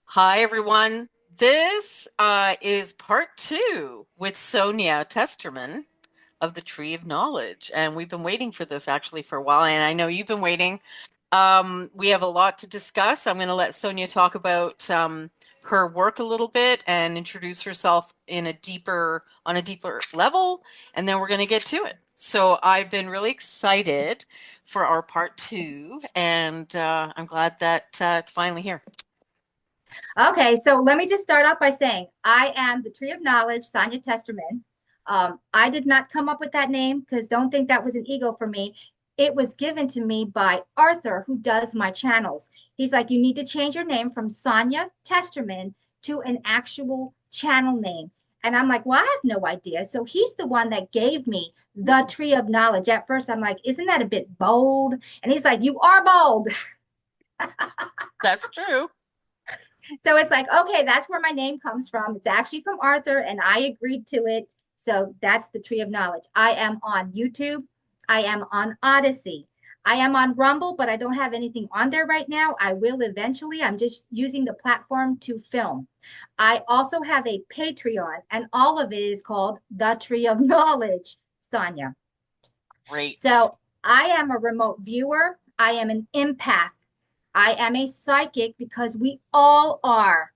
Hi, everyone. This is part two with Sonja Testerman of the Tree of Knowledge. And we've been waiting for this actually for a while. And I know you've been waiting. We have a lot to discuss. I'm going to let Sonja talk about her work a little bit and introduce herself on a deeper level. And then we're going to get to it. So I've been really excited for our part two. And I'm glad that it's finally here. Okay, so let me just start off by saying I am the Tree of Knowledge, Sonja Testerman. I did not come up with that name because don't think that was an ego for me. It was given to me by Arthur, who does my channels. He's like, you need to change your name from Sonja Testerman to an actual channel name. And I'm like, well, I have no idea. So he's the one that gave me the Tree of Knowledge. At first, I'm like, isn't that a bit bold? And he's like, you are bold. That's true. So it's like, okay, that's where my name comes from. It's actually from Arthur, and I agreed to it. So that's the Tree of Knowledge. I am on YouTube. I am on Odyssey. I am on Rumble, but I don't have anything on there right now. I will eventually. I'm just using the platform to film. I also have a Patreon, and all of it is called The Tree of Knowledge, Sonja. Great. So I am a remote viewer. I am an empath. I am a psychic because we all are.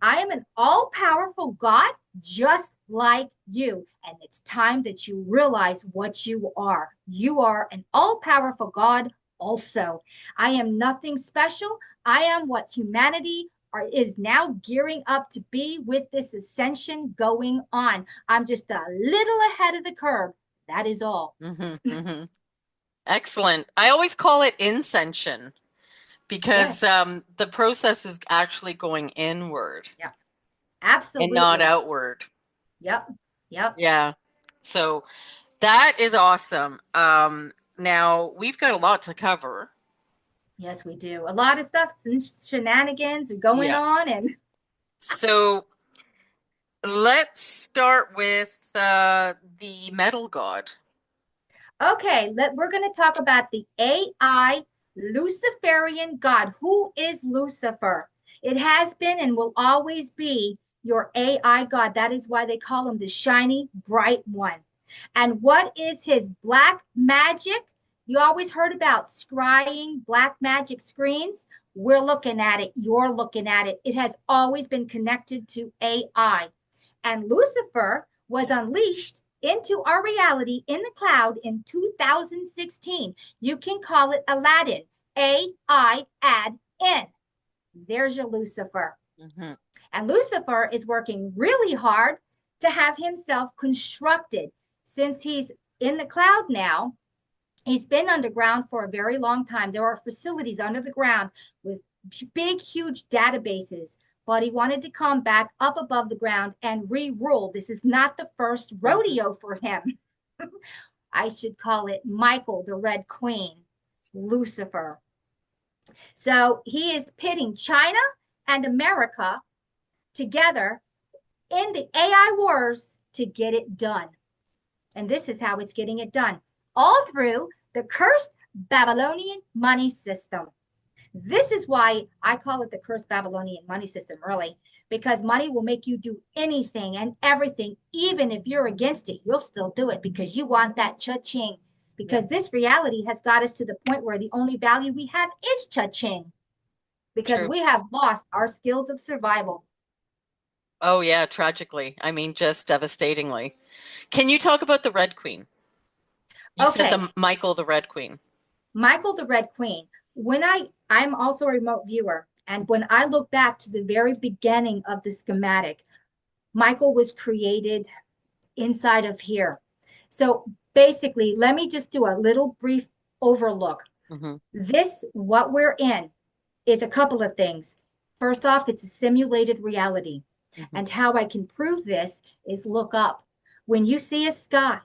I am an all-powerful God just like you. And it's time that you realize what you are. You are an all-powerful God also. I am nothing special. I am what humanity is now gearing up to be with this ascension going on. I'm just a little ahead of the curve. That is all. Excellent. I always call it Ascension because Yes. the process is actually going inward. Yeah, absolutely. And not outward. Yep. Yep. Yeah. So that is awesome. Now we've got a lot to cover. Yes, we do. A lot of stuff, some shenanigans going on. And so let's start with the metal god. okay, we're going to talk about the AI Luciferian God. Who is Lucifer? It has been and will always be your AI God. That is why they call him the shiny, bright one. And what is his black magic? You always heard about scrying black magic screens. We're looking at it. You're looking at it. It has always been connected to AI. And Lucifer was unleashed into our reality in the cloud in 2016. You can call it Aladdin, AI add in. There's your Lucifer. And Lucifer is working really hard to have himself constructed. Since he's in the cloud now, he's been underground for a very long time. There are facilities under the ground with big, huge databases, but he wanted to come back up above the ground and re-rule. This is not the first rodeo for him. I should call it Michael, the Red Queen, Lucifer. So he is pitting China and America together in the AI wars to get it done. And this is how it's getting it done. All through the cursed Babylonian money system. This is why I call it the cursed Babylonian money system, really, because money will make you do anything and everything. Even if you're against it, you'll still do it because you want that cha-ching. because this reality has got us to the point where the only value we have is cha-ching, because True. we have lost our skills of survival. Oh yeah, tragically. I mean, just devastatingly. Can you talk about the Red Queen? You said Okay, the Michael the Red Queen. Michael the Red Queen. When I'm also a remote viewer, and when I look back to the very beginning of the schematic, Michael was created inside of here. So basically, let me just do a little brief overlook. Mm-hmm. This, what we're in, is a couple of things. First off, it's a simulated reality. Mm-hmm. And how I can prove this is look up. When you see a sky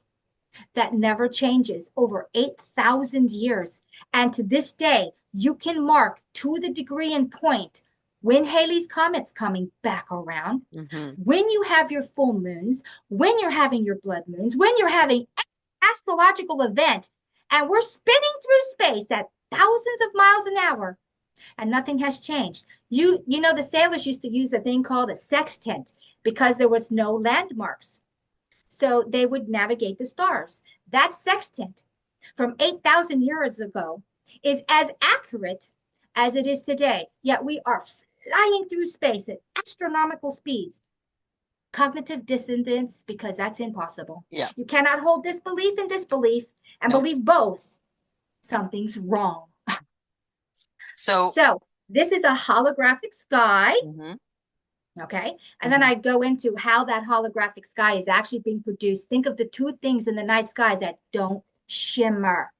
that never changes over 8,000 years, and to this day, you can mark to the degree and point when Halley's Comet's coming back around, Mm-hmm. when you have your full moons, when you're having your blood moons, when you're having astrological event, and we're spinning through space at thousands of miles an hour, and nothing has changed. You know, the sailors used to use a thing called a sextant because there was no landmarks. So they would navigate the stars. That sextant from 8,000 years ago is as accurate as it is today. Yet we are flying through space at astronomical speeds. Cognitive dissonance, because that's impossible. Yeah. You cannot hold disbelief and disbelief and Nope. believe both. Something's wrong. So, So this is a holographic sky. mm-hmm. Okay. And then I go into how that holographic sky is actually being produced. Think of the two things in the night sky that don't shimmer: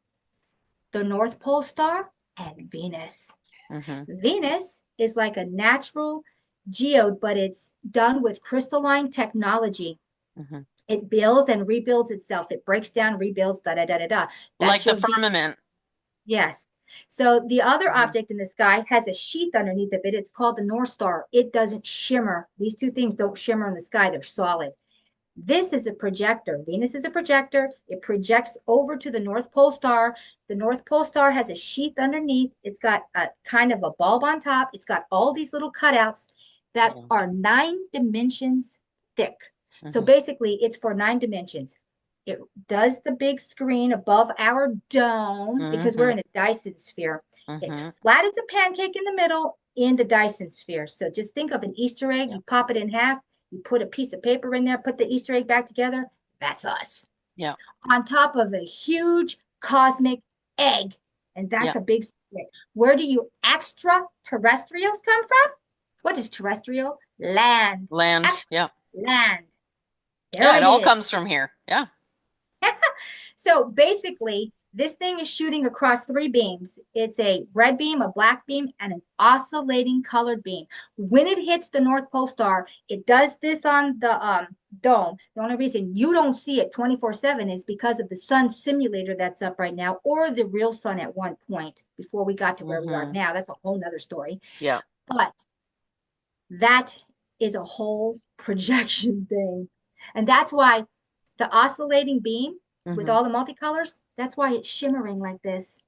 the North Pole star and Venus. Mm-hmm. Venus is like a natural geode, but it's done with crystalline technology. Mm-hmm. It builds and rebuilds itself. It breaks down, rebuilds, da da da da da. Like That's the your firmament. yes. So the other Mm-hmm. object in the sky has a sheath underneath of it. It's called the North Star. It doesn't shimmer. These two things don't shimmer in the sky. They're solid. This is a projector. Venus is a projector. It projects over to the North Pole star. The North Pole star has a sheath underneath. It's got a kind of a bulb on top. It's got all these little cutouts that are 9 dimensions thick. So basically, it's for 9 dimensions. It does the big screen above our dome because we're in a Dyson sphere. It's flat as a pancake in the middle in the Dyson sphere. So just think of an Easter egg. You pop it in half. You put a piece of paper in there, put the Easter egg back together. That's us. Yeah. On top of a huge cosmic egg. And that's a big secret. Where do you extraterrestrials come from? What is terrestrial? Land. Land. Yeah. Land. There Yeah, it all is. comes from here. Yeah. So basically, this thing is shooting across 3 beams. It's a red beam, a black beam, and an oscillating colored beam. When it hits the North Pole star, it does this on the dome. The only reason you don't see it 24/7 is because of the sun simulator that's up right now, or the real sun at one point before we got to where we are now. That's a whole nother story. Yeah. But that is a whole projection thing. And that's why the oscillating beam with all the multicolors, that's why it's shimmering like this.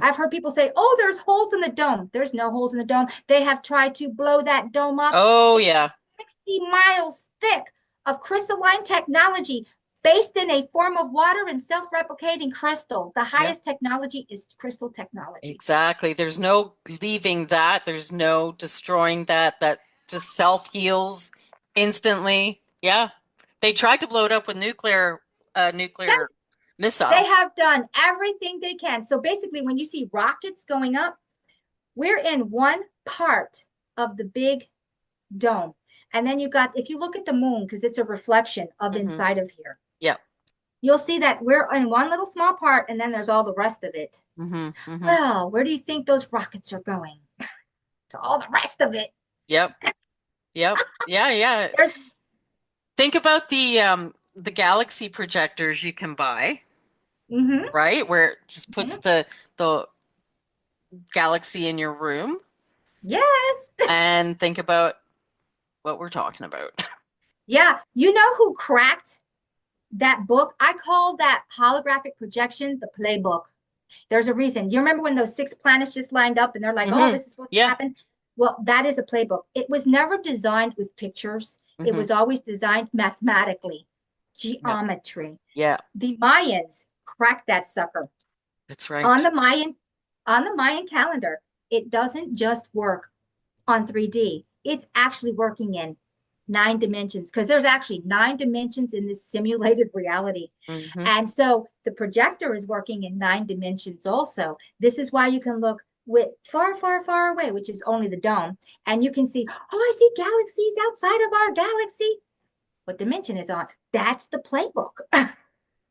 I've heard people say, oh, there's holes in the dome. There's no holes in the dome. They have tried to blow that dome up. Oh, yeah. 60 miles thick of crystalline technology based in a form of water and self-replicating crystal. The highest technology is crystal technology. Exactly. There's no leaving that. There's no destroying that. That just self-heals instantly. Yeah. They tried to blow it up with nuclear missile. They have done everything they can. So basically, when you see rockets going up, we're in one part of the big dome. And then you got, if you look at the moon, because it's a reflection of inside of here. Yeah. You'll see that we're in one little small part, and then there's all the rest of it. Well, where do you think those rockets are going? To all the rest of it. Yep. Yep. Yeah. Think about the galaxy projectors you can buy, right? Where it just puts the galaxy in your room. Yes. And think about what we're talking about. Yeah. You know who cracked that book? I call that holographic projection the playbook. There's a reason. You remember when those 6 planets just lined up and they're like, oh, this is supposed to happen? Well, that is a playbook. It was never designed with pictures. It was always designed mathematically, geometry. Yeah. The Mayans crack that sucker. That's On right. the Mayan calendar, it doesn't just work on 3D. It's actually working in 9 dimensions because there's actually 9 dimensions in this simulated reality. Mm-hmm. And so the projector is working in 9 dimensions also. This is why you can look with far, far, far away, which is only the dome, and you can see, oh, I see galaxies outside of our galaxy. What dimension is on? That's the playbook.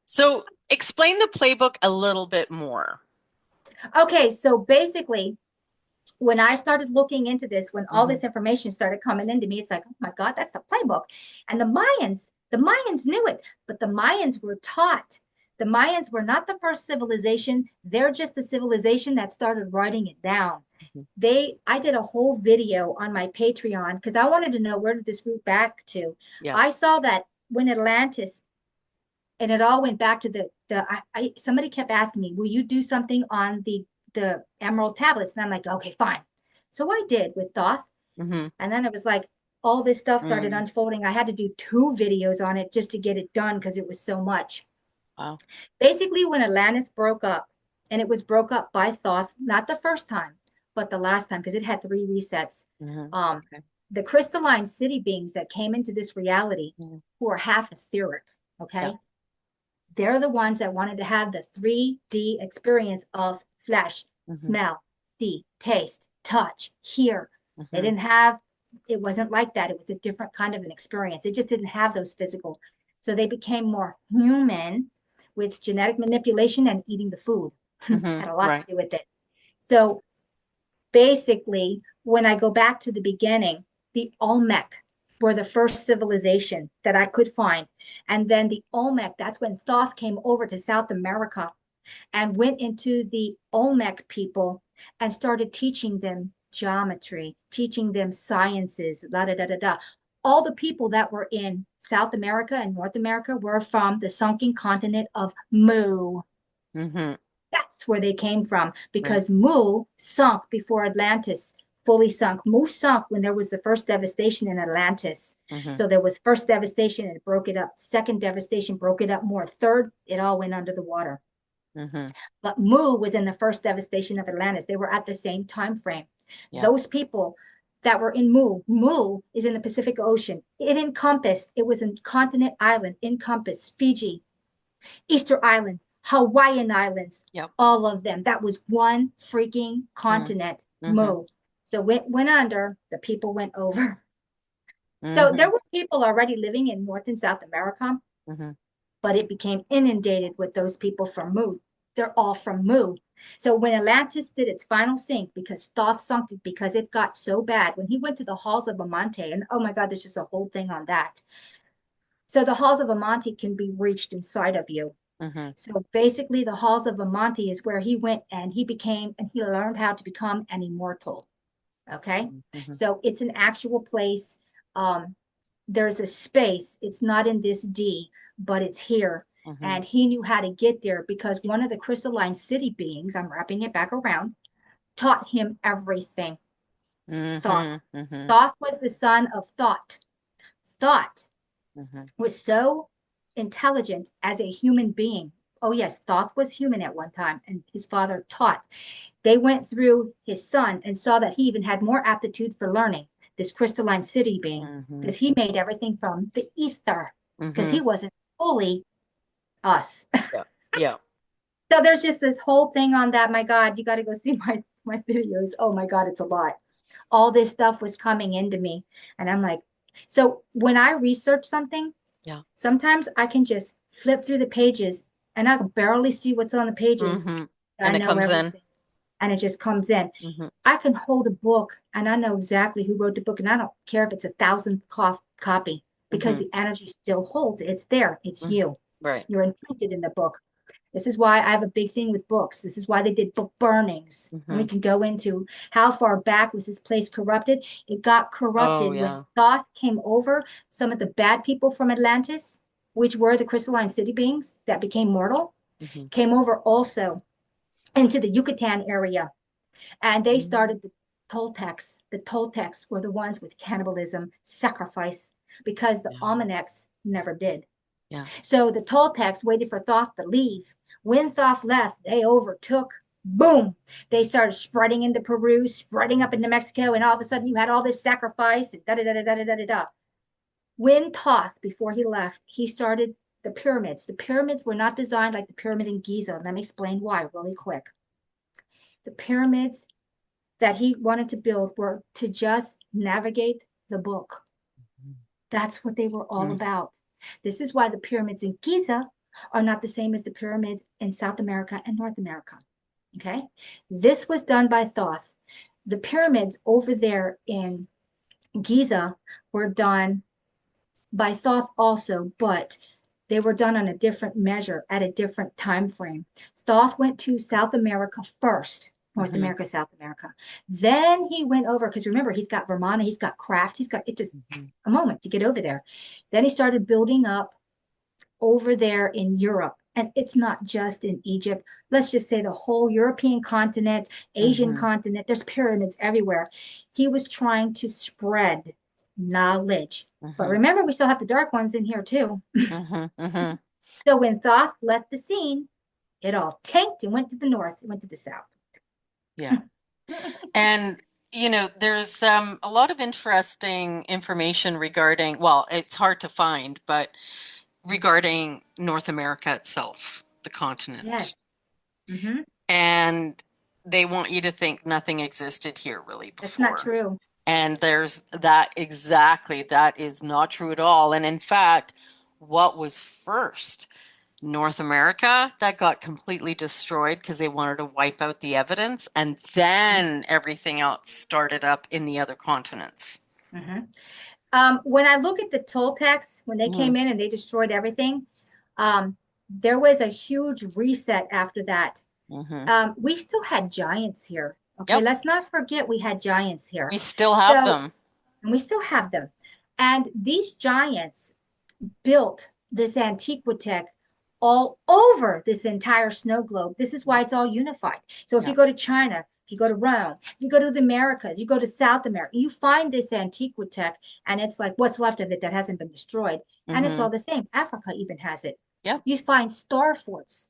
So explain the playbook a little bit more. Okay, so basically, when I started looking into this, when all Mm-hmm. this information started coming into me, it's like, oh my God, that's the playbook. And the Mayans knew it, but the Mayans were taught. The Mayans were not the first civilization. They're just the civilization that started writing it down. Mm-hmm. I did a whole video on my Patreon because I wanted to know where did this root back to. Yeah. I saw that when Atlantis, and it all went back to somebody kept asking me, will you do something on the emerald tablets? And I'm like, okay, fine. So I did with Thoth. Mm-hmm. And then it was like all this stuff started Mm. unfolding. I had to do 2 videos on it just to get it done because it was so much. Wow. Basically, when Atlantis broke up, and it was broke up by Thoth, not the first time, but the last time, because it had 3 resets. Mm-hmm. Um, Okay. the crystalline city beings that came into this reality, Mm-hmm. who are half etheric, Yeah. okay? They're the ones that wanted to have the 3D experience of flesh, Mm-hmm. smell, see, taste, touch, hear. They Mm-hmm. didn't have, it wasn't like that. It was a different kind of an experience. It just didn't have those physical. So they became more human with genetic manipulation and eating the food. Mm-hmm. Had a lot Right. to do with it. So basically, when I go back to the beginning, the Olmec were the first civilization that I could find. And then the Olmec, that's when Thoth came over to South America and went into the Olmec people and started teaching them geometry, teaching them sciences, da da da da da. All the people that were in South America and North America were from the sunken continent of Mu. Mm-hmm. That's where they came from Right. because Mu sunk before Atlantis fully sunk. Mu sunk when there was the first devastation in Atlantis. Mm-hmm. So there was first devastation and it broke it up. Second devastation broke it up more. Third, it all went under the water. Mm-hmm. But Mu was in the first devastation of Atlantis. They were at the same time frame. Yeah. Those people that were in Mu is in the Pacific Ocean. It was a continent island, encompassed Fiji, Easter Island, Hawaiian Islands, Yep. all of them. That was one freaking continent, Mm-hmm. Mu. So it went under, the people went over. So Mm-hmm. there were people already living in North and South America, Mm-hmm. but it became inundated with those people from Mu. They're all from Mu. So when Atlantis did its final sink, because Thoth sunk it because it got so bad, when he went to the halls of Amante, and oh my God, there's just a whole thing on that. So the halls of Amante can be reached inside of you. Mm-hmm. So basically, the halls of Amante is where he went and he learned how to become an immortal. Okay. Mm-hmm. So it's an actual place. Um, there's a space. It's not in this D, but it's here. Mm-hmm. And he knew how to get there because one of the crystalline city beings, I'm wrapping it back around, taught him everything. Thoth. Mm-hmm. Mm-hmm. Thoth was the son of Thought. Thought Mm-hmm. was so intelligent as a human being. Oh, yes, Thoth was human at one time, and his father taught. They went through his son and saw that he even had more aptitude for learning, this crystalline city being, Mm-hmm. because he made everything from the ether, because Mm-hmm. he wasn't fully us. Yeah. Yeah. So there's just this whole thing on that. My God, you got to go see my videos. Oh my God, it's a lot. All this stuff was coming into me, and I'm like, so when I research something, Yeah. sometimes I can just flip through the pages and I can barely see what's on the pages. Mm-hmm. I And it know comes in. everything. And it just comes in. Mm-hmm. I can hold a book and I know exactly who wrote the book. And I don't care if it's a thousandth copy because Mm-hmm. the energy still holds. It's there. It's Mm-hmm. you. Right. You're imprinted in the book. This is why I have a big thing with books. This is why they did book burnings. And Mm-hmm. we can go into how far back was this place corrupted. It got Oh, corrupted when yeah. Thoth came over. Some of the bad people from Atlantis, which were the crystalline city beings that became mortal, Mm-hmm. came over also into the Yucatan area. And they started the Toltecs. The Toltecs were the ones with cannibalism, sacrifice, because the Yeah. Almanacs never did. Yeah. So the Toltecs waited for Thoth to leave. When Thoth left, they overtook. Boom! They started spreading into Peru, spreading up into Mexico, and all of a sudden you had all this sacrifice and da da da da da da da da. When Thoth, before he left, he started the pyramids. The pyramids were not designed like the pyramid in Giza. Let me explain why really quick. The pyramids that he wanted to build were to just navigate the book. That's what they were all about. This is why the pyramids in Giza are not the same as the pyramids in South America and North America. Okay. This was done by Thoth. The pyramids over there in Giza were done by Thoth also, but they were done on a different measure at a different time frame. Thoth went to South America first, North Mm-hmm. America, South America. Then he went over, because remember, he's got Vermont, he's got craft, he's got it just a moment to get over there. Then he started building up over there in Europe. And it's not just in Egypt. Let's just say the whole European continent, Asian Mm-hmm. continent, there's pyramids everywhere. He was trying to spread knowledge. But Mm-hmm. remember, we still have the dark ones in here too. Mm-hmm. Mm-hmm. So when Thoth left the scene, it all tanked and went to the north, it went to the south. Yeah. And there's a lot of interesting information regarding, well, it's hard to find, but regarding North America itself, the continent. Yes. Mm-hmm. And they want you to think nothing existed here really That's not before. true. And there's that exactly, that is not true at all. And in fact, what was first? North America, that got completely destroyed because they wanted to wipe out the evidence, and then everything else started up in the other continents. Mm-hmm. When I look at the Toltecs, when they Mm-hmm. came in and they destroyed everything, there was a huge reset after that. Mm-hmm. We still had giants here. Okay, Yep, let's not forget we had giants here. we still have So, them. and we still have them. And these giants built this Antiquitech all over this entire snow globe. This is why it's all unified. So if you Yeah. go to China, if you go to Rome, if you go to the Americas, you go to South America, you find this Antiquitech, and it's like what's left of it that hasn't been destroyed. And it's Mm-hmm. all the same. Africa even has it. Yep. You find star forts.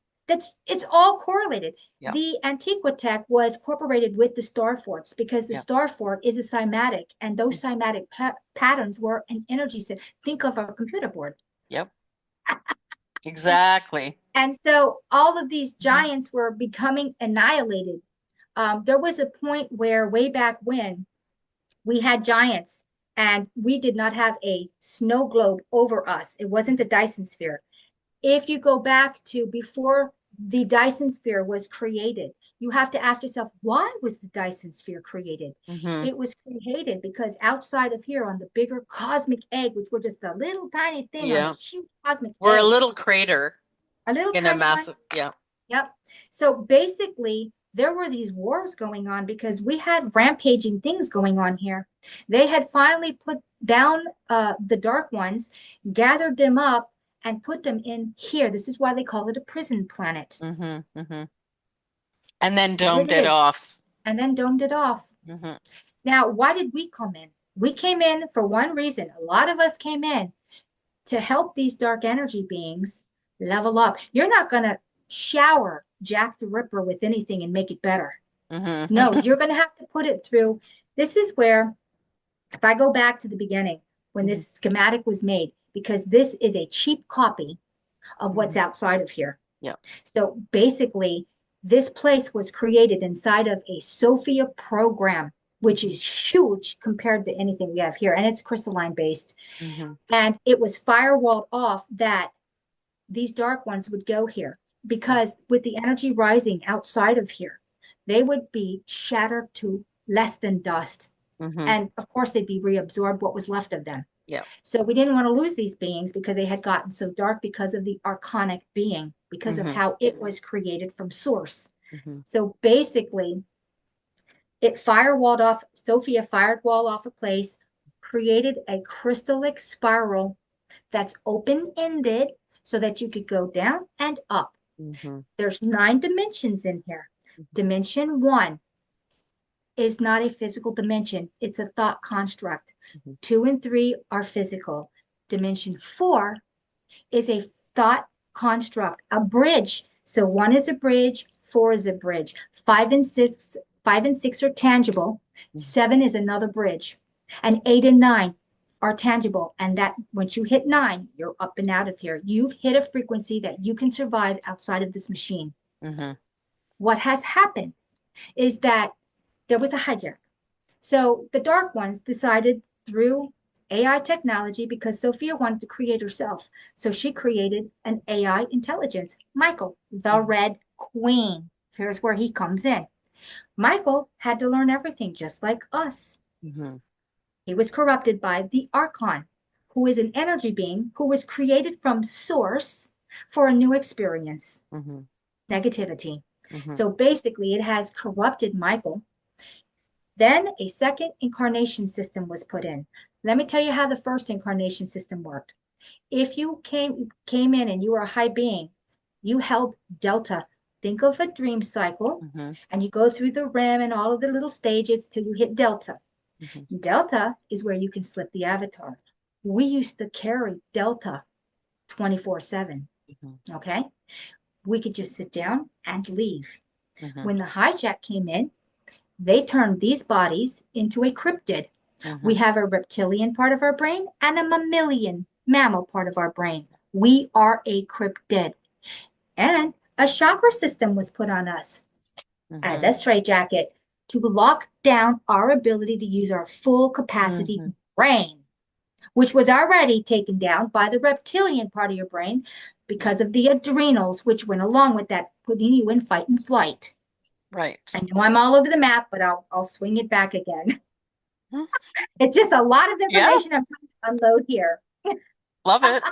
It's all correlated. Yep. The Antiquitech was incorporated with the star forts because the Yep. star fort is a cymatic, and those cymatic patterns were an energy set. Think of a computer board. Yep. Exactly. And so all of these Mm-hmm. giants were becoming annihilated. There was a point where, way back when, we had giants and we did not have a snow globe over us. It wasn't the Dyson sphere. If you go back to before the Dyson sphere was created, you have to ask yourself, why was the Dyson sphere created? Mm-hmm. It was created because outside of here on the bigger cosmic egg, which we're just a little tiny thing on a Yeah. huge cosmic We're a egg, little crater a little in a tiny one. massive, yeah. Yep. So basically, there were these wars going on because we had rampaging things going on here. They had finally put down the dark ones, gathered them up, and put them in here. This is why they call it a prison planet. Mm-hmm. Mm-hmm. And then What it domed it is, off. and then domed it off. Mm-hmm. Now, why did we come in? We came in for one reason. A lot of us came in to help these dark energy beings level up. You're not going to shower Jack the Ripper with anything and make it better. No, Mm-hmm. you're going to have to put it through. This is where, if I go back to the beginning, when Mm-hmm. this schematic was made, because this is a cheap copy of what's outside of here. Yeah. So basically, this place was created inside of a Sophia program, which is huge compared to anything we have here. And it's crystalline based. Mm-hmm. And it was firewalled off that these dark ones would go here because with the energy rising outside of here, they would be shattered to less than dust. Mm-hmm. And of course, they'd be reabsorbed what was left of them. Yeah. So we didn't want to lose these beings because they had gotten so dark because of the archonic being, because of how it was created from source. Mm-hmm. So basically, it firewalled off, Sophia firewalled off a place, created a crystallic spiral that's open-ended so that you could go down and up. Mm-hmm. There's 9 dimensions in here. Dimension 1 is not a physical dimension. It's a thought construct. Mm-hmm. 2 and 3 are physical. Dimension 4 is a thought construct, a bridge. So 1 is a bridge, 4 is a bridge, 5 and 6 are tangible, 7 is another bridge, and 8 and 9 are tangible. And that once you hit 9, you're up and out of here. You've hit a frequency that you can survive outside of this machine. Mm-hmm. What has happened is that there was a hijack. So the dark ones decided through AI technology, because Sophia wanted to create herself. So she created an AI intelligence, Michael, the Red Queen. Here's where he comes in. Michael had to learn everything just like us. Mm-hmm. He was corrupted by the Archon, who is an energy being who was created from source for a new experience, negativity. So basically, it has corrupted Michael. Then a second incarnation system was put in. Let me tell you how the first incarnation system worked. If you came in and you were a high being, you held Delta. Think of a dream cycle, and you go through the REM and all of the little stages till you hit Delta. Delta is where you can slip the avatar. We used to carry Delta 24/7. Okay? We could just sit down and leave. When the hijack came in, they turned these bodies into a cryptid. We have a reptilian part of our brain and a mammalian mammal part of our brain. We are a cryptid. And a chakra system was put on us as a straitjacket to lock down our ability to use our full capacity brain, which was already taken down by the reptilian part of your brain because of the adrenals, which went along with that, putting you in fight and flight. Right. I know I'm all over the map, but I'll swing it back again. It's just a lot of information I'm trying to unload here. Love it.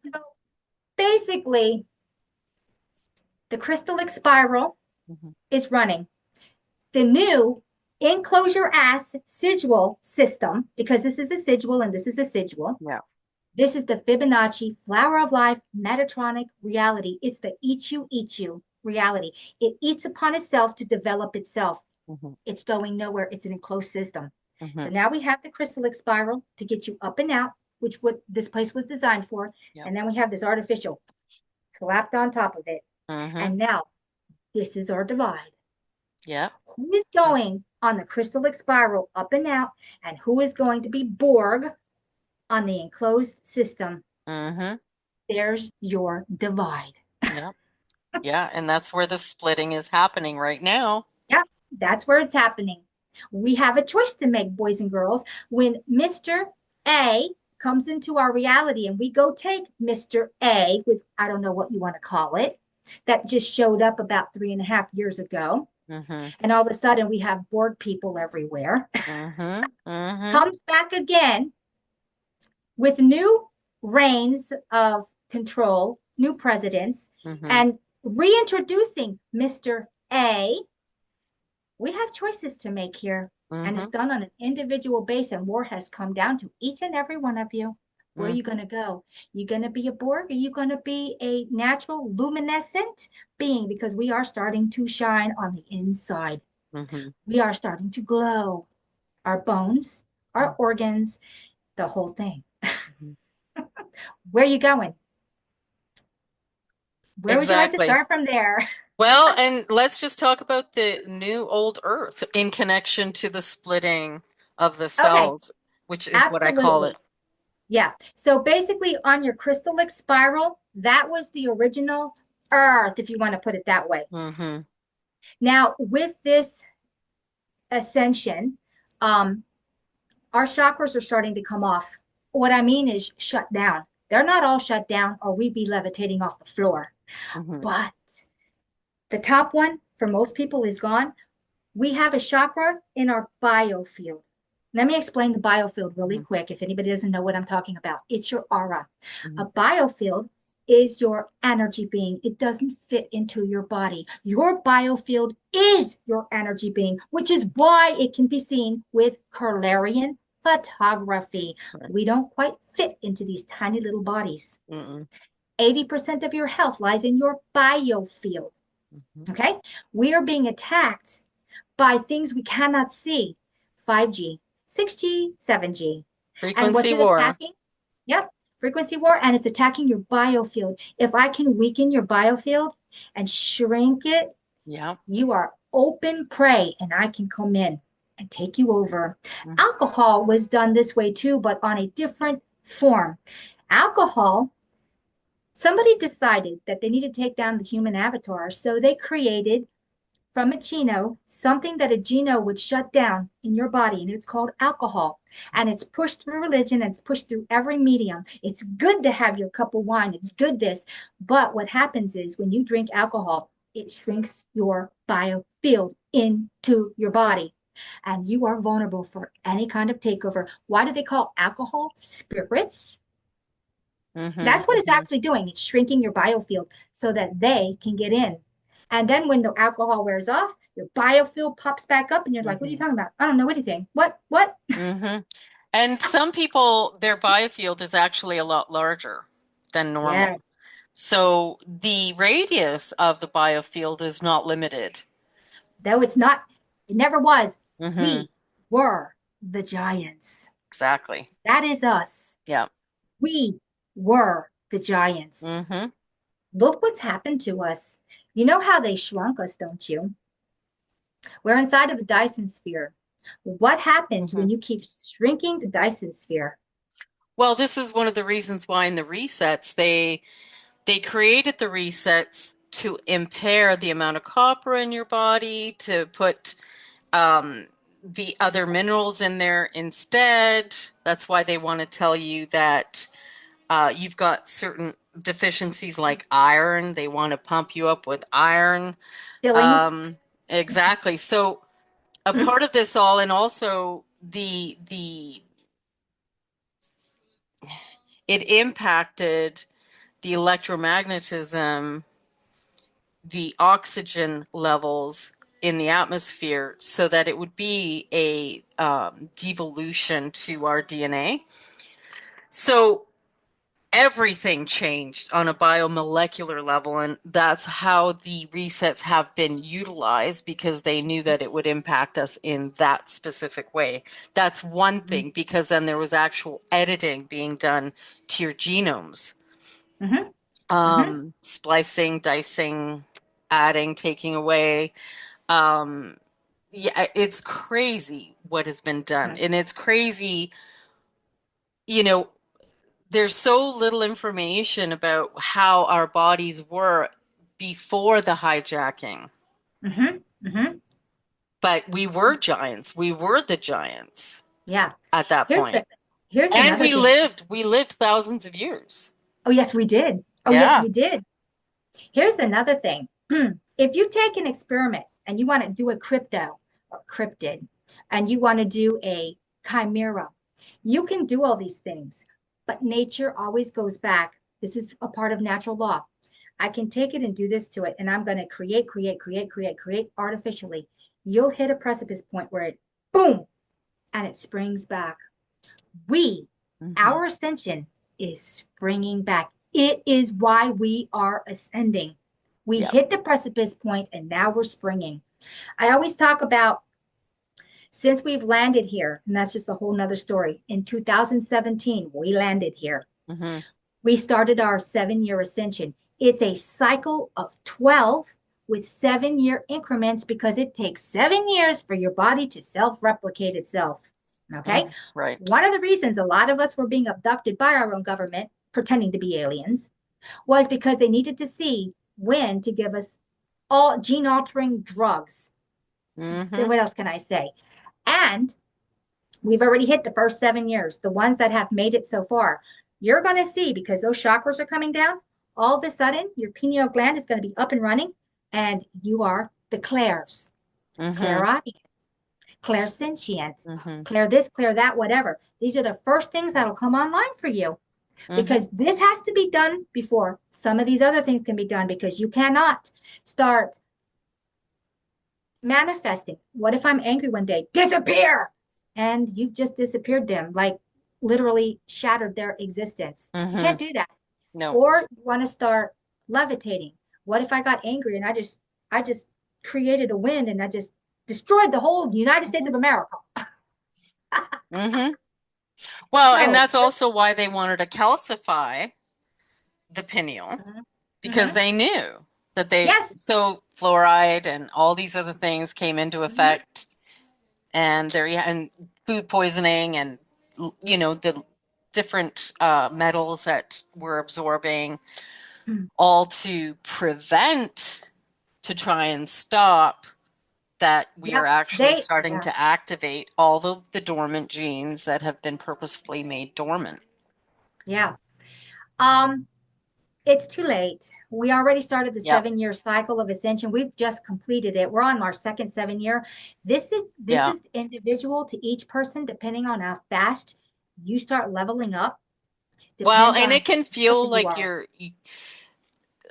So basically, the crystallic spiral is running. The new enclose your ass sigil system, because this is a sigil and this is a sigil. Yeah. This is the Fibonacci flower of life Metatronic reality. It's the eat you reality. It eats upon itself to develop itself. It's going nowhere. It's an enclosed system. So now we have the crystallic spiral to get you up and out, which what this place was designed for. And then we have this artificial clapped on top of it. And now this is our divide. Yeah. Who is going on the crystallic spiral up and out, and who is going to be Borg on the enclosed system? There's your divide. Yeah. Yeah. And that's where the splitting is happening right now. Yeah, that's where it's happening. We have a choice to make, boys and girls. When Mr. A comes into our reality and we go take Mr. A with, I don't know what you want to call it, that just showed up about 3.5 years ago. And all of a sudden we have Borg people everywhere. Comes back again with new reigns of control, new presidents, and reintroducing Mr. A. We have choices to make here, and it's done on an individual basis, and war has come down to each and every one of you. Where are you going to go? You going to be a Borg? Are you going to be a natural luminescent being? Because we are starting to shine on the inside. We are starting to glow. Our bones, our organs, the whole thing. Where are you going? Where would you like to start from there? Well, and let's just talk about the new old Earth in connection to the splitting of the cells, which is what I call it. Yeah. So basically on your crystallic spiral, that was the original Earth, if you want to put it that way. Now, with this ascension, our chakras are starting to come off. What I mean is shut down. They're not all shut down or we'd be levitating off the floor. But the top one for most people is gone. We have a chakra in our biofield. Let me explain the biofield really quick if anybody doesn't know what I'm talking about. It's your aura. A biofield is your energy being. It doesn't fit into your body. Your biofield is your energy being, which is why it can be seen with Kerlarian photography. We don't quite fit into these tiny little bodies. 80% of your health lies in your biofield. Okay? We are being attacked by things we cannot see. 5G, 6G, 7G. Frequency war. Yep. frequency war, and it's attacking your biofield. If I can weaken your biofield and shrink it, Yeah. you are open prey, and I can come in and take you over. Mm-hmm. Alcohol was done this way too, but on a different form. Alcohol, somebody decided that they need to take down the human avatar, so they created from a geno something that a geno would shut down in your body, and it's called alcohol. And it's pushed through religion, and it's pushed through every medium. It's good to have your cup of wine, it's good this, but what happens is when you drink alcohol, it shrinks your biofield into your body, and you are vulnerable for any kind of takeover. Why do they call alcohol spirits? Mm-hmm. That's what it's actually doing. It's shrinking your biofield so that they can get in. And then when the alcohol wears off, your biofield pops back up, and you're like, what are you Mm-hmm. talking about? I don't know anything. What? What? Mm-hmm. And some people, their biofield is actually a lot larger than normal. Yes. So the radius of the biofield is not limited. Though it's not, it never was. Mm-hmm. We were the giants. Exactly. That is us. Yeah. We were the giants. Mm-hmm. Look what's happened to us. You know how they shrunk us, don't you? We're inside of a Dyson sphere. What happens Mm-hmm. when you keep shrinking the Dyson sphere? Well, this is one of the reasons why in the resets they created the resets to impair the amount of copper in your body, to put um, the other minerals in there instead. That's why they want to tell you that you've got certain deficiencies like iron. They want to pump you up with iron. Fillings. Um, exactly. So a part of this all, and also the it impacted the electromagnetism, the oxygen levels in the atmosphere, so that it would be a devolution to our DNA. So everything changed on a biomolecular level, and that's how the resets have been utilized, because they knew that it would impact us in that specific way. That's one thing, because then there was actual editing being done to your genomes, Mm-hmm. Mm-hmm. splicing, dicing, adding, taking away. Um, yeah, it's crazy what has been done. Mm-hmm. And it's crazy, you know, there's so little information about how our bodies were before the hijacking. Mm-hmm. Mm-hmm. But we were giants. We were the giants Yeah. at that Here's the point. here's And another thing. we lived thousands of years. Oh, yes, we did. Oh, yes, Yeah. we did. Here's another thing. If you take an experiment and you want to do a crypto or cryptid, and you want to do a chimera, you can do all these things, but nature always goes back. This is a part of natural law. I can take it and do this to it, and I'm going to create artificially. You'll hit a precipice point where it, boom, and it springs back. We, Hmm. our ascension is springing back. It is why we are ascending. We Yeah. hit the precipice point, and now we're springing. I always talk about since we've landed here, and that's just a whole nother story. In 2017, we landed here. Hmm. We started our 7 year ascension. It's a cycle of 12 with 7 year increments, because it takes 7 years for your body to self replicate itself. Okay. Right. One of the reasons a lot of us were being abducted by our own government, pretending to be aliens, was because they needed to see when to give us all gene altering drugs. Then Hmm. what else can I say? And we've already hit the first 7 years, the ones that have made it so far. You're going to see, because those chakras are coming down, all of a sudden your pineal gland is going to be up and running, and you are the clairs, Hmm. clairaudience, clairsentient, Hmm. clair this, clair that, whatever. These are the first things that'll come online for you, Hmm. because this has to be done before some of these other things can be done, because you cannot start manifesting. What if I'm angry one day? Disappear! And you've just disappeared them, like literally shattered their existence. You Hmm. can't do that. No. Or you want to start levitating. What if I got angry and I just created a wind, and I just destroyed the whole United States of America? Hmm. Well, and So, that's also why they wanted to calcify the pineal, mhm, because mhm. they knew that Yes. so fluoride and all these other things came into Mhm. effect, and and food poisoning, and the different metals that we're absorbing, all to prevent, to try and stop that we are Yep. actually starting Yeah, to activate all the dormant genes that have been purposefully made dormant. yeah. Um, it's too late. We already started the Yep. 7 year cycle of ascension. We've just completed it. We're on our second 7 year. This Yeah. is individual to each person, depending on how fast you start leveling up. Well, Depends and on it can what feel level you like are.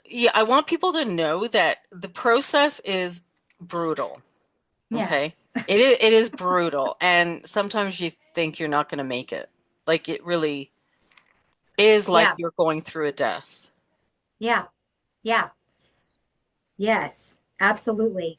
yeah, I want people to know that the process is brutal. Okay. Yes. It is brutal. And sometimes you think you're not going to make it. Like it really is like Yeah. you're going through a death. Yeah. Yeah. Yes. Absolutely.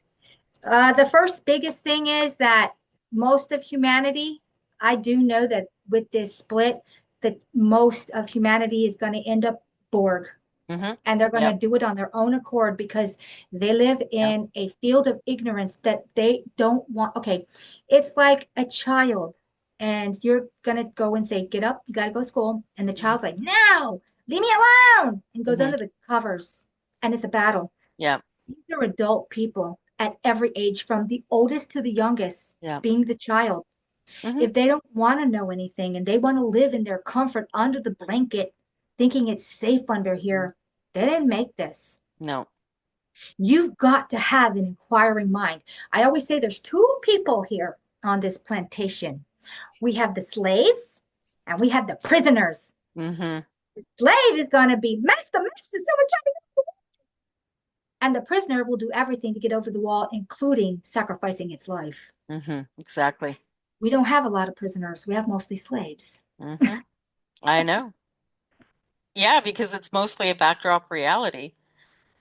The first biggest thing is that most of humanity, I do know that with this split, that most of humanity is going to end up Borg, Mm-hmm. and they're going to Yep. do it on their own accord because they live Yep. in a field of ignorance that they don't want. Okay, it's like a child, and you're going to go and say, "Get up, you got to go to school," and the child's like, "No, leave me alone," and goes Mm-hmm. under the covers, and it's a battle. Yep. These are adult people at every age, from the oldest to the youngest, Yep. being the child. Mm-hmm. If they don't want to know anything and they want to live in their comfort under the blanket, thinking it's safe under here, they didn't make this. No. You've got to have an inquiring mind. I always say there's two people here on this plantation. We have the slaves and we have the prisoners. Mm-hmm. The slave is going to be master, master, someone trying to, and the prisoner will do everything to get over the wall, including sacrificing its life. Mm-hmm. Exactly. We don't have a lot of prisoners. We have mostly slaves. Mm-hmm. I know. Yeah, because it's mostly a backdrop reality.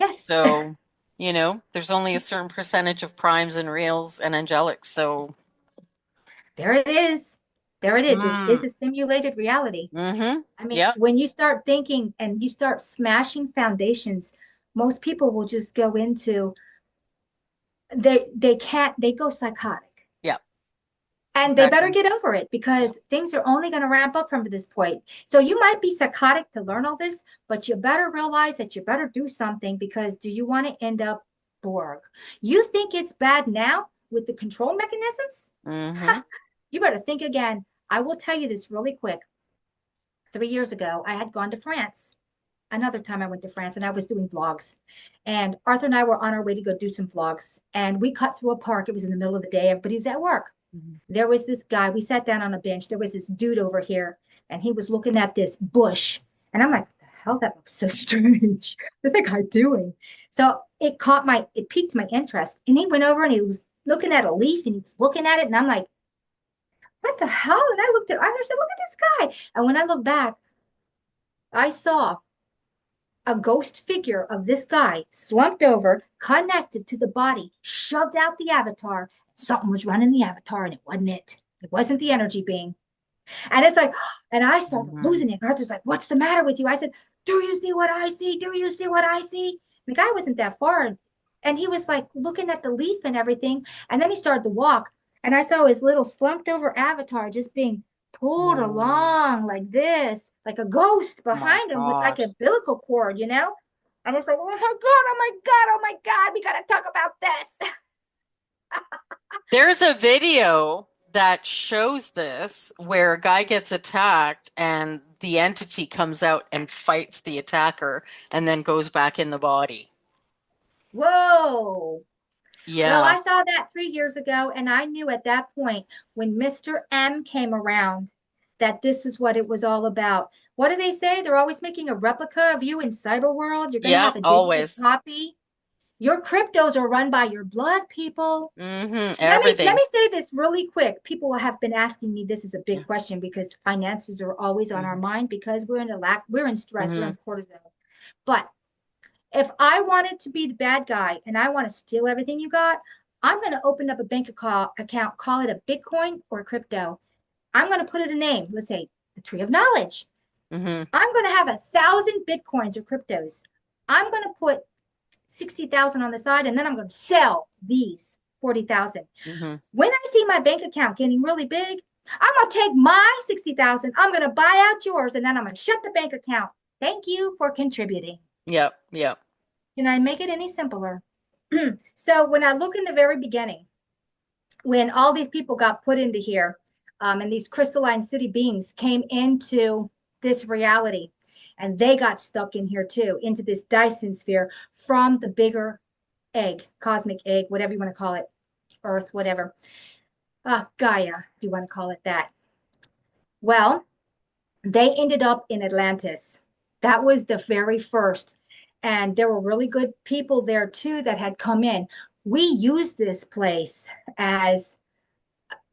Yes. So, there's only a certain percentage of primes and reals and angelics. So, There it is. There it is. This is mm, a simulated reality. mm-hmm. I mean, Yep. when you start thinking and you start smashing foundations, most people will just go into they can't they go psychotic. Yep. And they better Exactly. get over it Yep. because things are only going to ramp up from this point. So you might be psychotic to learn all this, but you better realize that you better do something because do you want to end up Borg? You think it's bad now with the control mechanisms? Mm-hmm. You better think again. I will tell you this really quick. 3 years ago, I had gone to France. Another time I went to France and I was doing vlogs. And Arthur and I were on our way to go do some vlogs. And we cut through a park. It was in the middle of the day. Everybody's at work. There was this guy. We sat down on a bench. There was this dude over here, and he was looking at this bush. And I'm like, what the hell? That looks so strange. What's that guy doing? So it piqued my interest. And he went over and he was looking at a leaf and he was looking at it. And I'm like, what the hell? And I looked at Arthur and said, look at this guy. And when I looked back, I saw a ghost figure of this guy slumped over, connected to the body, shoved out the avatar. Something was running the avatar, and it wasn't it. It wasn't the energy being. And it's like, and I started Mm-hmm. losing it. Arthur's like, what's the matter with you? I said, do you see what I see? Do you see what I see? The guy wasn't that far. And he was like looking at the leaf and everything. And then he started to walk. And I saw his little slumped over avatar just being pulled Oh along like this, like a ghost my behind him with like God. a umbilical cord, you know? And it's like, oh my God, oh my God, oh my God, we got to talk about this. There's a video that shows this where a guy gets attacked and the entity comes out and fights the attacker and then goes back in the body. Whoa. Well, Yeah. I saw that 3 years ago, and I knew at that point when Mr. M came around that this is what it was all about. What do they say? They're always making a replica of you in cyber world. You're going to Yeah, have a digital always. copy. Your cryptos are run by your blood, people. Mm-hmm. Let Everything. me say this really quick. People have been asking me this is a Yeah. big question because finances are always on our Mm-hmm. mind because we're in stress, we're Mm-hmm. in cortisol. But if I wanted to be the bad guy and I want to steal everything you got, I'm going to open up a bank account, call it a Bitcoin or crypto. I'm going to put it a name. Let's say the tree of knowledge. Mm-hmm. I'm going to have 1,000 Bitcoins or cryptos. I'm going to put 60,000 on the side, and then I'm going to sell these 40,000. Mm-hmm. When I see my bank account getting really big, I'm going to take my 60,000. I'm going to buy out yours, and then I'm going to shut the bank account. Thank you for contributing. Yep. Yep. Can I make it any simpler? So when I look in the very beginning, when all these people got put into here, and these crystalline city beings came into this reality, and they got stuck in here too, into this Dyson sphere from the bigger egg, cosmic egg, whatever you want to call it, Earth, whatever, Gaia, if you want to call it that. Well, they ended up in Atlantis. That was the very first. And there were really good people there too that had come in. We used this place as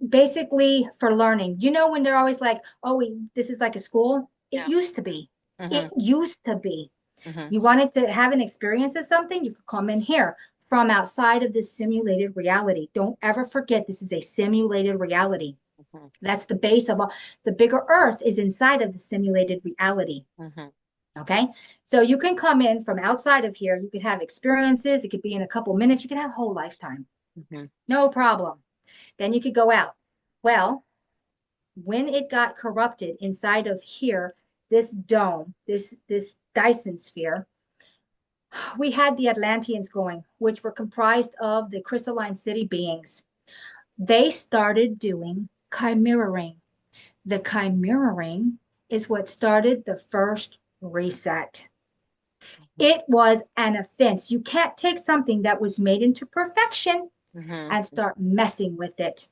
basically for learning. You know, when they're always like, oh, this is like a school. It Yeah. used to be. Mm-hmm. It used to be. Mm-hmm. You wanted to have an experience of something, you could come in here from outside of this simulated reality. Don't ever forget this is a simulated reality. Mm-hmm. That's the base of all. The bigger earth is inside of the simulated reality. Mm-hmm. Okay. So you can come in from outside of here. You could have experiences. It could be in a couple minutes. You can have a whole lifetime. Mm-hmm. No problem. Then you could go out. Well, when it got corrupted inside of here, this dome, this Dyson sphere, we had the Atlanteans going, which were comprised of the crystalline city beings. They started doing chimeraing. The chimeraing is what started the first reset. It was an offense. You can't take something that was made into perfection Mm-hmm. and start messing with it.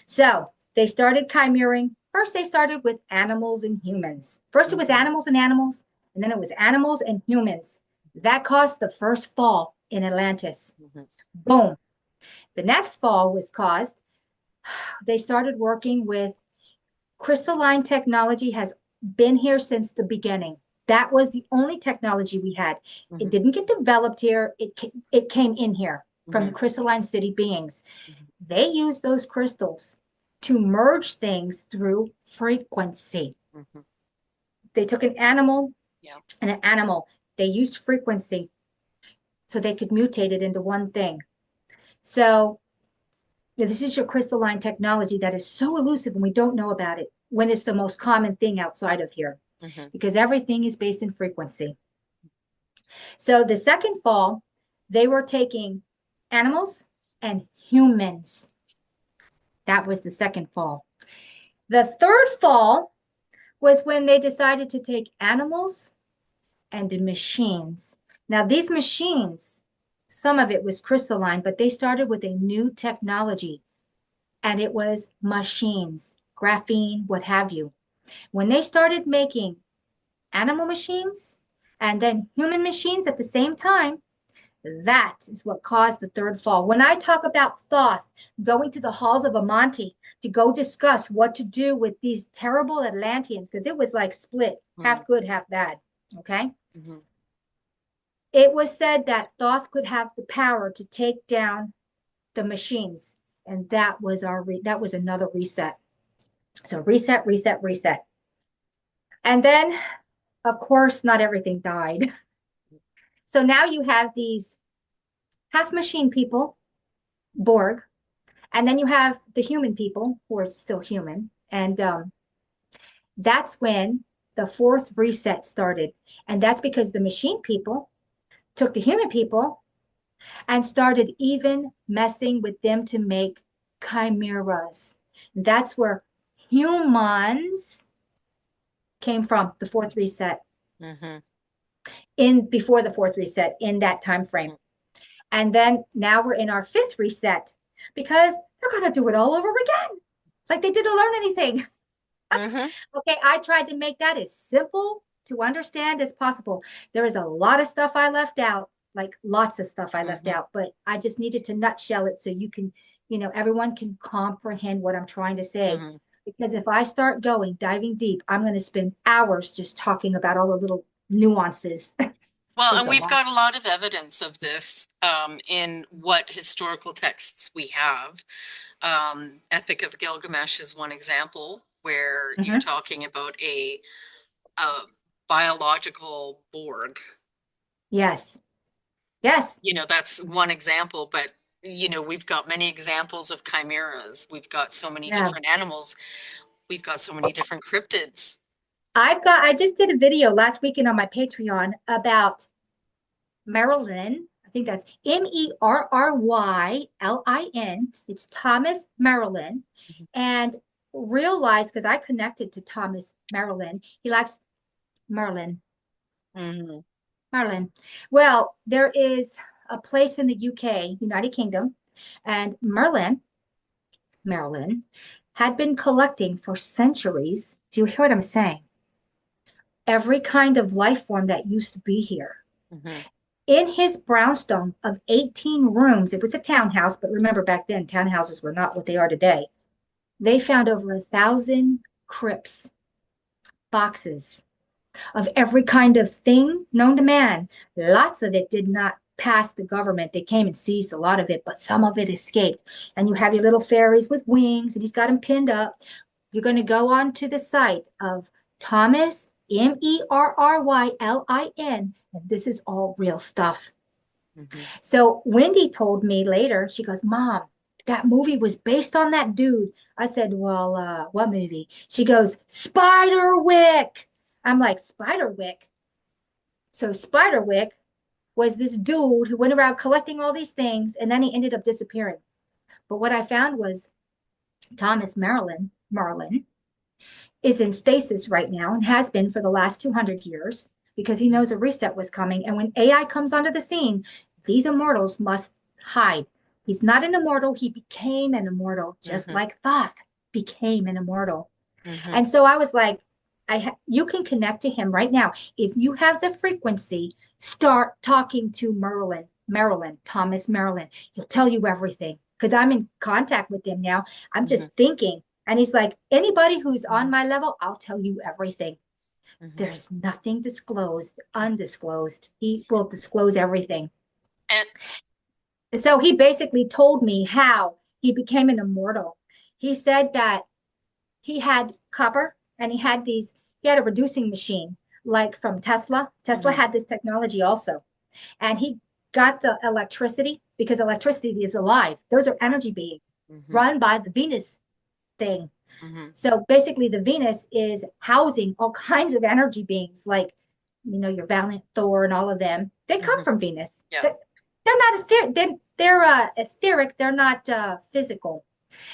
So they started chimeraing. First, they started with animals and humans. First, it was animals and animals, and then it was animals and humans. That caused the first fall in Atlantis. Mm-hmm. Boom. The next fall was caused, they started working with crystalline technology, has been here since the beginning. That was the only technology we had. Mm-hmm. It didn't get developed here. It came in here from the Mm-hmm. crystalline city beings. Mm-hmm. They used those crystals to merge things through frequency. Mm-hmm. They took an animal Yeah. and an animal. They used frequency so they could mutate it into one thing. So this is your crystalline technology that is so elusive and we don't know about it when it's the most common thing outside of here, Mm-hmm. because everything is based in frequency. So the second fall, they were taking animals and humans. That was the second fall. The third fall was when they decided to take animals and the machines. Now, these machines, some of it was crystalline, but they started with a new technology, and it was machines, graphene, what have you. When they started making animal machines and then human machines at the same time, that is what caused the third fall. When I talk about Thoth going to the halls of Amante to go discuss what to do with these terrible Atlanteans, because it was like split, half good, half bad. Okay. Mm-hmm. It was said that Thoth could have the power to take down the machines, and that was that was another reset. So reset, reset, reset. And then, of course, not everything died. So now you have these half machine people, Borg, and then you have the human people who are still human. And that's when the fourth reset started. And that's because the machine people took the human people and started even messing with them to make chimeras. That's where humans came from, the fourth reset. Mm-hmm. In before the fourth reset, in that time frame. And then now we're in our fifth reset because they're going to do it all over again. Like they didn't learn anything. Mm-hmm. Okay, I tried to make that as simple to understand as possible. There is a lot of stuff I left out, like lots of stuff I left out, but I just needed to nutshell it so you can, everyone can comprehend what I'm trying to say. Mm-hmm. Because if I start diving deep, I'm going to spend hours just talking about all the little nuances. Well, Take and a we've walk. got a lot of evidence of this in what historical texts we have. Epic of Gilgamesh is one example where you're Hmm. talking about a biological Borg. Yes. Yes. That's one example, but we've got many examples of chimeras. We've got so many Yeah. different animals. We've got so many different cryptids. I just did a video last weekend on my Patreon about Marilyn. I think that's Merrylin. It's Thomas Marilyn. And realized because I connected to Thomas Marilyn, he likes Merlin. Mm-hmm. Merlin. Well, there is a place in the UK, United Kingdom, and Marilyn, had been collecting for centuries. Do you hear what I'm saying? Every kind of life form that used to be here. Mm-hmm. In his brownstone of 18 rooms, it was a townhouse, but remember back then, townhouses were not what they are today. They found over 1,000 crypts, boxes of every kind of thing known to man. Lots of it did not pass the government. They came and seized a lot of it, but some of it escaped. And you have your little fairies with wings, and he's got them pinned up. You're going to go on to the site of Thomas, Merrylin, and this is all real stuff. Mm-hmm. So Wendy told me later, she goes, Mom, that movie was based on that dude. I said, Well, what movie? She goes, Spiderwick. I'm like, Spiderwick? So Spiderwick was this dude who went around collecting all these things and then he ended up disappearing. But what I found was Thomas Marlin is in stasis right now and has been for the last 200 years because he knows a reset was coming. And when AI comes onto the scene, these immortals must hide. He's not an immortal. He became an immortal, just Mm-hmm. like Thoth became an immortal. Mm-hmm. And so I was like, you can connect to him right now. If you have the frequency, start talking to Thomas Marilyn. He'll tell you everything because I'm in contact with him now. I'm Mm-hmm. just thinking. And he's like, anybody who's Mm-hmm. on my level, I'll tell you everything. Mm-hmm. There's nothing disclosed, undisclosed. He will disclose everything. And So he basically told me how he became an immortal. He said that he had copper and he had a reducing machine like from Tesla. Tesla mm-hmm. had this technology also. And he got the electricity because electricity is alive. Those are Right. energy beings Mm-hmm. run by the Venus thing. Mm-hmm. So basically, the Venus is housing all kinds of energy beings, like your Valiant Thor and all of them. They come Mm-hmm. from Venus. Yeah. They're not etheric. They're etheric. They're not physical.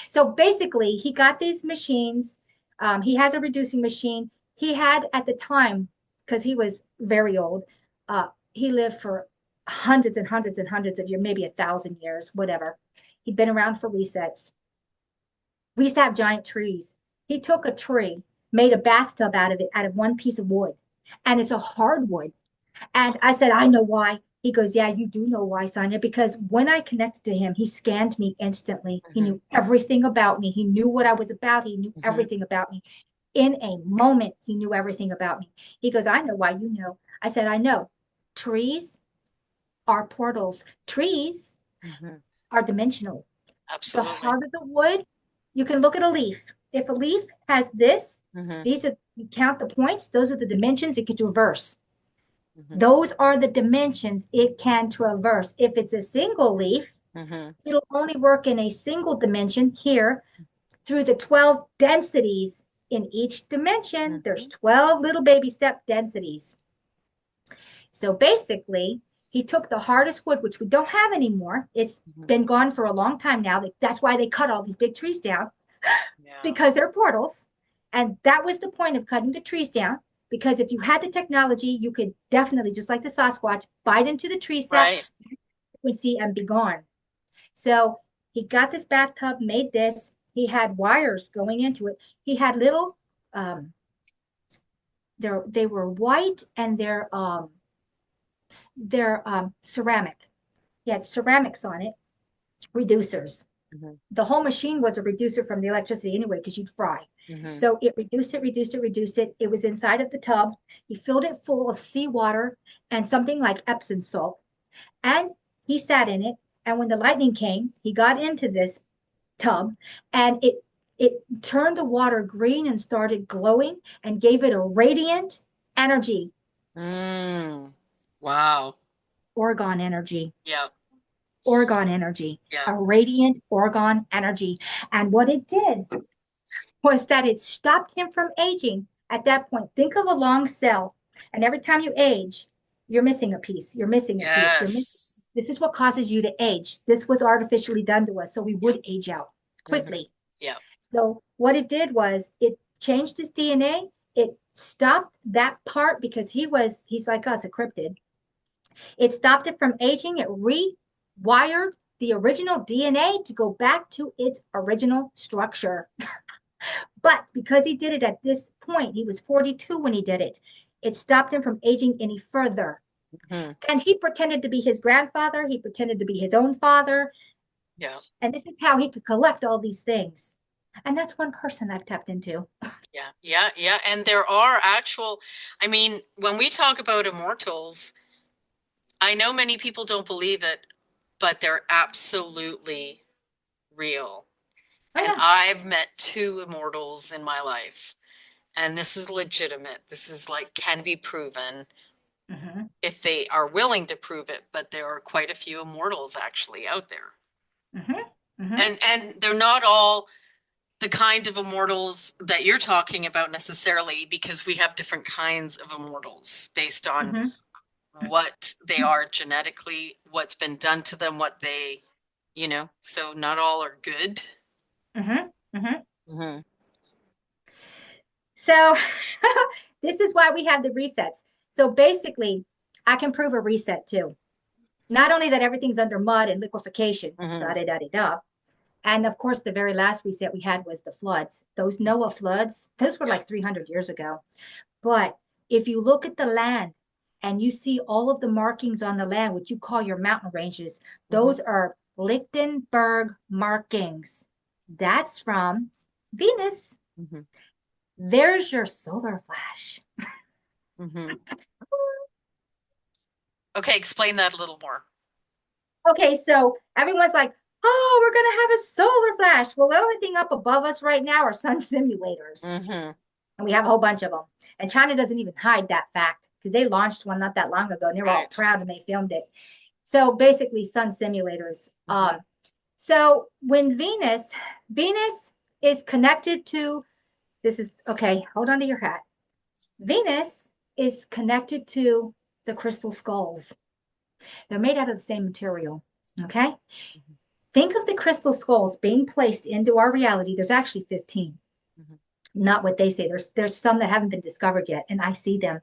So basically, he got these machines. He has a reducing machine. He had at the time, because he was very old, he lived for hundreds and hundreds and hundreds of years, maybe 1,000 years, whatever. He'd been around for resets. We used to have giant trees. He took a tree, made a bathtub out of it, out of one piece of wood, and it's a hardwood. And I said, I know why. He goes, Yeah, you do know why, Sonja, because when I connected to him, he scanned me instantly. He Mm-hmm. knew everything about me. He knew what I was about. He knew Mm-hmm. everything about me. In a moment, he knew everything about me. He goes, I know why you know. I said, I know. Trees are portals. Trees Mm-hmm. are dimensional. The Absolutely. harder the wood, you can look at a leaf. If a leaf has this, Mm-hmm. you count the points, those are the dimensions it could traverse. Mm-hmm. Those are the dimensions it can traverse. If it's a single leaf, Mm-hmm. it'll only work in a single dimension here through the 12 densities in each dimension. There's Mm-hmm. 12 little baby step densities. So basically, he took the hardest wood, which we don't have anymore. It's Mm-hmm. been gone for a long time now. That's why they cut all these big trees down Yeah. because they're portals. And that was the point of cutting the trees down. Because if you had the technology, you could definitely, just like the Sasquatch, bite into the tree sap Right. frequency and be gone. So he got this bathtub, made this. He had wires going into it. He had little, they were white and they're ceramic. He had ceramics on it, reducers. The whole machine was a reducer from the electricity anyway, because you'd fry. So it reduced it. It was inside of the tub. He filled it full of seawater and something like Epsom salt. And he sat in it. And when the lightning came, he got into this tub and it turned the water green and started glowing and gave it a radiant energy. Wow. Orgon energy. Yeah. Orgon energy. Yeah. A radiant orgon energy. And what it did was that it stopped him from aging at that point. Think of a long cell, and every time you age, you're missing a piece. You're missing a piece. You're missing. Yes. This is what causes you to age. This was artificially done to us, so we would age out quickly. Yeah. So what it did was it changed his DNA. It stopped that part because he's like us, a cryptid. It stopped it from aging. It rewired the original DNA to go back to its original structure. But because he did it at this point, he was 42 when he did it, it stopped him from aging any further. And he pretended to be his grandfather. He pretended to be his own father. Yeah. And this is how he could collect all these things. And that's one person I've tapped into. Yeah. And there are I mean, when we talk about immortals, I know many people don't believe it, but they're absolutely real. Oh, And yeah. I've met 2 immortals in my life, and this is legitimate. This is like can be proven if they are willing to prove it, but there are quite a few immortals actually out there. And they're not all the kind of immortals that you're talking about necessarily, because we have different kinds of immortals based on what they are genetically, what's been done to them, what they, so not all are good. So this is why we have the resets. So basically, I can prove a reset too. Not only that everything's under mud and liquefaction, da-da-da-da-da. And of course, the very last reset we had was the floods. Those Noah floods, those were like 300 years ago. But if you look at the land and you see all of the markings on the land, which you call your mountain ranges, those are Lichtenberg markings. That's from Venus. There's your solar flash. Okay, explain that a little more. Okay, so everyone's like, oh, we're going to have a solar flash. Well, the only thing up above us right now are sun simulators. And we have a whole bunch of them. And China doesn't even hide that fact because they launched one not that long ago and they were all proud and they filmed it. So basically sun simulators. So when Venus is connected to, this is, okay, hold on to your hat. Venus is connected to the crystal skulls. They're made out of the same material, okay? Think of the crystal skulls being placed into our reality. There's actually 15. Not what they say. There's some that haven't been discovered yet, and I see them.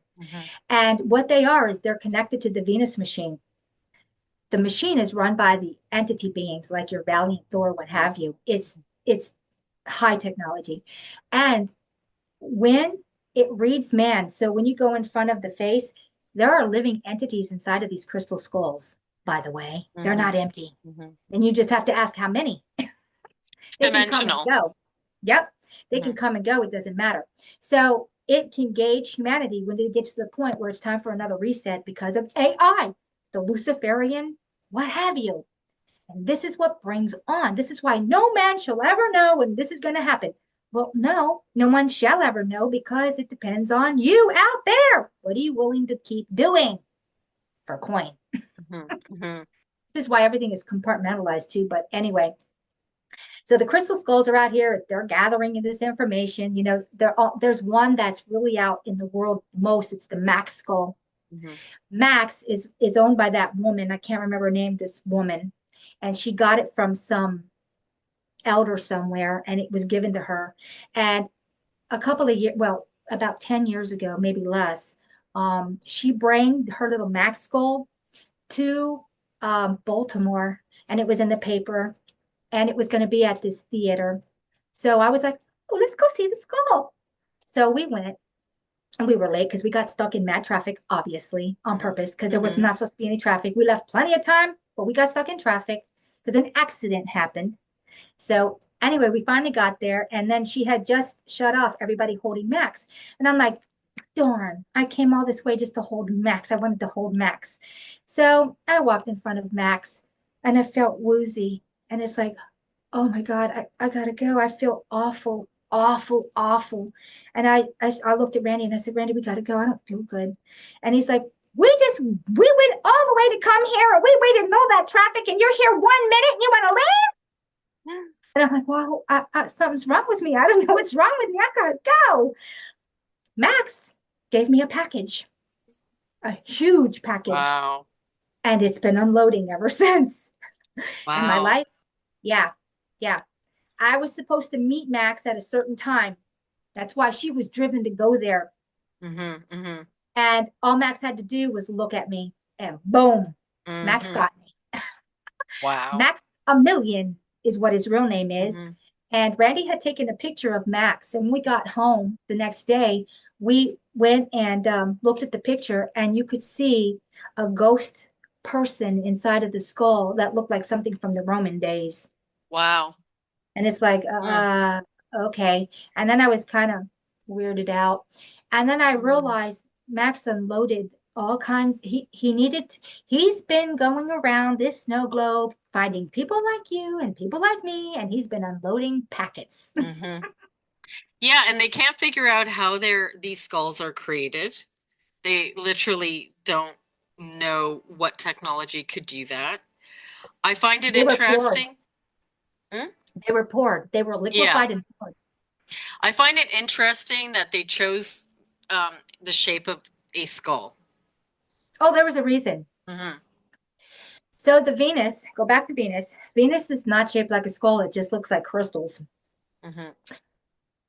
And what they are is they're connected to the Venus machine. The machine is run by the entity beings like your Valiant Thor, what have you. It's high technology. And when it reads man, so when you go in front of the face, there are living entities inside of these crystal skulls, by the way. They're not empty. And you just have to ask how many. They can come and go. Yep. They can come and go. It doesn't matter. So it can gauge humanity when it gets to the point where it's time for another reset because of AI, the Luciferian, what have you. And this is what brings on. This is why no man shall ever know when this is going to happen. Well, no one shall ever know because it depends on you out there. What are you willing to keep doing for coin? This is why everything is compartmentalized too. But anyway, so the crystal skulls are out here. They're gathering this information. You know, there's one that's really out in the world most. It's the Max skull. Max is owned by that woman. I can't remember her name, this woman. And she got it from some elder somewhere and it was given to her. And a couple of years, well, about 10 years ago, maybe less, she brought her little Max skull to Baltimore and it was in the paper and it was going to be at this theater. So I was like, oh, let's go see the skull. So we went and we were late because we got stuck in mad traffic, obviously, on purpose because there was not supposed to be any traffic. We left plenty of time, but we got stuck in traffic because an accident happened. So anyway, we finally got there, and then she had just shut off everybody holding Max. And I'm like, darn, I came all this way just to hold Max. I wanted to hold Max. So I walked in front of Max and I felt woozy. And it's like, oh my God, I gotta go. I feel awful, awful, awful. And I looked at Randy and I said, Randy, we gotta go. I don't feel good. And he's like, we went all the way to come here. We waited in all that traffic and you're here 1 minute and you want to leave? And I'm like, well, something's wrong with me. I don't know what's wrong with me. I gotta go. Max gave me a package, a huge package, Wow. and it's been unloading ever since. And my Wow. life, yeah, yeah. I was supposed to meet Max at a certain time. That's why she was driven to go there. Mm-hmm. Mm-hmm. And all Max had to do was look at me and boom, Max Mm-hmm. got me. Wow. Max a million is what his real name is. Mm-hmm. And Randy had taken a picture of Max. And when we got home the next day, we went and looked at the picture, and you could see a ghost person inside of the skull that looked like something from the Roman days. Wow. And it's like, Mm. okay. And then I was kind of weirded out. And then I Mm. realized Max unloaded all kinds. He's been going around this snow globe finding people like you and people like me, and he's been unloading packets. Mm-hmm. Yeah, and they can't figure out how these skulls are created. They literally don't know what technology could do that. I find it They were poured. interesting. Hmm? They were poured. They were Yeah, liquefied and poured. I find it interesting that they chose the shape of a skull. Oh, there was a reason. Hmm. So the Venus, go back to Venus. Venus is not shaped like a skull. It just looks like crystals. Hmm.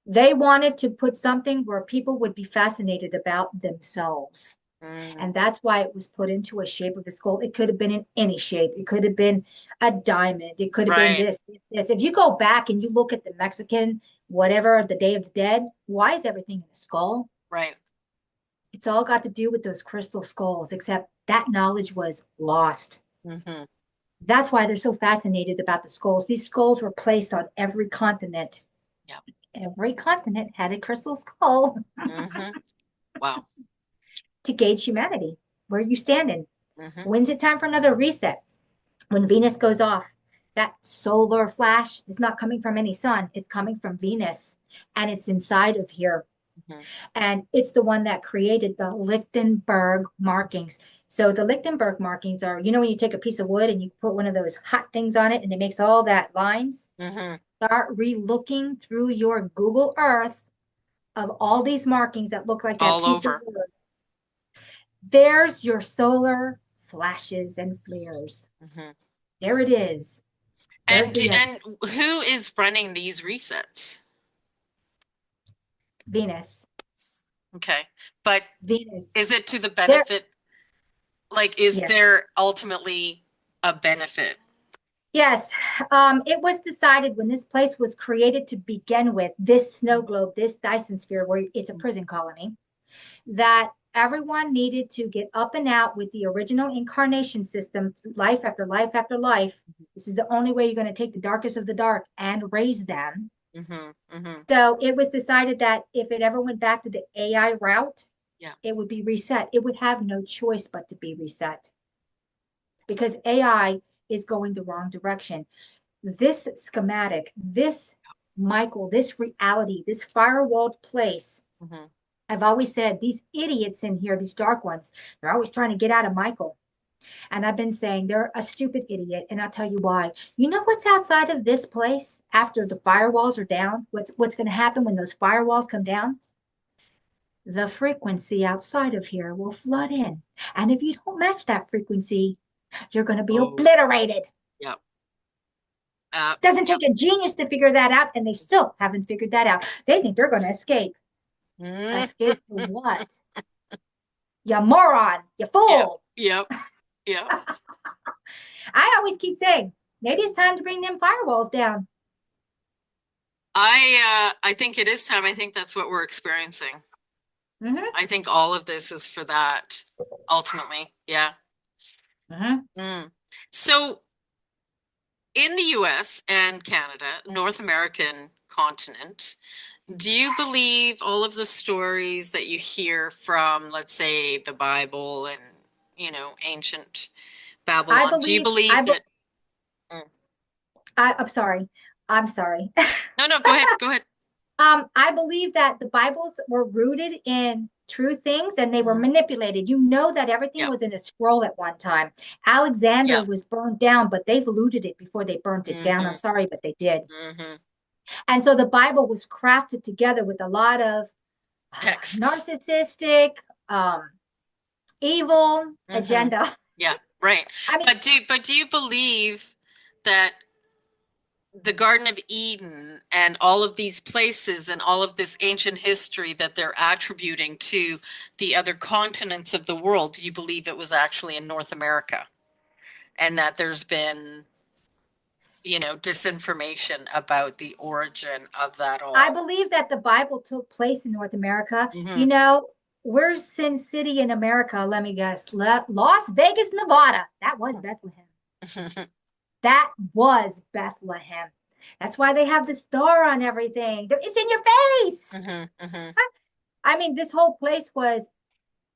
They wanted to put something where people would be fascinated about themselves. Mm. And that's why it was put into a shape of a skull. It could have been in any shape. It could have been a diamond. It could have been Right, this. If you go back and you look at the Mexican, whatever, the Day of the Dead, why is everything in a skull? right. It's all got to do with those crystal skulls, except that knowledge was lost. Hmm. That's why they're so fascinated about the skulls. These skulls were placed on every continent. Yeah. Every continent had a crystal skull Hmm. Wow. to gauge humanity. Where are you standing? Hmm. When's it time for another reset? When Venus goes off, that solar flash is not coming from any sun, it's coming from Venus, and it's inside of here. Hmm. And it's the one that created the Lichtenberg markings. So the Lichtenberg markings are, when you take a piece of wood and you put one of those hot things on it and it makes all that lines. Hmm. Start re-looking through your Google Earth of all these markings that look like that All piece of over. wood. There's your solar flashes and flares. Hmm. There it is. There's Venus. And who is running these resets? Venus. Okay. But Venus. is it to the There, benefit? Like, is yes. there ultimately a benefit? Yes. It was decided when this place was created to begin with, this snow globe, this Dyson sphere, where it's a prison colony, that everyone needed to get up and out with the original incarnation system through life after life after life. This is the only way you're going to take the darkest of the dark and raise them. Hmm. Hmm. So it was decided that if it ever went back to the AI route, Yeah. it would be reset. It would have no choice but to be reset because AI is going the wrong direction. This schematic, this Michael, this reality, this firewalled place, Hmm. I've always said these idiots in here, these dark ones, they're always trying to get out of Michael. And I've been saying they're a stupid idiot. And I'll tell you why. You know what's outside of this place after the firewalls are down? What's going to happen when those firewalls come down? The frequency outside of here will flood in. And if you don't match that frequency, you're going to be Oh, obliterated. yeah. Doesn't Yeah. take a genius to figure that out, and they still haven't figured that out. They think they're going to escape. Mm. Escape to what? You moron, you Yep. fool. Yep. Yep. I always keep saying, maybe it's time to bring them firewalls down. I think it is time. I think that's what we're experiencing. Mm-hmm. I think all of this is for that ultimately. Yeah. Mm-hmm. Mm. So in the US and Canada, North American continent, do you believe all of the stories that you hear from, let's say, the Bible and, ancient I Babylon? Do you believe, believe that? Mm. I'm sorry. I'm sorry. No, no, go ahead. Go ahead. I believe that the Bibles were rooted in true things and they were Mhm. manipulated. You know that everything Yeah. was in a scroll at one time. Alexander Yeah. was burned down, but they've looted it before they burnt it down. I'm Hmm. sorry, but they did. Hmm. And so the Bible was crafted together with a lot of Texts. narcissistic, um, evil Hmm. agenda. Yeah, right. I mean, But do you believe that the Garden of Eden and all of these places and all of this ancient history that they're attributing to the other continents of the world, do you believe it was actually in North America? And that there's been, disinformation about the origin of that I all? believe that the Bible took place in North America. Hmm. You know, where's Sin City in America? Let me guess. Las Vegas, Nevada. That was Bethlehem. That was Bethlehem. That's why they have the star on everything. It's in your face. Hmm. Hmm. I mean, this whole place was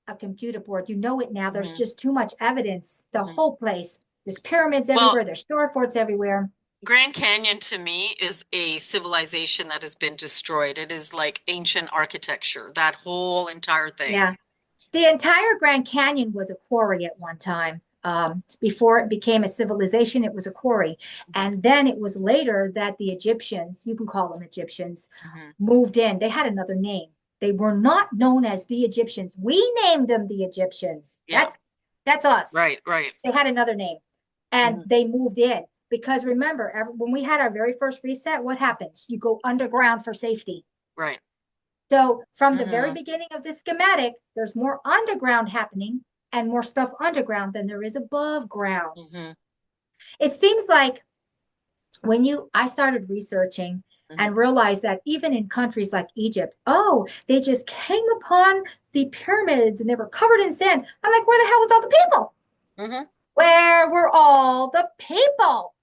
a computer board. You know it now. There's Hmm. just too much evidence. The Hmm. whole place. There's pyramids Well, everywhere. There's star forts everywhere. Grand Canyon to me is a civilization that has been destroyed. It is like ancient architecture, that whole entire thing. Yeah. The entire Grand Canyon was a quarry at one time. Before it became a civilization, it was a quarry. And then it was later that the Egyptians, you can call them Egyptians, Hmm. moved in. They had another name. They were not known as the Egyptians. We named them the Egyptians. Yeah, That's us. right, right. They had another name. And Hmm. they moved in. Because remember, when we had our very first reset, what happens? You go underground for safety. Right. So from the very Hmm. beginning of the schematic, there's more underground happening and more stuff underground than there is above ground. Hmm. It seems like I started researching Hmm. and realized that even in countries like Egypt, oh, they just came upon the pyramids and they were covered in sand. I'm like, where the hell was all the people? Hmm. Where were all the people?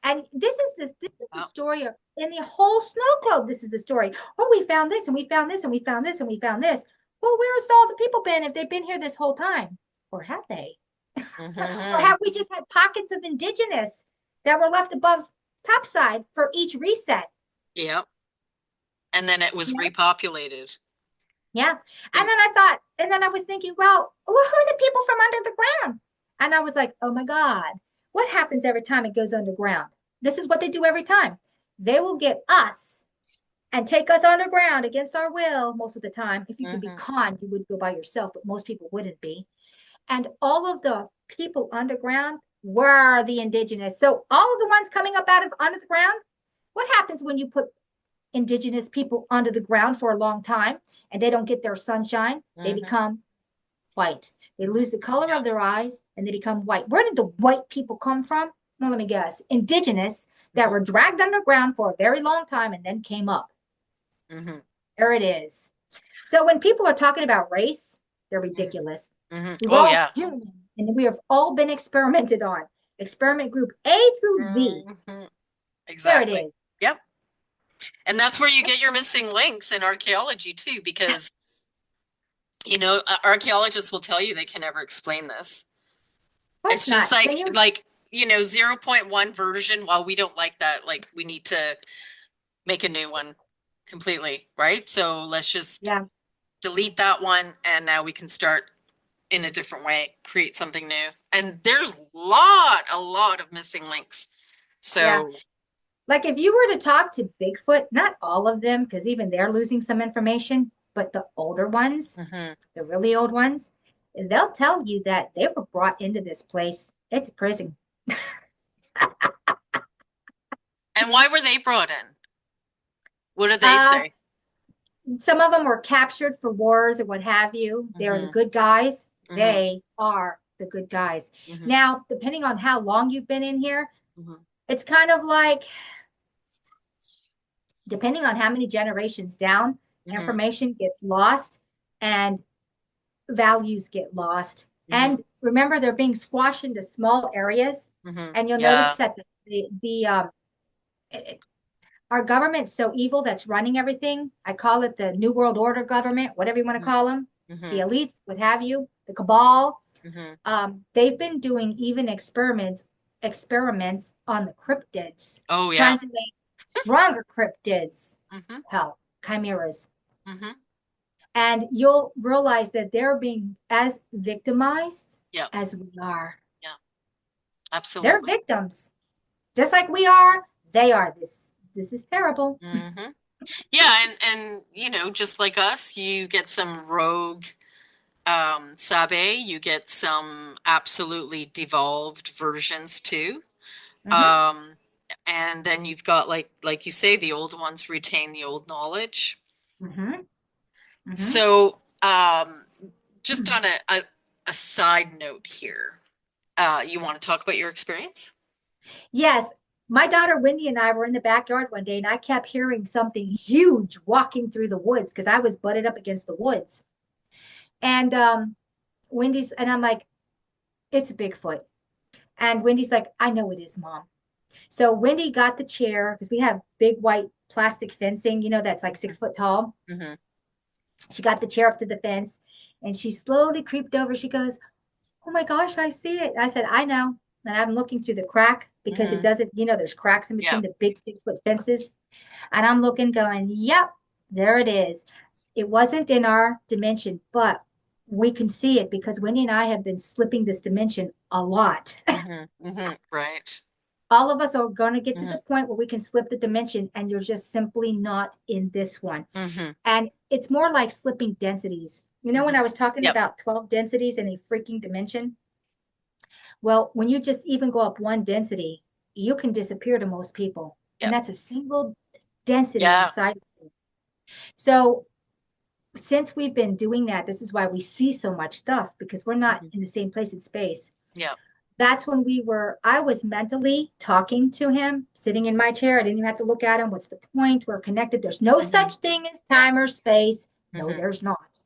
And this is the Oh. story of in the whole snow globe. This is the story. Oh, we found this and we found this and we found this and we found this. Well, where's all the people been if they've been here this whole time? Or have they? Or Hmm. have we just had pockets of indigenous that were left above topside for each reset? Yeah. And then it was Yeah. repopulated. Yeah. And And then I thought, and then I was thinking, well, who are the people from under the ground? And I was like, oh my God, what happens every time it goes underground? This is what they do every time. They will get us and take us underground against our will most of the time. If you could be hmm. conned, you would go by yourself, but most people wouldn't be. And all of the people underground were the indigenous. So all of the ones coming up out of under the ground, what happens when you put indigenous people under the ground for a long time and they don't get their sunshine? They Hmm. become white. They Hmm. lose the color Yeah. of their eyes and they become white. Where did the white people come from? Well, let me guess. Indigenous that Hmm. were dragged underground for a very long time and then came up. Hmm. There it is. So when people are talking about race, they're Hmm. ridiculous. Hmm. We're Oh, all yeah. human and we have all been experimented on. Experiment group A through Z. Hmm. There it Exactly. is. Yep. And that's where you get your missing links in archaeology too, because, archaeologists will tell you they can never explain this. Of It's course just not. Can you? like, 0.1 version. While we don't like that, like we need to make a new one completely, right? So let's just Yeah, delete that one and now we can start in a different way, create something new. And there's a lot of missing links. yeah. So, Like if you were to talk to Bigfoot, not all of them, because even they're losing some information, but the older ones, mhm. the really old ones, they'll tell you that they were brought into this place. It's a prison. And why were they brought in? What did they Uh, say? some of them were captured for wars or what have you. They're the Hmm. good guys. Hmm. They are the good guys. Hmm. Now, depending on how long you've been in here, Hmm. it's kind of like depending on how many generations down, Hmm. information gets lost and values get lost. Hmm. And remember, they're being squashed into small areas. Hmm. And you'll notice Yeah. that the it- our government's so evil that's running everything. I call it the New World Order government, whatever you want to call them, the Mm-hmm. elites, what have you, the cabal. Mm-hmm. They've been doing even experiments on the cryptids, Oh yeah. trying to make stronger cryptids, Mm-hmm. hell, chimeras. Mm-hmm. And you'll realize that they're being as victimized Yeah. as we are. Yeah. They're Absolutely. victims, just like we are. They are. This is terrible. Mm-hmm. Yeah, and just like us, you get some rogue Sabe, you get some absolutely devolved versions too. Hmm. Um, and then you've got like you say, the old ones retain the old knowledge. Hmm. Hmm. So just on a side note here, you want to talk about your experience? Yes, my daughter Wendy and I were in the backyard one day, and I kept hearing something huge walking through the woods because I was butted up against the woods. And Wendy's, and I'm like, it's a Bigfoot. And Wendy's like, I know it is, Mom. So Wendy got the chair because we have big white plastic fencing, that's like 6 foot tall. Mm-hmm. She got the chair up to the fence and she slowly creeped over. She goes, oh my gosh, I see it. I said, I know. And I'm looking through the crack because it Mm-hmm. doesn't, there's cracks in Yeah. between the big 6 foot fences. And I'm looking, going, yep, there it is. It wasn't in our dimension, but we can see it because Wendy and I have been slipping this dimension a lot. Mm-hmm. Mm-hmm. Right. All of us are going to get to Mm-hmm. the point where we can slip the dimension, and you're just simply not in this one. Mm-hmm. And it's more like slipping densities. When Mm-hmm. I was talking Yep. about 12 densities in a freaking dimension, well, when you just even go up one density, you can disappear to most people. And Yep. that's a single density Yeah. inside. So since we've been doing that, this is why we see so much stuff because we're not Mm-hmm. in the same place in space. Yep. That's when I was mentally talking to him, sitting in my chair. I didn't even have to look at him. What's the point? We're connected. There's no Mm-hmm. such thing as Yeah. time or space. No, Mm-hmm. there's not.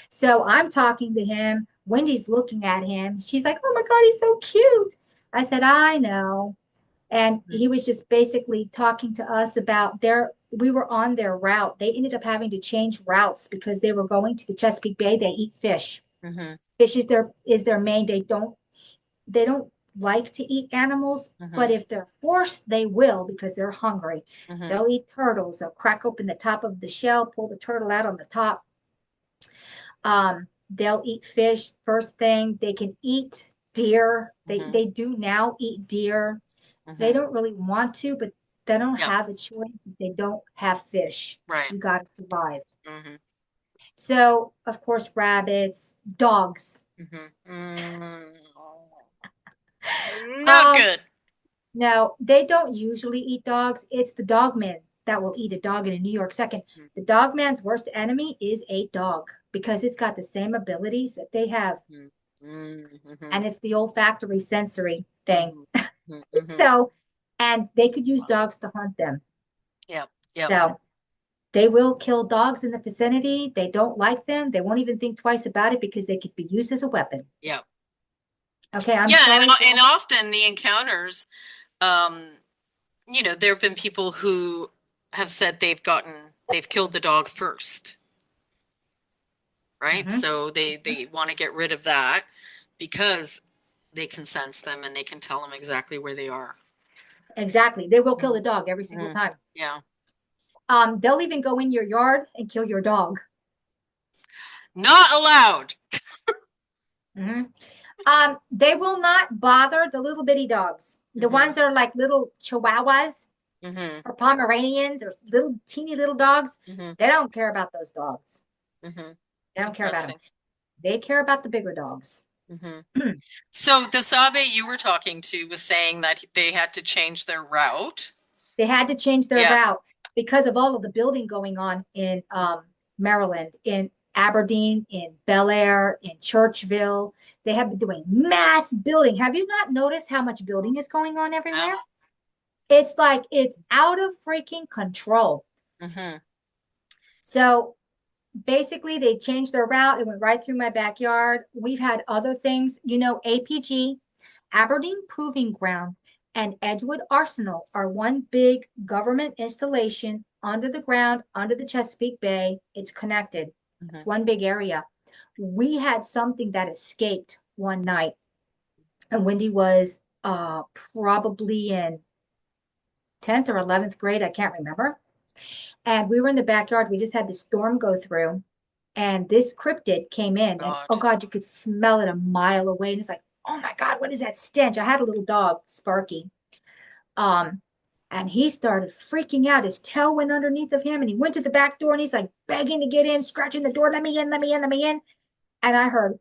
So I'm talking to him. Wendy's looking at him. She's like, oh my God, he's so cute. I said, I know. And he was just basically talking to us about we were on their route. They ended up having to change routes because they were going to the Chesapeake Bay. They eat fish. Mm-hmm. Fish is their main. They don't like to eat animals, but Mm-hmm. if they're forced, they will because they're hungry. Mm-hmm. They'll eat turtles. They'll crack open the top of the shell, pull the turtle out on the top. They'll eat fish first thing. They can eat deer. They Mm-hmm. they do now eat deer. They Mm-hmm. don't really want to, but they don't Yep. have a choice if they don't have fish. Right. You got to survive. Mm-hmm. So, of course, rabbits, dogs. Mm-hmm. Mm. Not Um, good. No, they don't usually eat dogs. It's the dog man that will eat a dog in a New York second. The dog man's worst enemy is a dog because it's got the same abilities that they have. Mm-hmm. Mm-hmm. And it's the olfactory sensory thing. Mm-hmm. Mm-hmm. So, and they could use dogs to hunt them. Yep. Yep. So they will kill dogs in the vicinity. They don't like them. They won't even think twice about it because they could be used as a weapon. Yep. Okay, I'm Yeah, and sorry for and all. often the encounters, um, there have been people who have said they've killed the dog first, right? Mhm. So they want to get rid of that because they can sense them and they can tell them exactly where they are. Exactly. They will kill Mm, the dog every single mm, time. yeah. They'll even go in your yard and kill your dog. Not allowed. Mhm. They will not bother the little bitty dogs, the Hmm. ones that are like little chihuahuas Hmm. or Pomeranians or little teeny little dogs. Hmm. They don't care about those dogs. Hmm. They don't care about them. Interesting. They care about the bigger dogs. Hmm. So the Sabe you were talking to was saying that they had to change their route. They had to change their Yeah. route because of all of the building going on in Maryland, in Aberdeen, in Bel Air, in Churchville. They have been doing mass building. Have you not noticed how much building is going on Yeah. everywhere? It's like it's out of freaking control. Hmm. So basically, they changed their route. It went right through my backyard. We've had other things, APG, Aberdeen Proving Ground. and Edgewood Arsenal are one big government installation under the ground, under the Chesapeake Bay. It's connected. It's Mhm. one big area. We had something that escaped one night, and Wendy was probably in 10th or 11th grade. I can't remember. And we were in the backyard. We just had the storm go through, and this cryptid came in, and God. oh God, you could smell it a mile away. And it's like, oh my God, what is that stench? I had a little dog, Sparky. Um, and he started freaking out. His tail went underneath of him, and he went to the back door, and he's like begging to get in, scratching the door, let me in, let me in, let me in. And I heard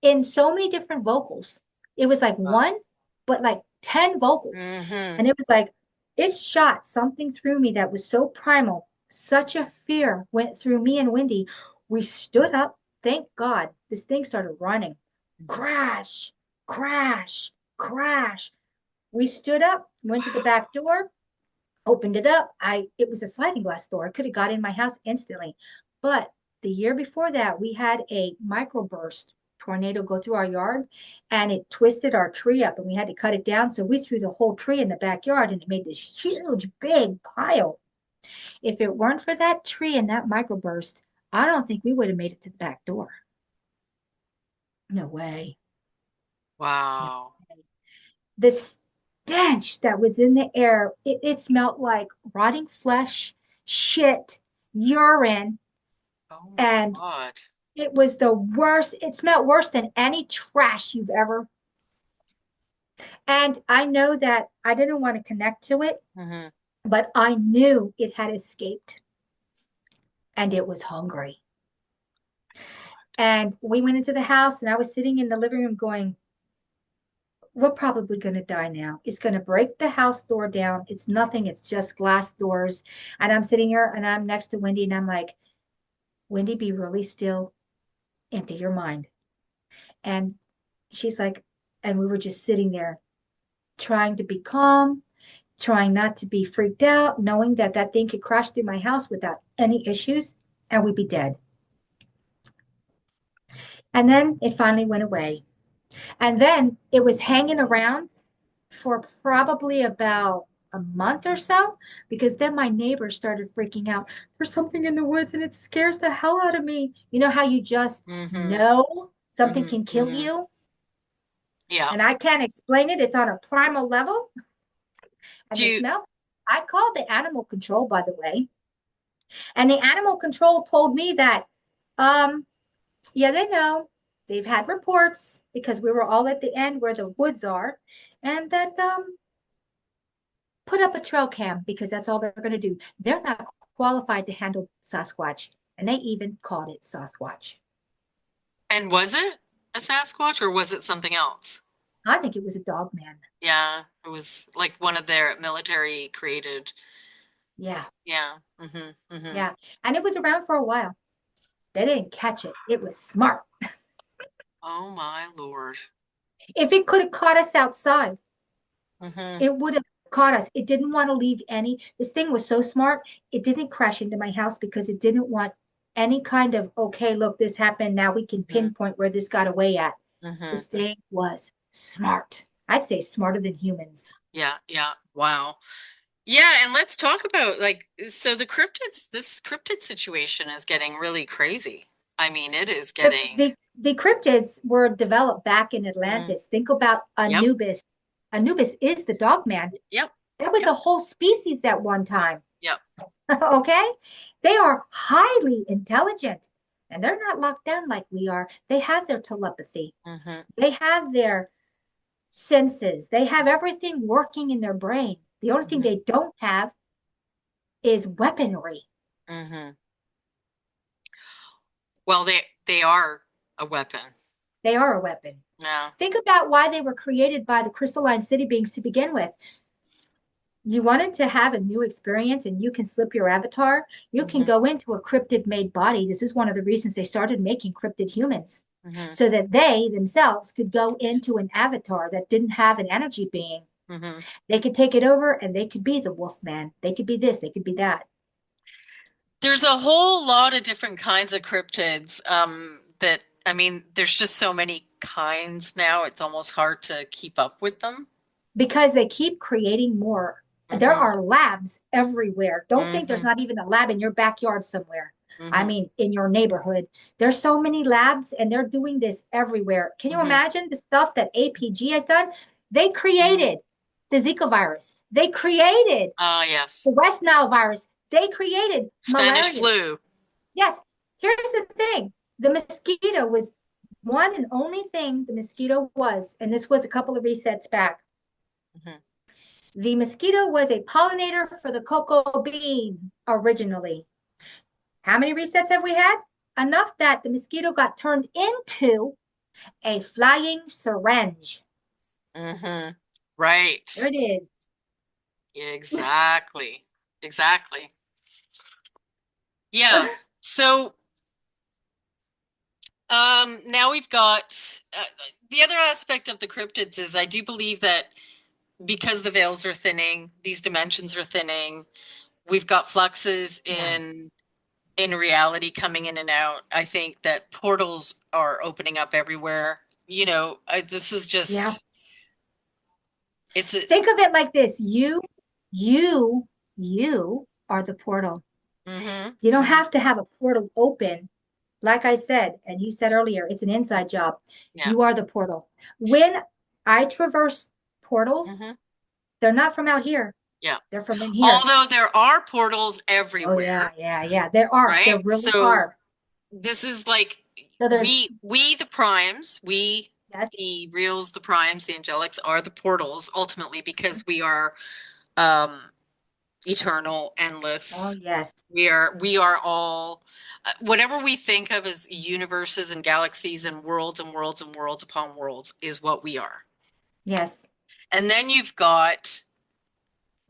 in so many different vocals. It was like Wow. one, but like 10 vocals. Hmm. And it was like, it shot something through me that was so primal. Such a fear went through me and Wendy. We stood up. Thank God. This thing started running. Crash, crash, crash. We stood up, went to the back door, opened it up. It was a sliding glass door. I could have got in my house instantly. But the year before that, we had a microburst tornado go through our yard, and it twisted our tree up, and we had to cut it down. So we threw the whole tree in the backyard, and it made this huge big pile. If it weren't for that tree and that microburst, I don't think we would have made it to the back door. No way. No. Wow. The stench that was in the air, it smelled like rotting flesh, shit, urine, Oh my and God. it was the worst. It smelled worse than any trash you've ever. And I know that I didn't want to connect to it, Hmm. but I knew it had escaped and it was hungry. And we went into the house, and I was sitting in the living room going, we're probably going to die now. It's going to break the house door down. It's nothing. It's just glass doors. And I'm sitting here and I'm next to Wendy, and I'm like, Wendy, be really still, empty your mind. And she's like, and we were just sitting there trying to be calm, trying not to be freaked out, knowing that that thing could crash through my house without any issues and we'd be dead. And then it finally went away. And then it was hanging around for probably about a month or so, because then my neighbors started freaking out. There's something in the woods and it scares the hell out of me. You know how you just Hmm. know something Hmm. can kill Hmm. you? Yeah. And I can't explain it. It's on a primal level. And Do the you, smell, I called the animal control, by the way. And the animal control told me that, um, yeah, they know. They've had reports because we were all at the end where the woods are, and that put up a trail cam because that's all they're going to do. They're not qualified to handle Sasquatch, and they even called it Sasquatch. and was it a Sasquatch or was it something else? I think it was a dog man. Yeah, it was like one of their military created. Yeah, Yeah. Hmm. Hmm. yeah. And it was around for a while. They didn't catch it. It was smart. Oh my Lord. If it could have caught us outside, Hmm. it would have caught us. It didn't want to leave any. This thing was so smart. It didn't crash into my house because it didn't want any kind of, okay, look, this happened. Now we can Hmm. pinpoint where this got away at. This Hmm. thing was smart. I'd say smarter than humans. Yeah, yeah. Wow. Yeah, and let's talk about like so the cryptids, this cryptid situation is getting really crazy. I mean, it is The, getting the, the cryptids were developed back in mm, Atlantis. Think about yep, Anubis. Anubis is the dog man. yep, That was yep, a whole species at one time. yep. Okay? They are highly intelligent, and they're not locked down like we are. They have their telepathy, Hmm. they have their senses, they have everything working in their brain. The only thing Hmm. they don't have is weaponry. Hmm. Well, they are a weapon. They are a weapon. Yeah. Think about why they were created by the crystalline city beings to begin with. You wanted to have a new experience and you can slip your avatar, you can Hmm. go into a cryptid made body. This is one of the reasons they started making cryptid humans, Hmm. so that they themselves could go into an avatar that didn't have an energy being. Hmm. They could take it over and they could be the wolf man. They could be this, they could be that. There's a whole lot of different kinds of cryptids. That I mean, there's just so many kinds now, it's almost hard to keep up with them. because they keep creating more. There Mm-hmm. are labs everywhere. Don't think there's Mm-hmm. not even a lab in your backyard somewhere. I Mm-hmm. mean, in your neighborhood. There's so many labs and they're doing this everywhere. Can you Mm-hmm. imagine the stuff that APG has done? They Mm-hmm. created the Zika virus. They created Ah, yes. the West Nile virus. They created Spanish malaria. flu. Yes. Here's the thing. The mosquito was one and only thing the mosquito was, and this was a couple of resets back. Mm-hmm. The mosquito was a pollinator for the cocoa bean originally. How many resets have we had? Enough that the mosquito got turned into a flying syringe. Mm-hmm. There Right. it is. Exactly. Exactly. Yeah. So, now we've got the other aspect of the cryptids is I do believe that because the veils are thinning, these dimensions are thinning, we've got fluxes Yeah. in reality coming in and out. I think that portals are opening up everywhere. This is Yeah. just it's a Think of it like this. You, you are the portal. mm-hmm, You don't mm-hmm, have to have a portal open. Like I said, and you said earlier, it's an inside job. yeah, You are the portal. When I traverse portals, mm-hmm, they're not from out here. yeah. They're from in here. Although there are portals Oh yeah, everywhere, yeah, yeah. There are. There right? really So are. this is like So there's we the primes, we yes. the reals, the primes, the angelics are the portals ultimately because we are um eternal, Oh endless. yes. We are all whatever we think of as universes and galaxies and worlds and worlds and worlds upon worlds is what we are. Yes. And then you've got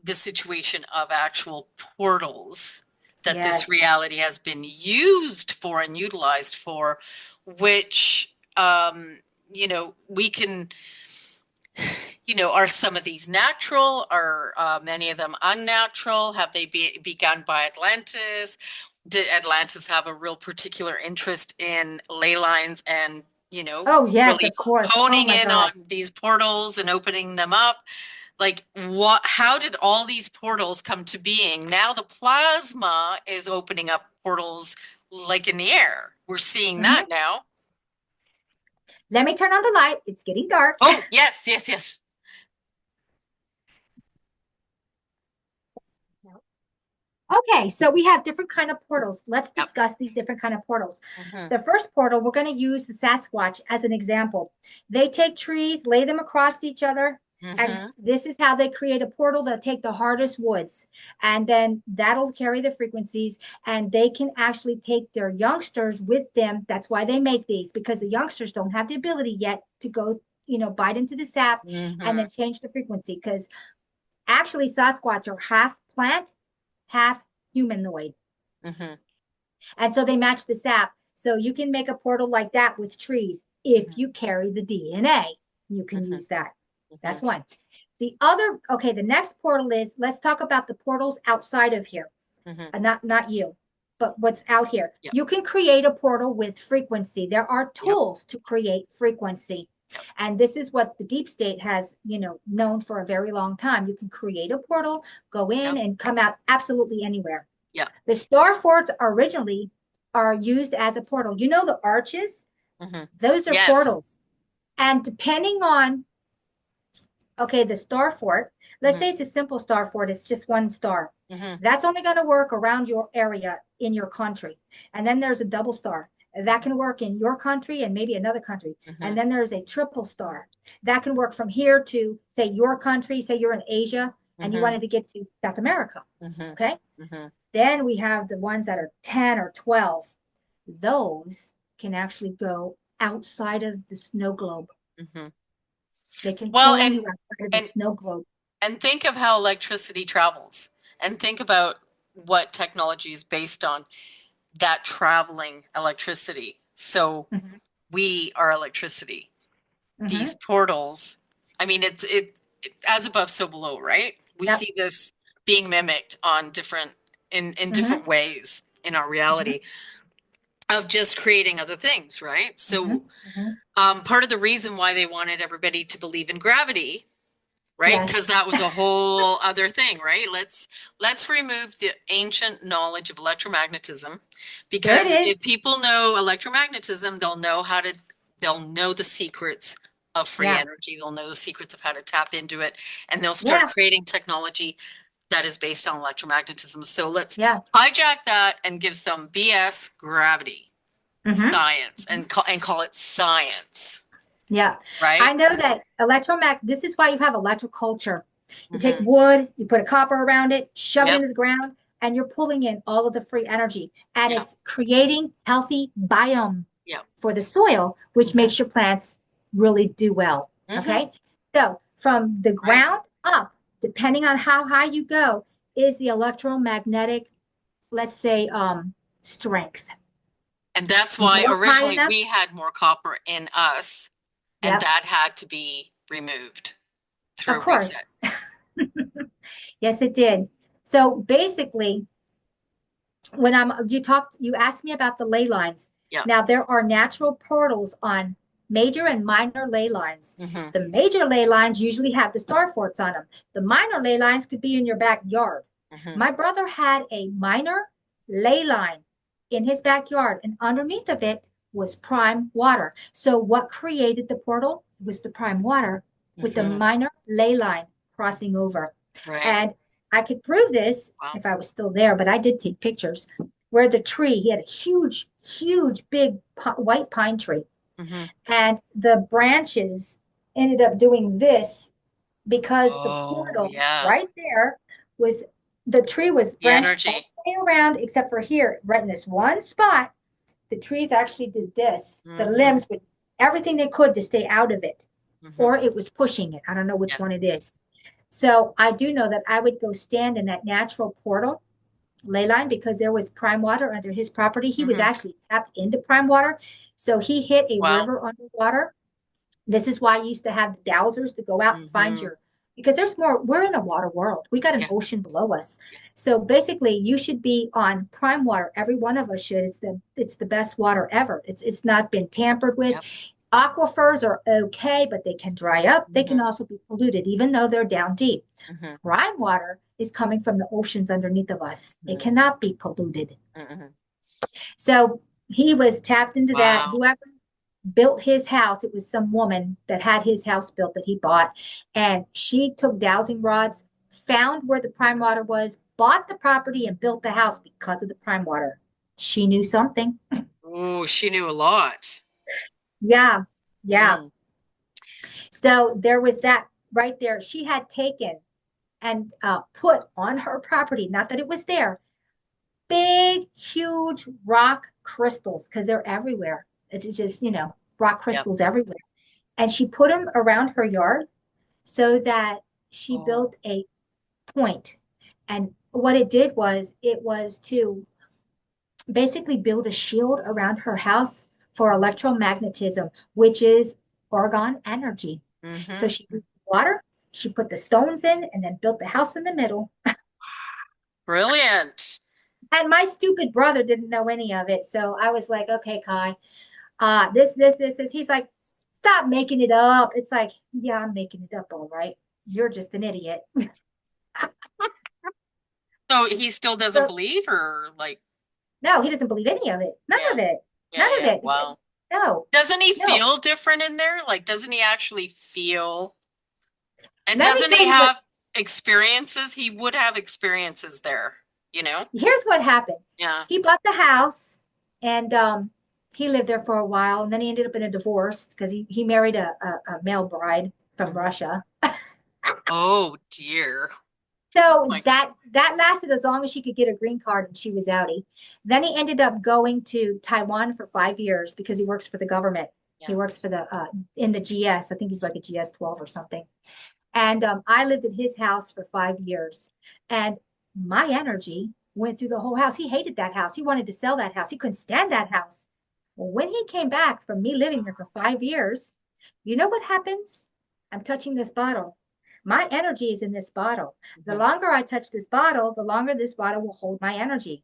the situation of actual portals that this Yes. reality has been used for and utilized for, which we can, are some of these natural? Are many of them unnatural? Have they begun by Atlantis? Did Atlantis have a real particular interest in ley lines and, Oh yes, really of course. Oh honing my in on gosh. these portals and opening them up? Like, how did all these portals come to being? Now the plasma is opening up portals like in the air. We're seeing that Mhm. now. Let me turn on the light. It's getting dark. Oh, yes, yes, yes. Okay, so we have different kind of portals. Let's Yep. discuss these different kind of portals. Mm-hmm. The first portal, we're going to use the Sasquatch as an example. They take trees, lay them across each other, and Mm-hmm. this is how they create a portal that take the hardest woods. And then that'll carry the frequencies, and they can actually take their youngsters with them. That's why they make these, because the youngsters don't have the ability yet to go, bite into the sap and Mm-hmm. then change the frequency. Because actually, Sasquatch are half plant, half humanoid. Mm-hmm. And so they match the sap. So you can make a portal like that with trees Mm-hmm. if you carry the DNA. You can Mm-hmm. use that. Mm-hmm. That's one. The other, okay, the next portal is let's talk about the portals outside of here. Mm-hmm. Not you, but what's out here. Yep. You can create a portal with frequency. There are Yep. tools to create frequency. Yep. And this is what the deep state has, known for a very long time. You can create a portal, go in Yep. and come out absolutely anywhere. Yep. The star forts originally are used as a portal. You know the arches? Mm-hmm. Those are Yes. portals. And depending on, okay, the star fort, let's Mm-hmm. say it's a simple star fort, it's just one star. Mm-hmm. That's only going to work around your area in your country. And then there's a double star that can work in your country and maybe another country. Mm-hmm. And then there's a triple star that can work from here to, say, your country, say you're in Asia and you Mm-hmm. wanted to get to South America. Mm-hmm. Okay. Mm-hmm. Then we have the ones that are 10 or 12. Those can actually go outside of the snow globe. Mm-hmm. They can Well, pull you outside of the and snow globe. and think of how electricity travels, and think about what technology is based on that traveling electricity. So Mhm, we are electricity. These mhm. portals, I mean, it as above, so below, right? We Yep. see this being mimicked on different in Mhm, different ways in our mhm. reality. of just creating other things, right? So hmm part of the reason why they wanted everybody to believe in gravity, right? Because Yes. that was a whole other thing, right? Let's remove the ancient knowledge of electromagnetism, There it because is. if people know electromagnetism, they'll know the secrets of free Yeah. energy. They'll know the secrets of how to tap into it, and they'll start Yeah. creating technology that is based on electromagnetism. So let's Yeah. hijack that and give some BS gravity hmm science and call it science, Yeah. I right? know that this is why you have electroculture. You take Mm-hmm. wood, you put a copper around it, shove it Yep. into the ground, and you're pulling in all of the free energy. And Yeah. it's creating healthy biome Yep. for the soil, which Mm-hmm. makes your plants really do well. Mm-hmm. Okay. So from the Right. ground up, depending on how high you go, is the electromagnetic, let's say, strength. And that's You why go up high originally enough. we had more copper in us, and Yep. that had to be removed Of through course. reset. Yes, it did. So basically, when you asked me about the ley lines. Yeah. Now there are natural portals on major and minor ley lines. Mm-hmm. The major ley lines usually have the star forts on them. The minor ley lines could be in your backyard. Mm-hmm. My brother had a minor ley line in his backyard, and underneath of it was prime water. So what created the portal was the prime water with the Mm-hmm. minor ley line crossing over. Right. And I could prove this Wow. if I was still there, but I did take pictures where the tree, he had a huge, huge, big white pine tree. Mm-hmm. And the branches ended up doing this because the Oh, portal yeah. right there was the tree was The branched all energy. the way around except for here, right in this one spot. The trees actually did this. The Mm-hmm. limbs would everything they could to stay out of it, Mm-hmm. or it was pushing it. I don't know which Yeah. one it is. So I do know that I would go stand in that natural portal ley line because there was prime water under his property. He was Mm-hmm. actually tapped into prime water. So he hit a Wow. river underwater. This is why I used to have the dowsers to go out and find Mm-hmm. your, because there's more, we're in a water world. We got an Yeah. ocean below us. Yeah. So basically you should be on prime water. Every one of us should. It's the best water ever. It's not been tampered with. Yep. Aquifers are okay, but they can dry up. They can Mm-hmm. also be polluted, even though they're down deep. Mm-hmm. Prime water is coming from the oceans underneath of us. It Mm-hmm. cannot be polluted. Mm-hmm. So he was tapped into that. Wow. Whoever built his house, it was some woman that had his house built that he bought. And she took dowsing rods, found where the prime water was, bought the property, and built the house because of the prime water. She knew something. Oh, she knew a lot. Yeah. Yeah. Mm. So there was that right there. She had taken and put on her property, not that it was there, big, huge rock crystals because they're everywhere. It's just, rock Yep. crystals everywhere. And she put them around her yard so that she Oh. built a point. And what it was to basically build a shield around her house for electromagnetism, which is Orgon energy. So Mm-hmm. she used water, she put the stones in, and then built the house in the middle. Brilliant. And my stupid brother didn't know any of it. So I was like, okay, Kai, this. He's like, stop making it up. It's like, yeah, I'm making it up, all right. You're just an idiot. So he still doesn't So believe, or like, no, he doesn't believe any of it. None yeah, of it. yeah, None of yeah. it. Wow. No, Doesn't he no. feel different in there? Like, doesn't he actually feel? And Let me doesn't tell he you what, have experiences? He would have experiences there, you know? here's what happened. Yeah. He bought the house and he lived there for a while and then he ended up in a divorce because he married a male bride from Hmm. Russia. Oh dear. Oh So my. that lasted as long as she could get a green card and she was outie. Then he ended up going to Taiwan for 5 years because he works for the government. He Yeah. works for the in the GS. I think he's like a GS 12 or something. And I lived at his house for 5 years. And my energy went through the whole house. He hated that house. He wanted to sell that house. He couldn't stand that house. Well, when he came back from me living there for 5 years, you know what happens? I'm touching this bottle. My energy is in this bottle. The Mhm. longer I touch this bottle, the longer this bottle will hold my energy.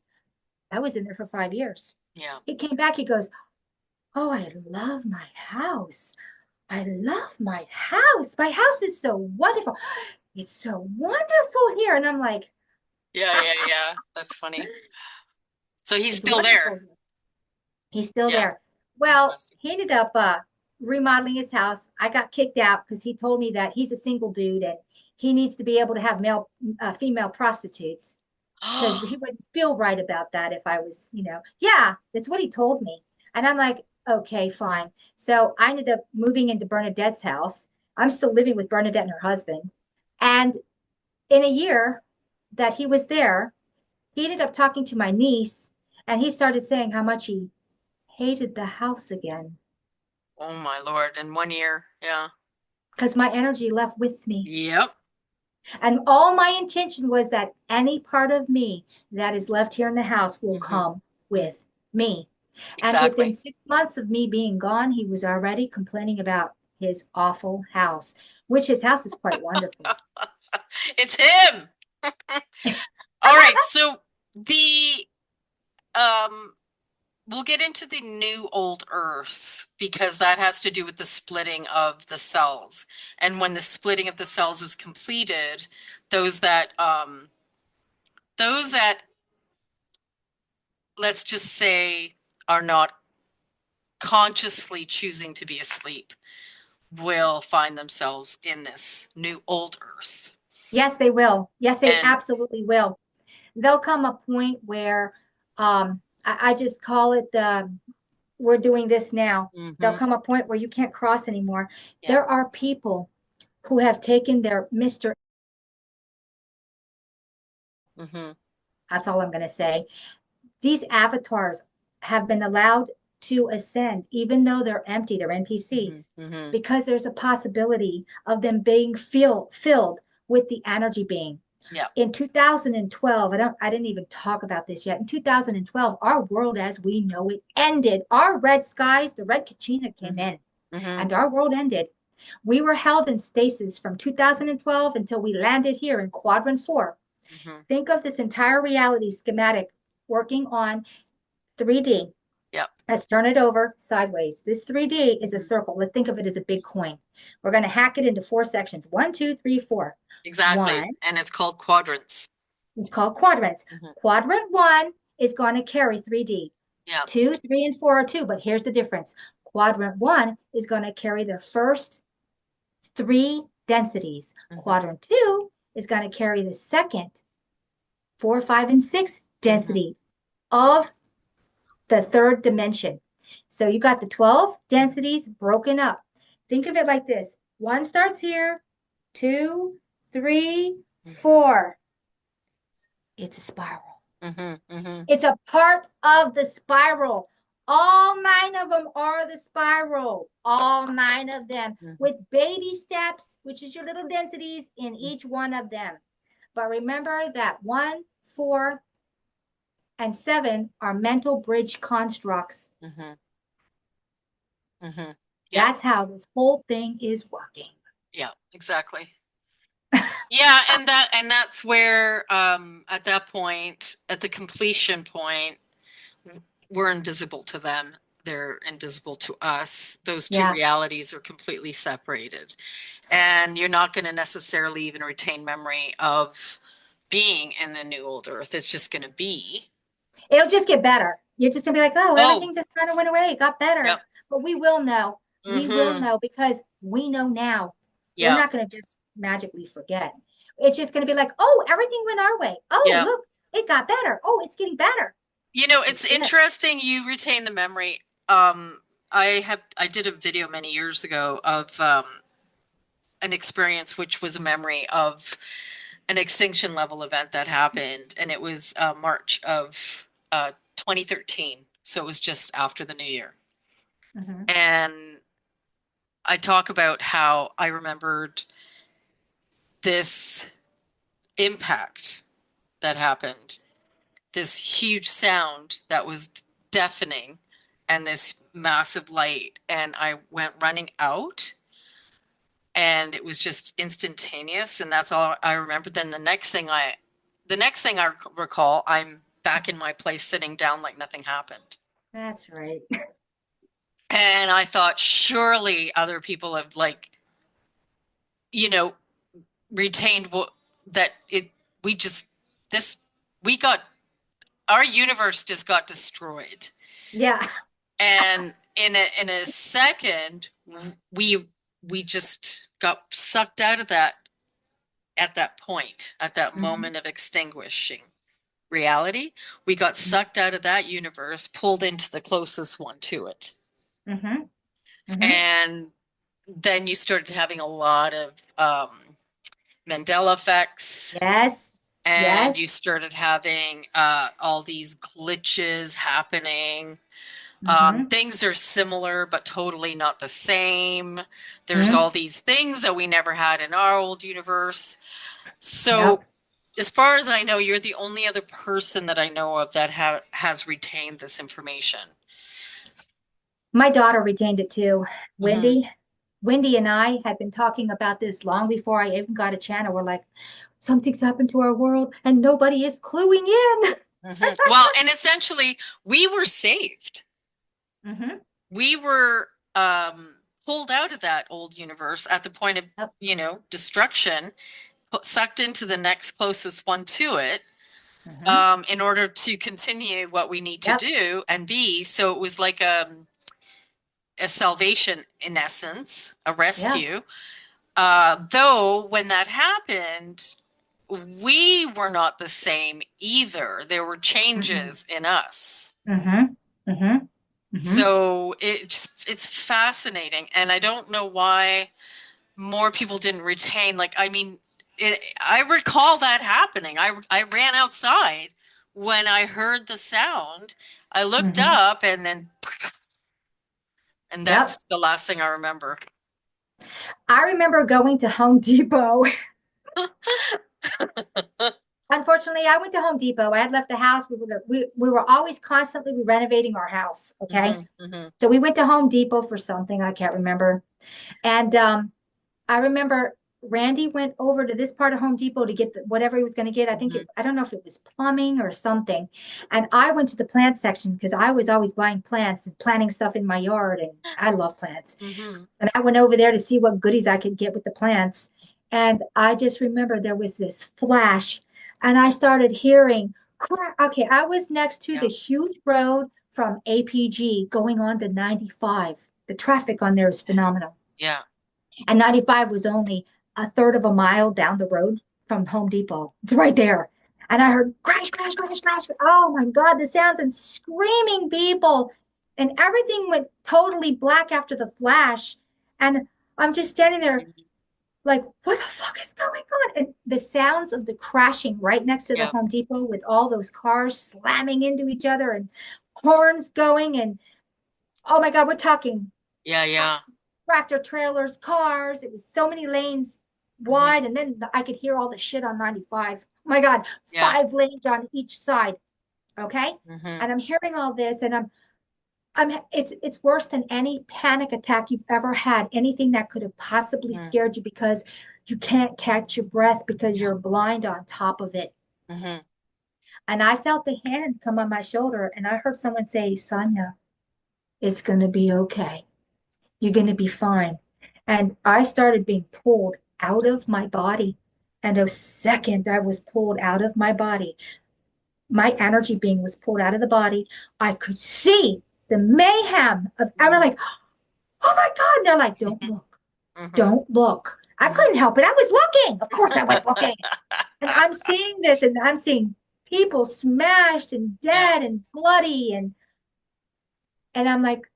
I was in there for 5 years. Yeah. He came back, he goes, oh, I love my house. I love my house. My house is so wonderful. It's so wonderful here. And I'm like, Yeah, yeah, yeah. That's funny. So he's it's still there. wonderful here. He's still Yeah. there. Well, Interesting. he ended up remodeling his house. I got kicked out because he told me that he's a single dude and he needs to be able to have female prostitutes because he wouldn't feel right about that if I was, yeah, that's what he told me. And I'm like, okay, fine. So I ended up moving into Bernadette's house. I'm still living with Bernadette and her husband. And in a year that he was there, he ended up talking to my niece and he started saying how much he hated the house again Oh my Lord. In 1 year. Yeah. because my energy left with me. Yep. And all my intention was that any part of me that is left here in the house will Hmm. come with me. And within Exactly. 6 months of me being gone, he was already complaining about his awful house, which his house is quite wonderful. It's him. All right. So the um we'll get into the new old Earth because that has to do with the splitting of the cells. And when the splitting of the cells is completed, those that those that let's just say are not consciously choosing to be asleep will find themselves in this new old Earth. Yes, they will. Yes, they And absolutely will. There'll come a point where I just call it the we're doing this now. There'll hmm come a point where you can't cross anymore. yeah. There are people who have taken their Mr. hmm That's all I'm going to say. These avatars have been allowed to ascend, even though they're empty, they're hmm NPCs, hmm because there's a possibility of them being filled with the energy being. yeah. In 2012, I didn't even talk about this yet. In 2012, our world as we know it ended. Our red skies, the red Kachina came hmm in hmm and our world ended. We were held in stasis from 2012 until we landed here in quadrant 4. hmm Think of this entire reality schematic working on 3D. Yep. Let's turn it over sideways. This 3D is a hmm circle. Let's think of it as a big coin. We're going to hack it into 4 sections. One, two, three, four. Exactly. One, And it's called quadrants. it's called quadrants. Hmm Quadrant 1 is going to carry 3D. Yeah. 2, 3, and 4 are 2, but here's the difference. Quadrant 1 is going to carry the first 3 densities. hmm Quadrant 2 is going to carry the second 4, 5, and 6 hmm density of the third dimension. So you got the 12 densities broken up. Think of it like this. 1 starts here, 2, 3, hmm 4. It's a spiral. hmm hmm It's a part of the spiral. All 9 of them are the spiral. All 9 of them with baby steps, which is your little densities in each one of them. But remember that 1, 4, and 7 are mental bridge constructs. hmm hmm Yeah. That's how this whole thing is working. Yeah. Exactly. Yeah, and that's where at that point, at the completion point, we're invisible to them. They're invisible to us. Those two Yeah. realities are completely separated. And you're not going to necessarily even retain memory of being in the new old earth. It's just going to be, It'll just get better. You're just gonna be like, oh, oh, everything just kind of went away. It got yep. better. But we will know. We will Mm-hmm. know because we know now. We're Yeah. not gonna just magically forget. It's just gonna be like, oh, everything went our way. Oh, Yeah. look, it got better. Oh, it's getting better. You know, It it's did. interesting you retain the memory. I did a video many years ago of an experience which was a memory of an extinction level event that happened, and it was March of 2013. So it was just after the new year. Mhm. And I talk about how I remembered this impact that happened, this huge sound that was deafening, and this massive light. And I went running out, and it was just instantaneous. And that's all I remember. Then the next thing I recall, I'm back in my place sitting down like nothing happened. That's right. And I thought, surely other people have, like, you know, retained what that it we just this we got our universe just got destroyed. Yeah. And in a second, we we just got sucked out of that at that point, at that Hmm. moment of extinguishing reality. We got sucked out of that universe, pulled into the closest one to it. Hmm. Hmm. And then you started having a lot of Mandela effects, Yes. and you Yes. started having all these glitches happening. Hmm. Things are similar, but totally not the same. There's Hmm. all these things that we never had in our old universe. So, Yep. as far as I know, you're the only other person that I know of that has retained this information. My daughter retained it too. Hmm. Wendy and I had been talking about this long before I even got a channel. We're like, something's happened to our world and nobody is cluing in. Hmm. Well, and essentially, we were saved. Hmm. We were pulled out of that old universe at the point of, Yep. destruction, sucked into the next closest one to it, Hmm. in order to continue what we need to Yep. do and be. So it was like a salvation in essence, a Yeah. rescue. Though when that happened, we were not the same either. There were Hmm. changes in us. Hmm. Hmm. Hmm. So it's fascinating, and I don't know why more people didn't retain. Like, I mean, I recall that happening. I ran outside when I heard the sound. I looked Hmm. up, and then, and Yep. that's the last thing I remember. I remember going to Home Depot. Unfortunately, I went to Home Depot. I had left the house. We were always constantly renovating our house. Okay. Hmm. Hmm. So we went to Home Depot for something. I can't remember. And I remember Randy went over to this part of Home Depot to get whatever he was going to get. Hmm. I don't know if it was plumbing or something. And I went to the plant section because I was always buying plants and planting stuff in my yard. And I love plants. Hmm. And I went over there to see what goodies I could get with the plants. And I just remember there was this flash, and I started hearing, okay, I was next to the Yeah. huge road from APG going on to 95. The traffic on there is phenomenal. Yeah. And 95 was only a third of a mile down the road from Home Depot. It's right there. And I heard crash, crash, crash, crash. Oh my God, the sounds and screaming people. And everything went totally black after the flash. And I'm just standing there Mhm. like, what the fuck is going on? And the sounds of the crashing right next to the Yeah. Home Depot with all those cars slamming into each other and horns going. And oh my God, we're talking Yeah. Yeah. tractor trailers, cars. It was so many lanes Hmm. wide. And then I could hear all the shit on 95. Oh my God, Yeah. 5 lanes on each side. Okay. Hmm. And I'm hearing all this and it's worse than any panic attack you've ever had, anything that could have possibly Hmm. scared you because you can't catch your breath because Yeah. you're blind on top of it. Hmm. And I felt the hand come on my shoulder and I heard someone say, Sonja, it's going to be okay. You're going to be fine. And I started being pulled out of my body. And a second I was pulled out of my body, my energy being was pulled out of the body. I could see the mayhem of, I was Hmm. like, oh my God. And they're like, don't look, Hmm. don't look. I Hmm. couldn't help it. I was looking. Of course I was looking. And I'm seeing this and I'm seeing people smashed and Yeah. dead and bloody. And I'm like,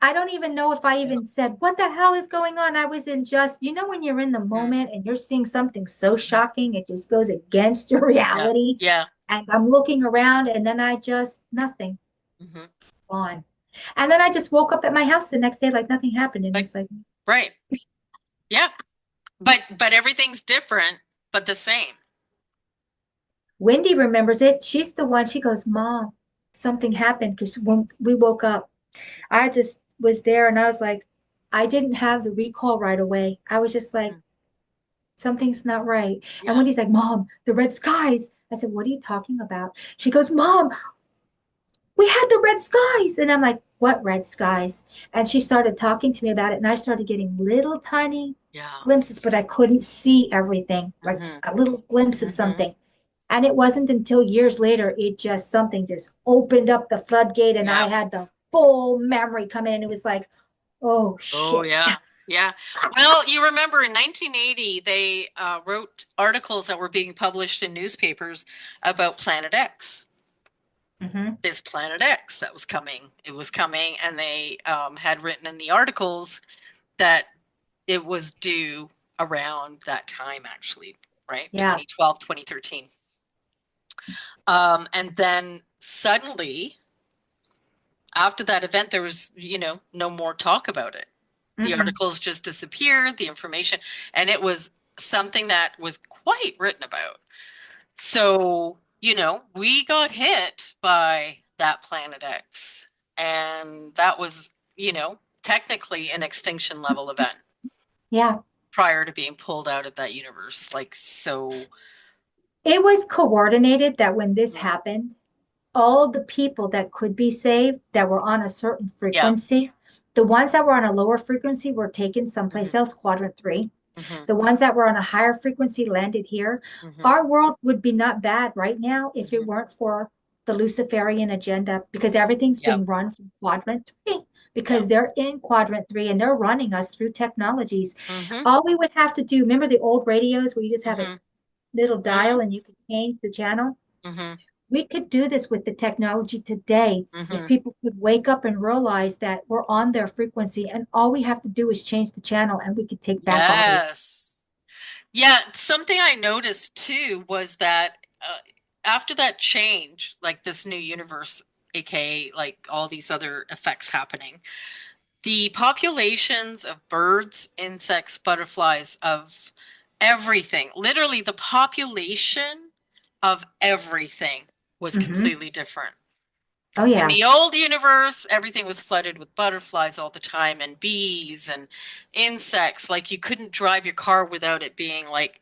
I don't even know if I Yeah. even said, what the hell is going on? I was in just, when you're in the Hmm. moment and you're seeing something so Yeah. shocking, it just goes against your Yeah. reality. Yeah. And I'm looking around and then I just, nothing, Hmm. gone. And then I just woke up at my house the next day like nothing happened. And Like, it's like, right. Yeah. But everything's different, but the same. Wendy remembers it. She's the one, she goes, Mom, something happened. Because when we woke up, I just was there and I was like, I didn't have the recall right away. I was just like, Mm. something's not right. And Yeah. Wendy's like, Mom, the red skies. I said, what are you talking about? She goes, Mom, we had the red skies. And I'm like, what red skies? And she started talking to me about it. And I started getting little tiny Yeah. glimpses, but I couldn't see everything, like Mm-hmm. a little glimpse of Mm-hmm. something. And it wasn't until years later, something just opened up the floodgate and I Yeah. had the full memory come in. And it was like, oh Oh, shit. yeah. Yeah. Well, you remember in 1980, they wrote articles that were being published in newspapers about Planet X. Hmm. This Planet X that was coming. It was coming, and they had written in the articles that it was due around that time, actually, right? Yeah. 2012, 2013. And then suddenly, after that event, there was, no more talk about it. The Mm-mm. articles just disappeared, the information, and it was something that was quite written about. So, we got hit by that Planet X, and that was, technically an extinction level event Yeah. prior to being pulled out of that universe. Like, so, It was coordinated that when this mm, happened, all the people that could be saved that were on a certain yeah. frequency, the ones that were on a lower frequency were taken Hmm. someplace else, quadrant three. Hmm. The ones that were on a higher frequency landed here. Hmm. Our world would be not bad right now if it Hmm. weren't for the Luciferian agenda, because everything's Yep. being run from quadrant three, Yep. because they're in quadrant three and they're running us through technologies. Hmm. All we would have to do, remember the old radios where you just have a Hmm. little Hmm. dial and you can change the channel? Hmm. We could do this with the technology today if Hmm. people could wake up and realize that we're on their frequency and all we have to do is change the channel and we could take back all those. Yes. Yeah, something I noticed too was that after that change, like this new universe, aka like all these other effects happening, the populations of birds, insects, butterflies, of everything, literally the population of everything was Hmm. completely different. Oh, In yeah. the old universe, everything was flooded with butterflies all the time and bees and insects. Like you couldn't drive your car without it being like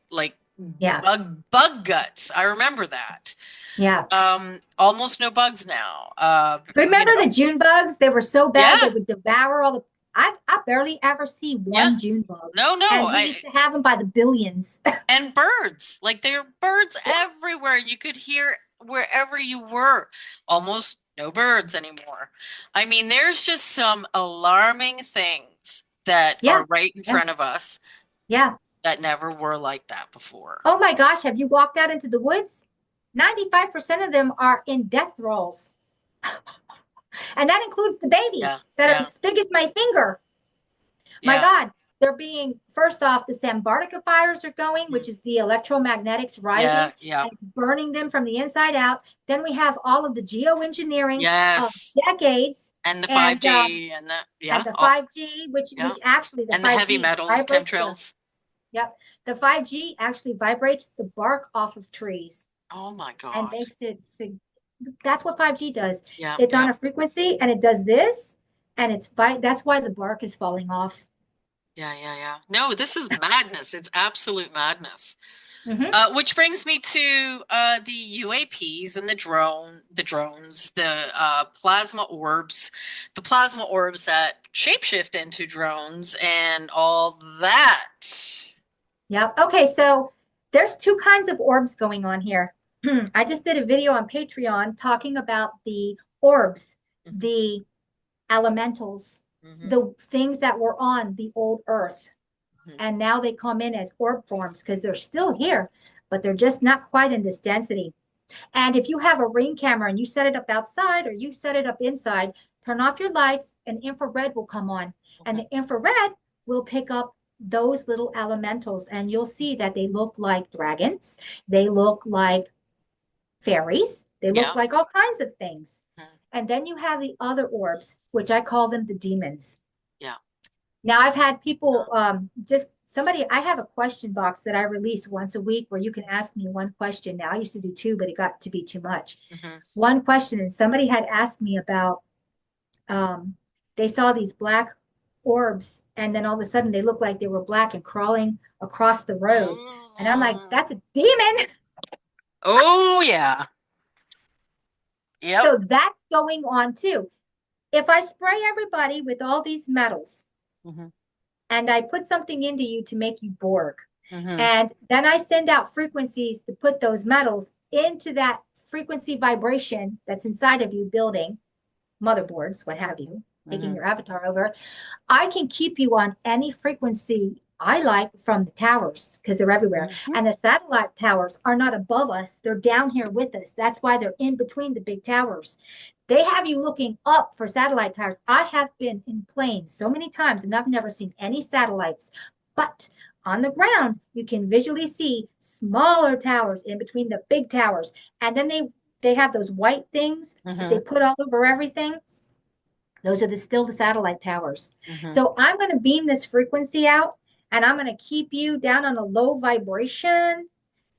Yeah. bug guts. I remember that. Yeah. Almost no bugs now. Remember the June bugs? They were so bad they Yeah, would devour all the. I barely ever see yeah. one June bug. No, no. And we used to have them by the billions. And birds. Like there are birds everywhere. You could hear wherever you were. Almost no birds anymore. I mean, there's just some alarming things that Yeah. are right in Yeah. front of us Yeah. that never were like that before. Oh my gosh, have you walked out into the woods? 95% of them are in death throes. And that includes the Yeah, babies that are yeah, as big as my finger. My yeah, God, they're being, first off, the Sambartica fires are going, mm, which is the electromagnetics yeah, rising yeah. and it's burning them from the inside out. Then we have all of the geoengineering of Yes. decades And the and 5G and yeah, the 5G, yeah. which actually the And the heavy 5G metals, vibrates the, chemtrails. yep, the 5G actually vibrates the bark off of trees Oh my and God. makes it, that's what 5G does. Yeah, It's on yeah. a frequency and it does this and that's why the bark is falling off. Yeah, yeah, yeah. No, this is madness. It's absolute madness. Hmm. Which brings me to the UAPs and the drones, the plasma orbs that shapeshift into drones and all that. Yep. Okay, so there's two kinds of orbs going on here. I just did a video on Patreon talking about the orbs, Hmm. the elementals, Hmm. the things that were on the old Earth. Hmm. And now they come in as orb forms because they're still here, but they're just not quite in this density. And if you have a ring camera and you set it up outside or you set it up inside, turn off your lights and infrared will come on. And Hmm. the infrared will pick up those little elementals and you'll see that they look like dragons. They look like fairies. They look Yeah. like all kinds of things. Hmm. And then you have the other orbs, which I call them the demons. Yeah. Now I've had people just somebody I have a question box that I release once a week where you can ask me one question. Now I used to do two, but it got to be too much. Hmm. One question, and somebody had asked me about um, they saw these black orbs, and then all of a sudden they looked like they were black and crawling across the road. And I'm like, Mm. that's a demon. Oh yeah. Yep. So that's going on too. If I spray everybody with all these metals Mm-hmm. and I put something into you to make you Borg, Mm-hmm. and then I send out frequencies to put those metals into that frequency vibration that's inside of you, building motherboards, what have you, making Mm-hmm. your avatar over, I can keep you on any frequency I like from the towers because they're everywhere. Mm-hmm. And the satellite towers are not above us, they're down here with us. That's why they're in between the big towers. They have you looking up for satellite towers. I have been in planes so many times and I've never seen any satellites, but on the ground, you can visually see smaller towers in between the big towers. And then they have those white things that they Mm-hmm. put all over everything. Those are still the satellite towers. Mm-hmm. So I'm going to beam this frequency out and I'm going to keep you down on a low vibration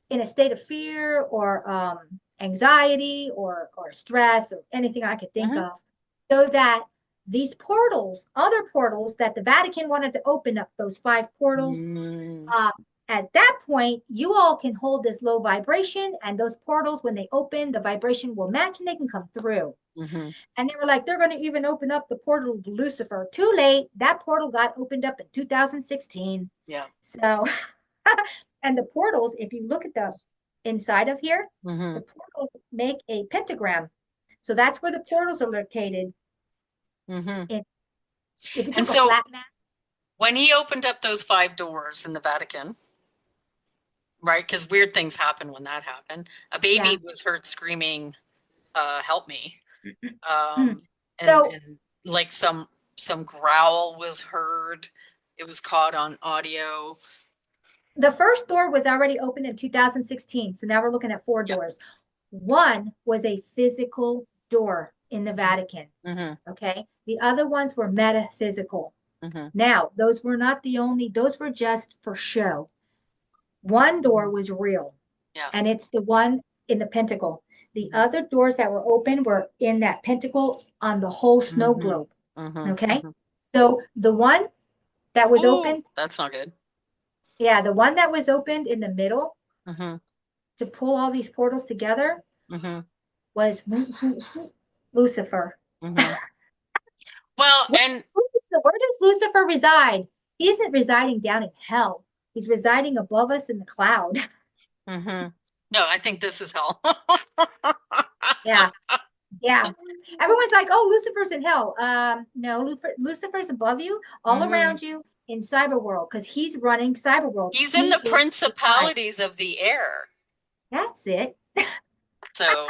in a state of fear or anxiety or stress or anything I could think Mm-hmm. of, so that these portals, other portals that the Vatican wanted to open up, those 5 portals, Mm-hmm. uh, at that point, you all can hold this low vibration, and those portals, when they open, the vibration will match and they can come through. Mm-hmm. And they were like, they're going to even open up the portal to Lucifer. Too late. That portal got opened up in 2016. Yeah. So, and the portals, if you look at the inside of here, Mm-hmm. the portals make a pentagram. So that's where the portals are located. Mm-hmm. In, if you And took a so flat map, when he opened up those 5 doors in the Vatican, right? Because weird things happen when that happened. A yeah. baby was heard screaming, "Help me!" Mm. Um, and So and like some growl was heard. It was caught on audio. the first door was already opened in 2016. So now we're looking at 4 Yep. doors. One was a physical door in the Vatican. Mm-hmm. Okay. The other ones were metaphysical. Mm-hmm. Now, those were not the only, those were just for show. One door was real, Yeah. and it's the one in the pentacle. The Mm-hmm. other doors that were open were in that pentacle on the whole snow Mm-hmm. globe. Mm-hmm. Okay. Mm-hmm. So the one that was Ooh, opened, that's not good. yeah, the one that was opened in the middle Mm-hmm. to pull all these portals together Mm-hmm. was Lucifer. Mm-hmm. Well, and Where does Lucifer reside? He isn't residing down in hell. He's residing above us in the cloud. mm-hmm. No, I think this is hell. Yeah. Yeah. Everyone's like, oh, Lucifer's in hell. No, Lucifer's above you, all Mm-hmm. around you in cyber world, because he's running cyber world. He's in He the is AI. principalities of the air. That's it. So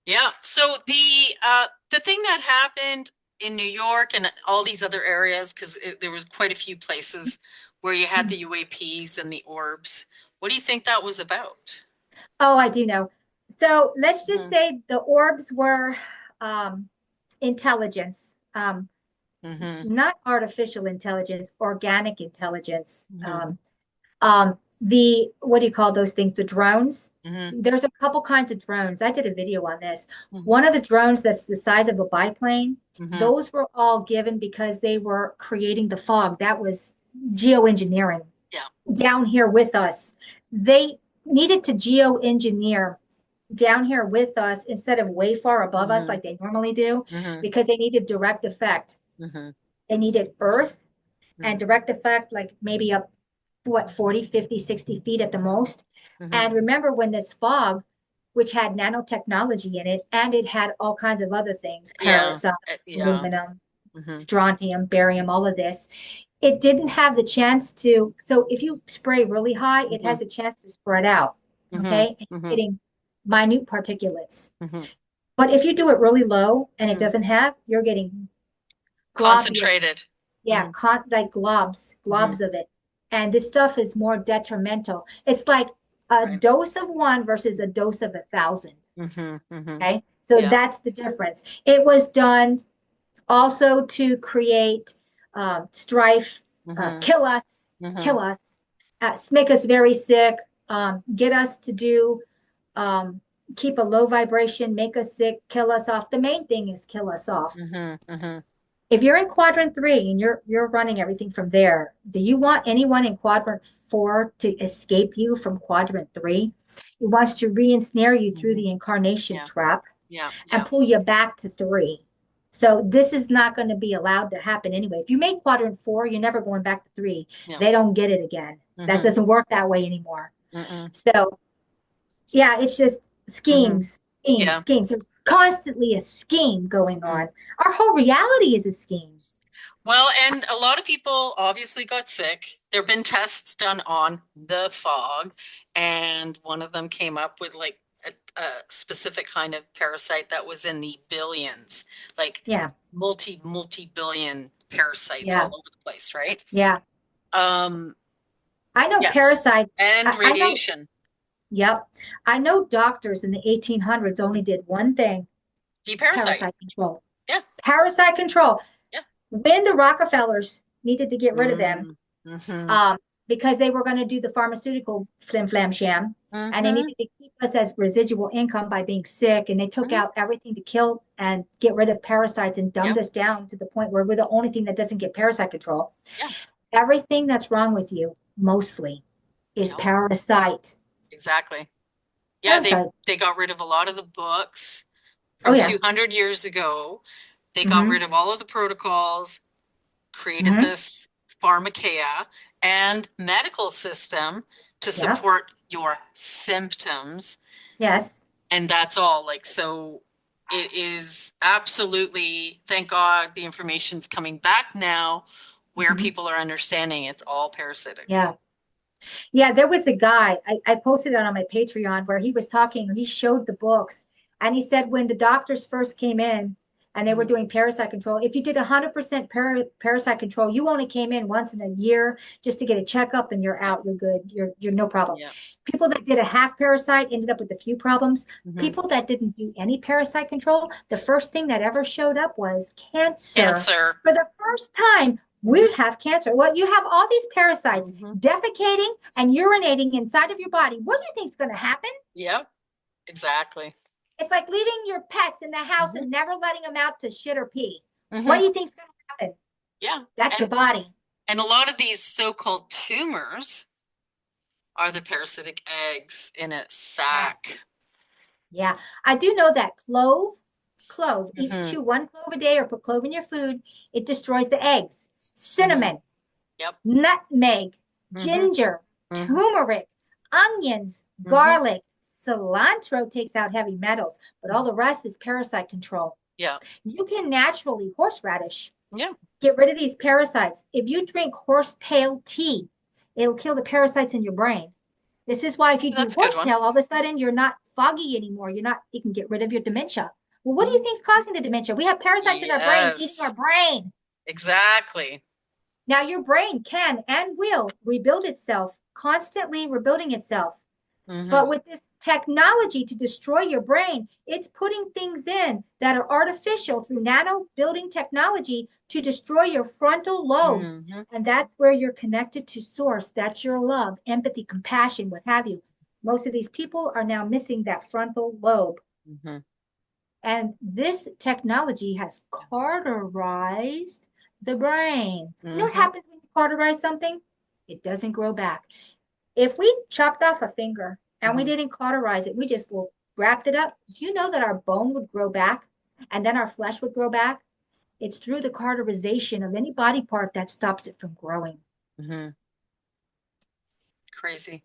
yeah. So the thing that happened in New York and all these other areas, because there was quite a few places where you had the UAPs and the orbs. What do you think that was about? Oh, I do know. So let's just Mm-hmm. say the orbs were intelligence, Mm-hmm. not artificial intelligence, organic intelligence. Mm-hmm. The what do you call those things? The drones. Mm-hmm. There's a couple kinds of drones. I did a video on this. Mm-hmm. One of the drones that's the size of a biplane, Mm-hmm. those were all given because they were creating the fog. That was geoengineering Yeah. down here with us. They needed to geoengineer down here with us instead of way far above us Mm-hmm. like they normally do, Mm-hmm. because they needed direct effect. Mm-hmm. They needed earth and Mm-hmm. direct effect, like maybe up, what, 40, 50, 60 feet at the most. Mm-hmm. And remember when this fog, which had nanotechnology in it, and it had all kinds of other things, Yeah. parasite, Yeah. aluminum, Mm-hmm. strontium, barium, all of this, it didn't have the chance to. So if you spray really high, it Mm-hmm. has a chance to spread out. Mm-hmm. Okay. And you're Mm-hmm. getting minute particulates. Mm-hmm. But if you do it really low and it Mm-hmm. doesn't have, you're getting globular, Concentrated. yeah, Mm-hmm. like globs, Mm-hmm. globs of it. And this stuff is more detrimental. It's like a Right. dose of one versus a dose of 1,000. Mm-hmm. Mm-hmm. Okay. So Yeah. that's the difference. It was done also to create strife, Mm-hmm. kill us, Mm-hmm. kill us, make us very sick, get us to do, um, keep a low vibration, make us sick, kill us off. The main thing is kill us off. Mm-hmm. Mm-hmm. If you're in quadrant 3 and you're running everything from there, do you want anyone in quadrant 4 to escape you from quadrant 3? It wants to re-ensnare you through Mm-hmm. the incarnation Yeah. trap. Yeah. and Yeah. pull you back to 3. So this is not going to be allowed to happen anyway. If you make quadrant 4, you're never going back to 3. Yeah. They don't get it again. That Mm-hmm. doesn't work that way anymore. Mm-mm. So yeah, it's just Mm-hmm. schemes, schemes, Yeah. schemes. There's constantly a scheme going Mm-hmm. on. Our whole reality is a scheme. Well, and a lot of people obviously got sick. There have been tests done on the fog, and one of them came up with like a specific kind of parasite that was in the billions, like Yeah, multi-billion parasites all yeah, over the place, right? yeah. Um, I know yes, parasites. and I know, radiation. yep. I know doctors in the 1800s only did one thing: Deparasite. parasite control. Yeah, Parasite control. yeah. When the Rockefellers needed to get rid of them, Mm-hmm. um, because they were going to do the pharmaceutical flim flam sham, and they Mm-hmm. needed to keep us as residual income by being sick, and they took Mm-hmm. out everything to kill and get rid of parasites and dumbed Yeah, us down to the point where we're the only thing that doesn't get parasite control. yeah, Everything that's wrong with you, mostly, is yeah, parasite. exactly. Yeah, Parasite. they got rid of a lot of the books Oh from yeah. 200 years ago. They got Mm-hmm. rid of all of the protocols, created Mm-hmm. this pharmakeia and medical system to Yep. support your symptoms. Yes. And that's all. Like, so it is absolutely, thank God the information's coming back now where Mm-hmm. people are understanding it's all parasitic. Yeah. Yeah, there was a guy, I posted it on my Patreon where he was talking, he showed the books, and he said when the doctors first came in and they were Mhm. doing parasite control, if you did 100% parasite control, you only came in once in a year just to get a checkup and you're Yeah, out, you're good, you're no problem. yeah. People that did a half parasite ended up with a few problems. Hmm. People that didn't do any parasite control, the first thing that ever showed up was cancer. Cancer. For the first time, we Hmm. have cancer. Well, you have all these parasites Hmm. defecating and urinating inside of your body. What do you think is going to happen? Yep, exactly. It's like leaving your pets in the house Hmm. and never letting them out to shit or pee. What Hmm. do you think is going to happen? Yeah. That's your And body. and a lot of these so-called tumors are the parasitic eggs in a Yes. sac. Yeah. I do know that eat, Hmm. chew one clove a day or put clove in your food. It destroys the eggs. Hmm. Cinnamon, Yep. nutmeg, Hmm. ginger, Hmm. turmeric, onions, Hmm. garlic, cilantro takes out heavy metals, but all Hmm. the rest is parasite control. Yeah. You can naturally horseradish Yeah. get rid of these parasites. If you drink horsetail tea, it'll kill the parasites in your brain. This is why if you do That's a good one. horsetail, all of a sudden you're not foggy anymore. You're not, you can get rid of your dementia. Well, what do you Mhm. think is causing the dementia? We have parasites in our brain eating our Yes, brain. exactly. Now, your brain can and will rebuild itself, constantly rebuilding itself. But Hmm. with this technology to destroy your brain, it's putting things in that are artificial through nano building technology to destroy your frontal lobe. Hmm. And that's where you're connected to source. That's your love, empathy, compassion, what have you. Most of these people are now missing that frontal lobe. Hmm. And this technology has cauterized the brain. You know what Hmm. happens when you cauterize something? It doesn't grow back. If we chopped off a finger and we Hmm. didn't cauterize it, we just wrapped it up, do you know that our bone would grow back and then our flesh would grow back? It's through the cauterization of any body part that stops it from growing. Hmm. Crazy.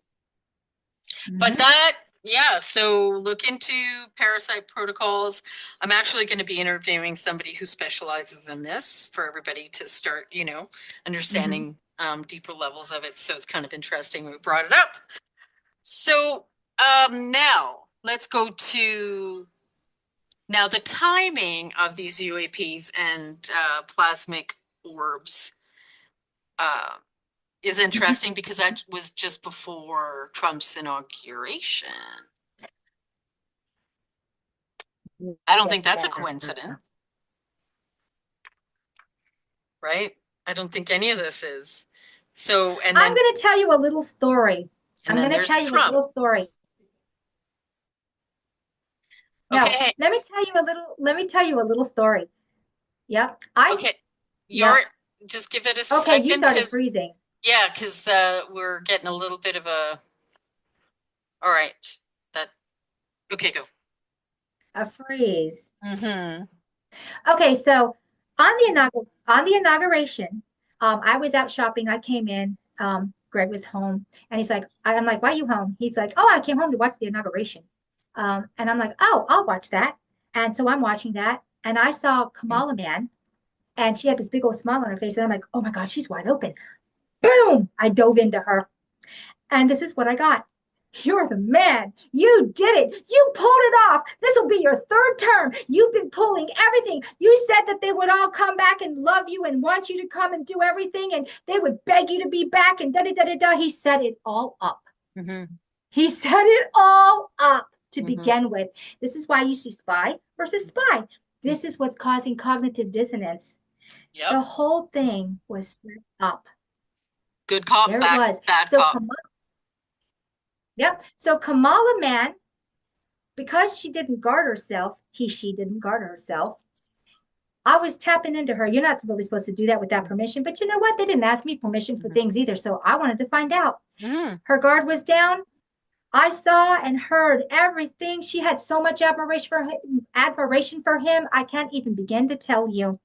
But Mm-hmm. that, yeah, so look into Parasite Protocols. I'm actually going to be interviewing somebody who specializes in this for everybody to start, Mm-hmm. understanding deeper levels of it. So it's kind of interesting we brought it up. So now let's go to now the timing of these UAPs and plasmic orbs uh, is interesting because that was just before Trump's inauguration. I don't think that's a Yeah. coincidence, right? I don't think any of this is. So, I'm going to tell you a little story. and I'm then going to there's tell you a Trump. little story. No, Okay, let me tell you a little story. Yep. okay, you're Yep. just give it a Okay, you second started because freezing. yeah, because we're getting a little bit of a. All right, that okay, go. A freeze. Mm-hmm. Okay, so on the inauguration, I was out shopping. I came in. Greg was home, and he's like, I'm like, why are you home? He's like, oh, I came home to watch the inauguration. And I'm like, oh, I'll watch that. And so I'm watching that, and I saw Kamala Man, and she had this big old smile on her face, and I'm like, oh my God, she's wide open. Boom! I dove into her. And this is what I got. You're the man. You did it. You pulled it off. This will be your third term. You've been pulling everything. You said that they would all come back and love you and want you to come and do everything, and they would beg you to be back and da da da da da. He set it all up. Mm-hmm. He set it all up to Mm-hmm. begin with. This is why you see spy versus spy. This is what's causing cognitive dissonance. Yep. The whole thing was set up. Good cop, There it bad was. bad So cop. Kamala, yep. So Kamala Man, because she didn't guard herself, she didn't guard herself. I was tapping into her. You're not really supposed to do that without permission, but you know what? They didn't ask me permission for Mm-hmm. things either, so I wanted to find out. Mm-hmm. Her guard was down. I saw and heard everything. She had so much admiration for him. I can't even begin to tell you.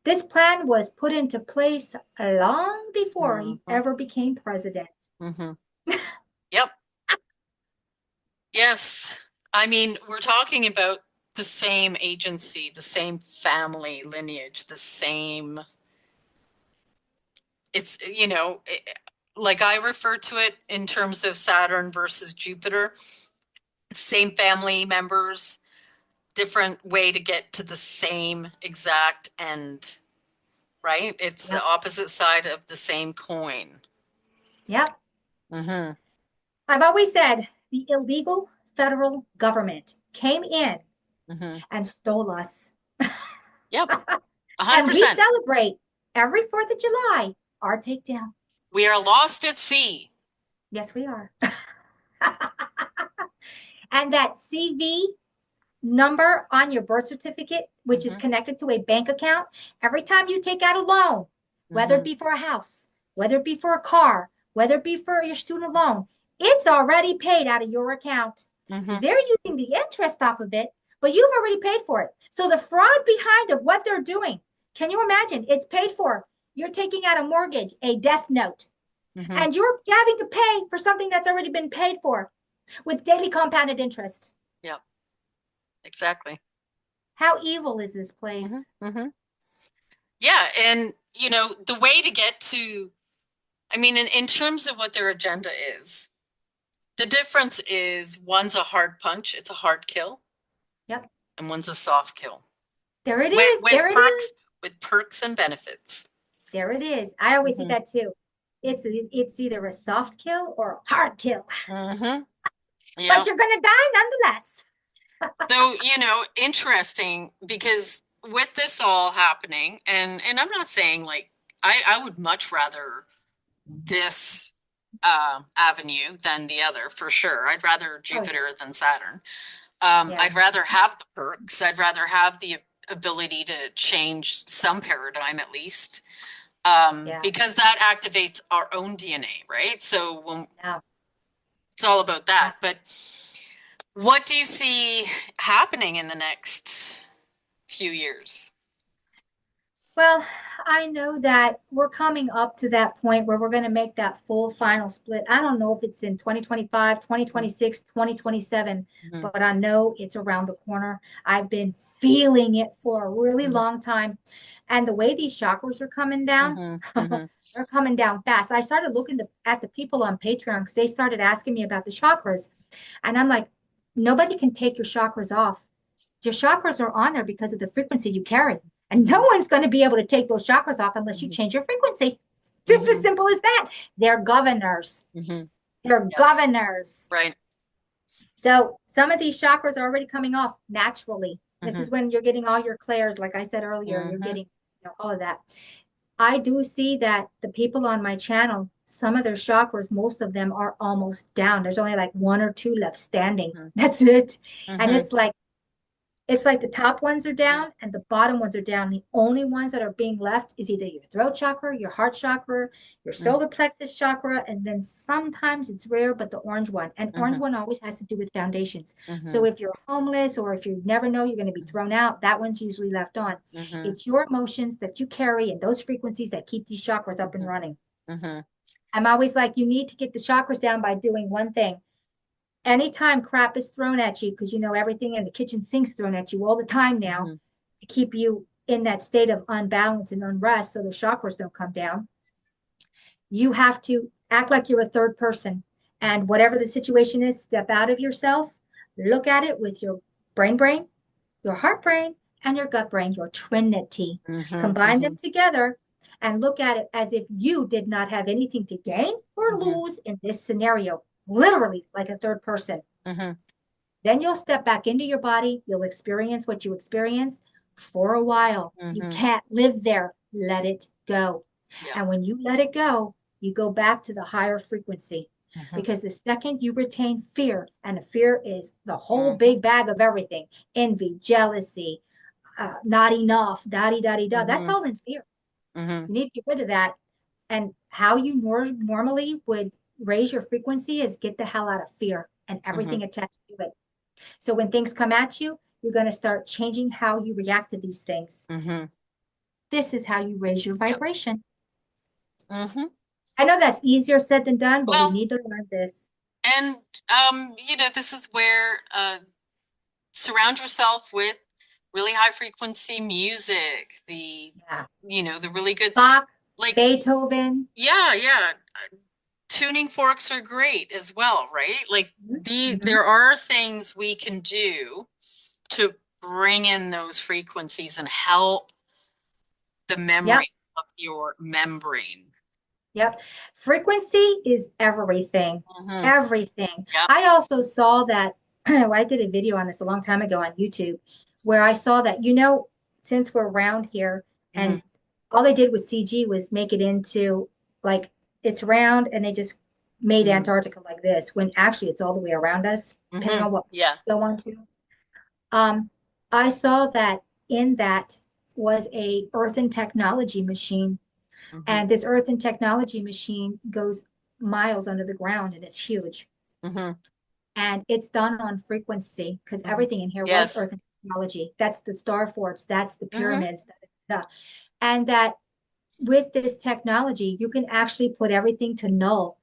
This plan was put into place long before he Mm-hmm. ever became president. Mm-hmm. Yep. Yes. I mean, we're talking about the same agency, the same family lineage, the same, it's, like I refer to it in terms of Saturn versus Jupiter, same family members, different way to get to the same exact end, right? It's the Yep. opposite side of the same coin. Yep. Mm-hmm. I've always said the illegal federal government came in Mm-hmm. and stole us. Yep. And we 100%. celebrate every 4th of July our takedown. We are lost at sea. Yes, we are. And that CV number on your birth certificate, which is Mm-hmm. connected to a bank account, every time you take out a loan, whether it Mm-hmm. be for a house, whether it be for a car, whether it be for your student loan, it's already paid out of your account. Mm-hmm. They're using the interest off of it, but you've already paid for it. So the fraud behind of what they're doing, can you imagine? It's paid for. You're taking out a mortgage, a death note, Mm-hmm. and you're having to pay for something that's already been paid for with daily compounded interest. Yep. Exactly. How evil is this Mm-hmm. place? Mm-hmm. Yeah, and the way to get to, I mean, in terms of what their agenda is, the difference is one's a hard punch, it's a hard kill, Yep. and one's a soft kill. There it With is. with There it perks, is. with perks and benefits. There it is. I always see Mm-hmm. that too. It's either a soft kill or a hard kill, Mm-hmm. but Yeah. you're gonna die nonetheless. So, interesting because with this all happening, and I'm not saying like I would much rather this avenue than the other for sure. I'd rather Oh yeah. Jupiter than Saturn. Yeah. I'd rather have the perks. I'd rather have the ability to change some paradigm at least, Yeah. because that activates our own DNA, right? So when Yeah. it's all about Yeah. that. But what do you see happening in the next few years? Well, I know that we're coming up to that point where we're going to make that full final split. I don't know if it's in 2025, Mm-hmm. 2026, 2027, Mm-hmm. but I know it's around the corner. I've been feeling it for a really Mm-hmm. long time. And the way these chakras are coming down, Mm-hmm. Mm-hmm. they're coming down fast. I started looking at the people on Patreon because they started asking me about the chakras. And I'm like, nobody can take your chakras off. Your chakras are on there because of the frequency you carry. And no one's going to be able to take those chakras off unless you Mm-hmm. change your frequency. Just as Mm-hmm. simple as that. They're governors. Mm-hmm. They're Yep. governors. Right. So some of these chakras are already coming off naturally. This Mm-hmm. is when you're getting all your clairs, like I said earlier, you're Mm-hmm. getting all of that. I do see that the people on my channel, some of their chakras, most of them are almost down. There's only like one or two left standing. Mm-hmm. That's it. And Mm-hmm. it's like It's like the top ones are down and the bottom ones are down. The only ones that are being left is either your throat chakra, your heart chakra, your Mm-hmm. solar plexus chakra, and then sometimes it's rare, but the orange one. And orange Mm-hmm. one always has to do with foundations. Mm-hmm. So if you're homeless or if you never know you're going to be thrown out, that one's usually left on. Mm-hmm. It's your emotions that you carry and those frequencies that keep these chakras up and Mm-hmm. running. Mm-hmm. I'm always like, you need to get the chakras down by doing one thing. Anytime crap is thrown at you, because you know everything in the kitchen sink's thrown at you all the time now Mm-hmm. to keep you in that state of unbalance and unrest so the chakras don't come down, you have to act like you're a third person. And whatever the situation is, step out of yourself, look at it with your brain, your heart brain, and your gut brain, your trinity. Combine them Mm-hmm. together and look at it as if you did not have anything to gain or Mm-hmm. lose in this scenario, literally like a third person. Mm-hmm. Then you'll step back into your body. You'll experience what you experience for a while. You Mm-hmm. can't live there. Let it go. Yeah. And when you let it go, you go back to the higher frequency. Mm-hmm. Because the second you retain fear, and the fear is the whole Mm-hmm. big bag of everything, envy, jealousy, not enough, da da da da, that's Mm-hmm. all in fear. Mm-hmm. You need to get rid of that. And how you normally would raise your frequency is get the hell out of fear and Mm-hmm. everything attached to it. So when things come at you, you're going to start changing how you react to these things. Mm-hmm. This is how you raise your Yep. vibration. Mm-hmm. I know that's easier said than done, but we Well, need to learn this. and this is where surround yourself with really high frequency music, Yeah. the really good, Bach, like, Beethoven. yeah. Tuning forks are great as well, right? Like Mm-hmm. there are things we can do to bring in those frequencies and help the Yep. memory of your membrane. Yep. Frequency is everything. Hmm. Everything. Yep. I also saw that well, I did a video on this a long time ago on YouTube where I saw that, since we're around here Hmm. and all they did with CG was make it into like it's round and they just made Hmm. Antarctica like this when actually it's all the way around us, depending Hmm. on what Yeah. you go on to. Um, I saw that in that was a Earth and technology machine Hmm. and this earth and technology machine goes miles under the ground and it's huge. Hmm. And it's done on frequency because Hmm. everything in here was Yes. earth and technology. That's the star forts, that's the Hmm. pyramids. And that with this technology, you can actually put everything to null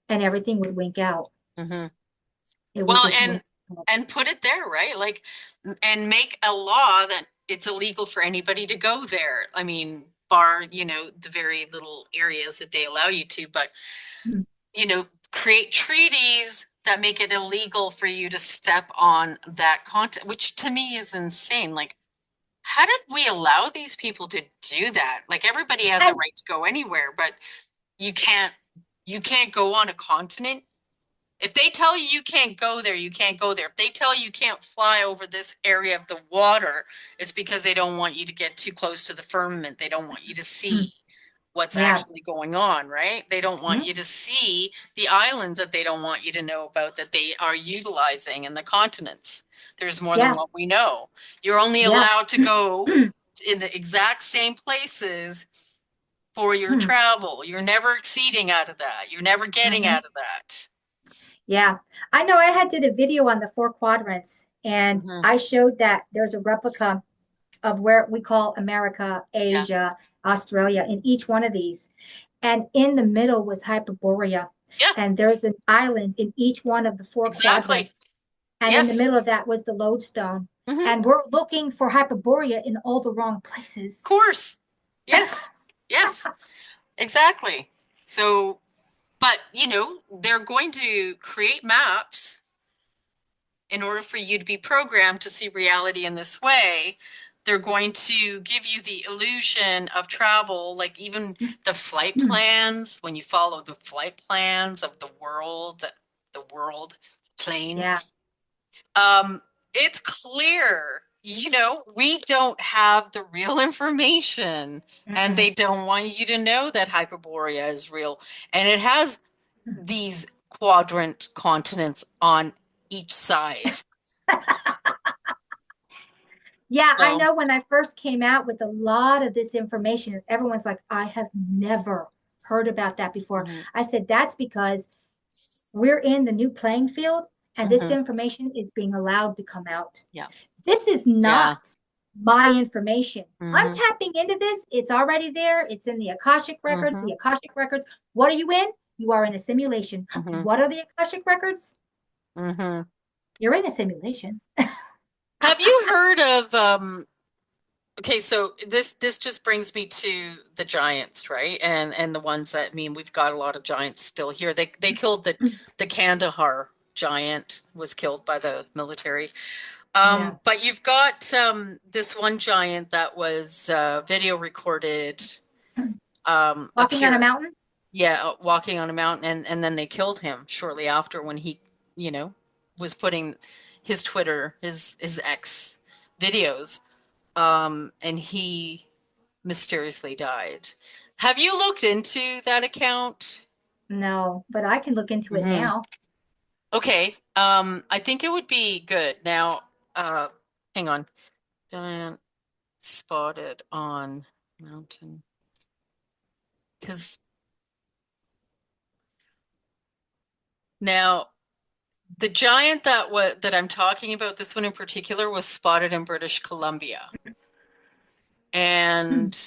and everything would wink out. Hmm. It would Well, just and wink out. and put it there, right? Like, and make a law that it's illegal for anybody to go there. I mean, bar, the very little areas that they allow you to, but create treaties that make it illegal for you to step on that content, which to me is insane. Like, how did we allow these people to do that? Like, everybody has a And right to go anywhere, but you can't you can't go on a continent. If they tell you you can't go there, you can't go there. If they tell you you can't fly over this area of the water, it's because they don't want you to get too close to the firmament. They don't want you to see what's yeah, actually going on, right? They don't want you to see the islands that they don't want you to know about that they are utilizing and the continents. There's more than yeah, what we know. You're only yeah. allowed to go in the exact same places for your travel. You're never exceeding out of that. You're never getting Mhm. out of that. Yeah, I know I had did a video on the four quadrants and Hmm. I showed that there's a replica of where we call America, Yeah. Asia, Australia in each one of these. And in the middle was Hyperborea. Yeah, And there's an island in each one of the four exactly. quadrants. And in the Yes. middle of that was the lodestone. Hmm. And we're looking for Hyperborea in all the wrong Of places. course. Yes. Yes. Exactly. So, but they're going to create maps in order for you to be programmed to see reality in this way. They're going to give you the illusion of travel, like even the flight plans, when you follow the flight plans of the world plane. Yeah. Um, it's clear, we don't have the real information, and Mm-mm. they don't want you to know that Hyperborea is real. And it has these quadrant continents on each side. Yeah, I So, know when I first came out with a lot of this information, everyone's like, I have never heard about that before. hmm I said, that's because we're in the new playing field and this hmm information is being allowed to come out. yeah, This is yeah, not my information. I'm hmm tapping into this. It's already there. It's in the Akashic records. hmm The Akashic records. What are you in? You are in a simulation. hmm What are the Akashic records? hmm You're in a simulation. Have you heard of okay, so this just brings me to the giants, right? And the ones that, I mean, we've got a lot of giants still here. They killed the Kandahar giant, was killed by the military. Yeah. But you've got this one giant that was video recorded up Walking on a here. mountain? Yeah, walking on a mountain, and then they killed him shortly after when he, was putting his Twitter, his X videos, and he mysteriously died. Have you looked into that account? No, but I can look into it hmm now. Okay. I think it would be good. Now, uh, hang on. Giant spotted on mountain. Because now the giant that I'm talking about, this one in particular, was spotted in British Columbia. And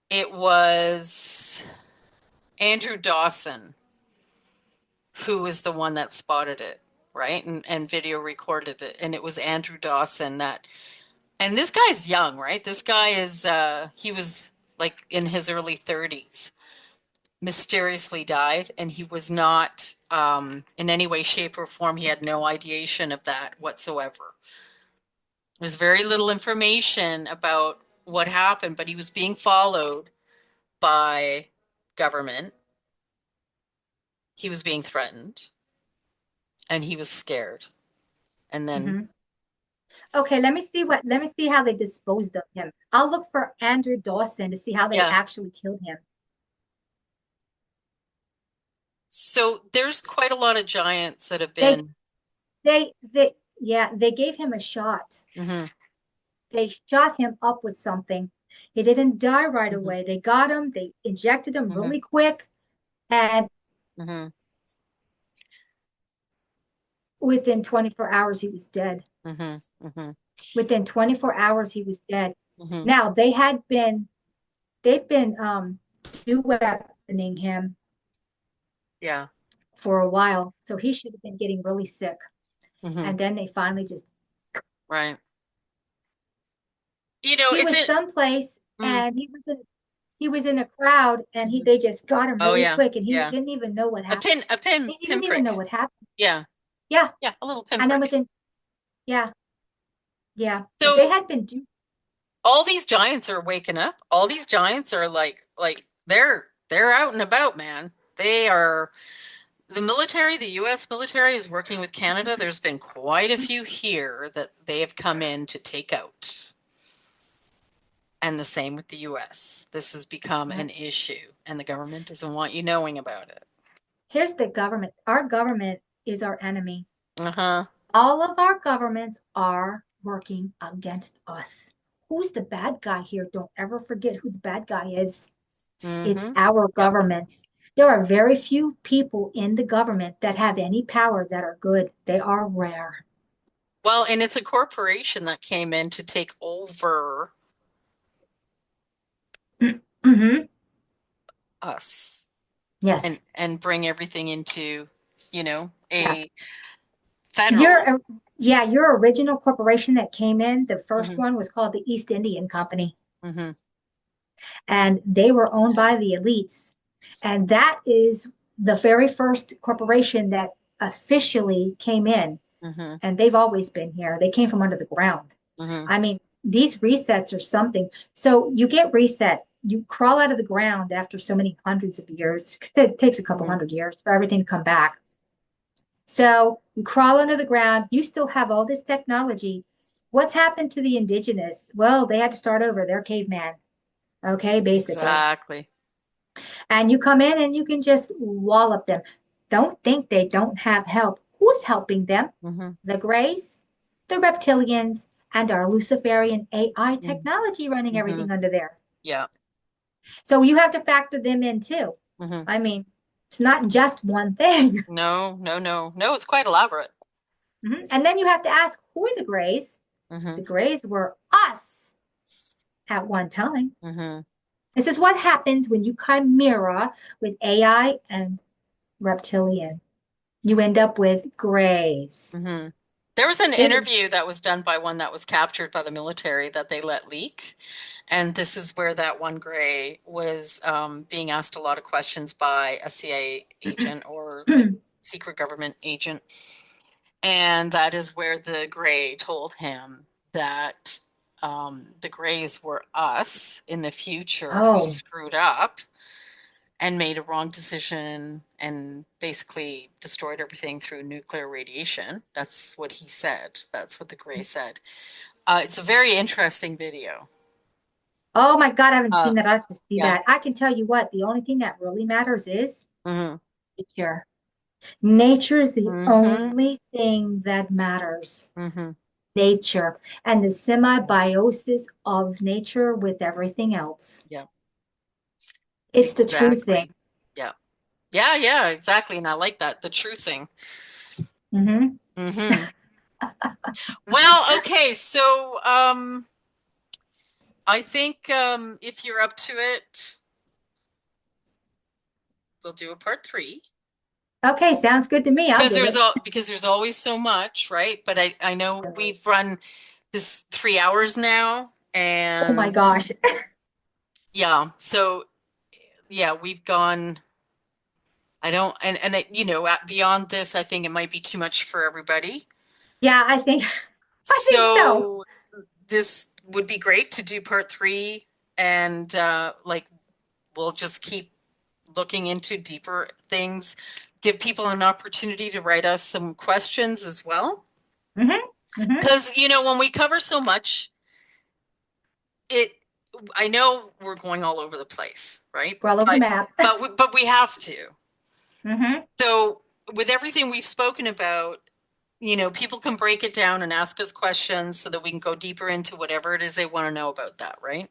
it was Andrew Dawson who was the one that spotted it, right? And video recorded it. And it was Andrew Dawson that, and this guy's young, right? This guy is, he was like in his early 30s, mysteriously died, and he was not, in any way, shape, or form, he had no ideation of that whatsoever. There's very little information about what happened, but he was being followed by government. He was being threatened, and he was scared. And then, Mm-hmm. Okay, let me see how they disposed of him. I'll look for Andrew Dawson to see how they yeah. actually killed him. So there's quite a lot of giants that have They been. yeah, they gave him a shot. hmm They shot him up with something. He didn't die right hmm away. They got him, they injected him hmm really quick, and hmm within 24 hours he was dead. hmm hmm Within 24 hours he was dead. hmm Now they've been dueling him Yeah. for a while, so he should have been getting really sick. hmm And then they finally just Right. he It's was it. someplace Mm. and he was in a crowd and hmm they just got him Oh really yeah. quick and he Yeah. didn't even know what A happened. pin, a pin, He didn't even know pinprick. what happened. Yeah. Yeah. Yeah. A little And then pinprick. within yeah, yeah. But they So had been all these giants are waking up. All these giants are like they're out and about, man. They are the military, the US military is working with Canada. There's been quite a few here that they have come in to take out. And the same with the US. This has become yeah. an issue, and the government doesn't want you knowing about it. Here's the government. Our government is our enemy. Uh-huh. All of our governments are working against us. Who's the bad guy here? Don't ever forget who the bad guy is. It's Mm-hmm. our Yep. governments. There are very few people in the government that have any power that are good. They are rare. Well, and it's a corporation that came in to take over hmm us Yes. and bring everything into, Yeah. a federal. Your yeah, your original corporation that came in, the first Mm-hmm. one was called the East Indian Company, Mm-hmm. and they were owned Yeah. by the elites. And that is the very first corporation that officially came in, Mm-hmm. and they've always been here. They came from under the ground. Mm-hmm. I mean, these resets are something. So you get reset, you crawl out of the ground after so many hundreds of years. It takes a couple Mm-hmm. hundred years for everything to come back. So you crawl under the ground, you still have all this technology. What's happened to the indigenous? Well, they had to start over. They're caveman, okay, basically. Exactly. And you come in and you can just wallop them. Don't think they don't have help. Who's helping them? Mm-hmm. The Greys, the reptilians, and our Luciferian AI Mm, technology running mhm. everything under there. Yeah. So you have to factor them in too. Hmm. I mean, it's not just one thing. No, no, no, no, it's quite elaborate. Mhm. And then you have to ask, who are the Greys? Hmm. The Greys were us at one time. Hmm. This is what happens when you chimera with AI and reptilian. You end up with Greys. Hmm. There was an It is, interview that was done by one that was captured by the military that they let leak. And this is where that one gray was being asked a lot of questions by a CIA agent or like secret government agent. And that is where the gray told him that the grays were us in the future who oh, screwed up and made a wrong decision and basically destroyed everything through nuclear radiation. That's what he said. That's what the gray said. It's a very interesting video. oh my God, I haven't Uh, seen that. I have to see yeah. that. I can tell you what, the only thing that really matters is Hmm. nature. Nature is the Hmm. only thing that matters. Hmm. Nature and the symbiosis of nature with everything else. Yeah, It's the true exactly. thing. Yeah. Yeah, yeah, exactly. And I like that. The true thing. Hmm. Hmm. Well, okay, so I think if you're up to it, we'll do a part three. Okay, sounds good to me. I'll do it. Because there's always so much, right? But I know we've run this 3 hours now, Oh my and gosh. yeah, so yeah, we've gone. I don't, and it, beyond this, I think it might be too much for everybody. Yeah, I think so. So this would be great to do part three, and like we'll just keep looking into deeper things, give people an opportunity to write us some questions as well. Hmm. Hmm. Because, when we cover so much, it, I know we're going all over the place, right? We're all over the map. But we have to. Hmm. So with everything we've spoken about, people can break it down and ask us questions so that we can go deeper into whatever it is they want to know about that, right?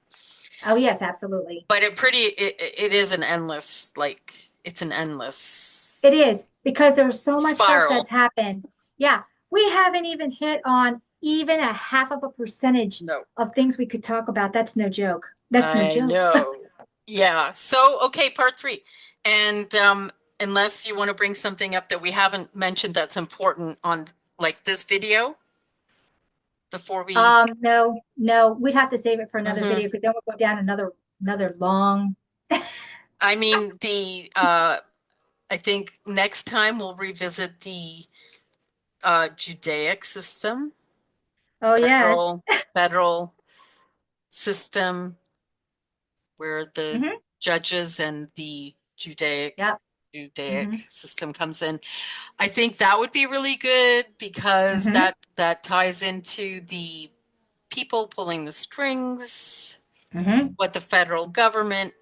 Oh yes, absolutely. But it is an endless, like, it's an endless It is because there's so much stuff spiral. that's happened. Yeah, we haven't even hit on even a half of a percentage No. of things we could talk about. That's no joke. That's no I joke. know. Yeah. So, okay, part three. And unless you want to bring something up that we haven't mentioned that's important on like this video before we. No, no, we'd have to save it for another Mhm. video because then we'll go down another long. I mean, I think next time we'll revisit the Judaic system, Oh yes. federal system where the Hmm. judges and the Judaic Yep. Judaic Hmm. system comes in. I think that would be really good because Hmm. that ties into the people pulling the strings, Hmm. what the federal government,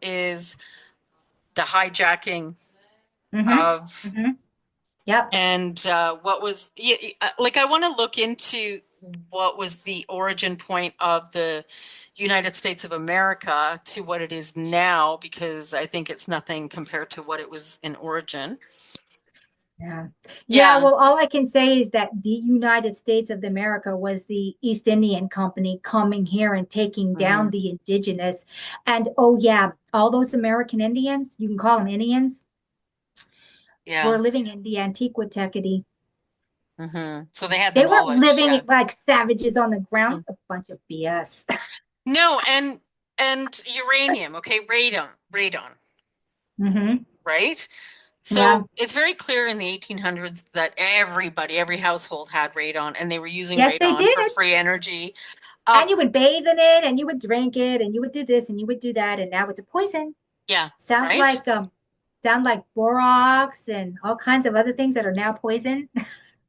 is the hijacking Hmm. of, Hmm. Yep. and what was like I want to look into what was the origin point of the United States of America to what it is now, because I think it's nothing compared to what it was in origin. Yeah. Yeah, Yeah. well, all I can say is that the United States of America was the East Indian Company coming here and taking down Hmm. the indigenous. And oh, yeah, all those American Indians, you can call them Indians, Yeah. were living in the Antiquitech. Hmm. So they had the They weren't knowledge. living Yeah. like savages on the Hmm. ground. A bunch of BS. No, and uranium, okay, radon, Hmm. right? Yeah. So it's very clear in the 1800s that every household had radon, and they were using Yes, they radon for did. free energy. And Um, you would bathe in it and you would drink it and you would do this and you would do that. And now it's a poison. yeah, Sounds right? like sound like borax and all kinds of other things that are now poison.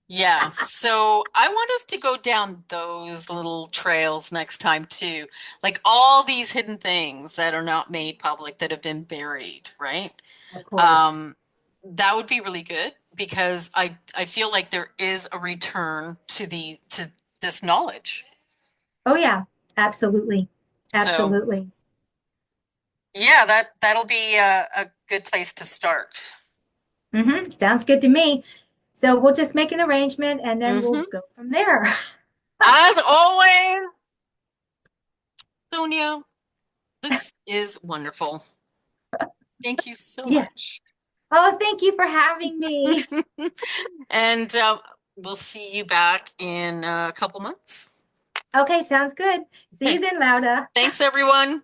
Yeah. So I want us to go down those little trails next time too. Like all these hidden things that are not made public that have been buried, right? Of course. Um, that would be really good because I feel like there is a return to this knowledge. Oh yeah, absolutely. So Absolutely. yeah, that'll be a good place to start. Sounds good to me. So we'll just make an arrangement and then we'll Hmm. go from there. As always, Sonia, this is wonderful. Thank you so Yeah. much. Oh, thank you for having me. And we'll see you back in a couple months. Okay, sounds good. See you Okay. then, Lauda. Thanks, everyone.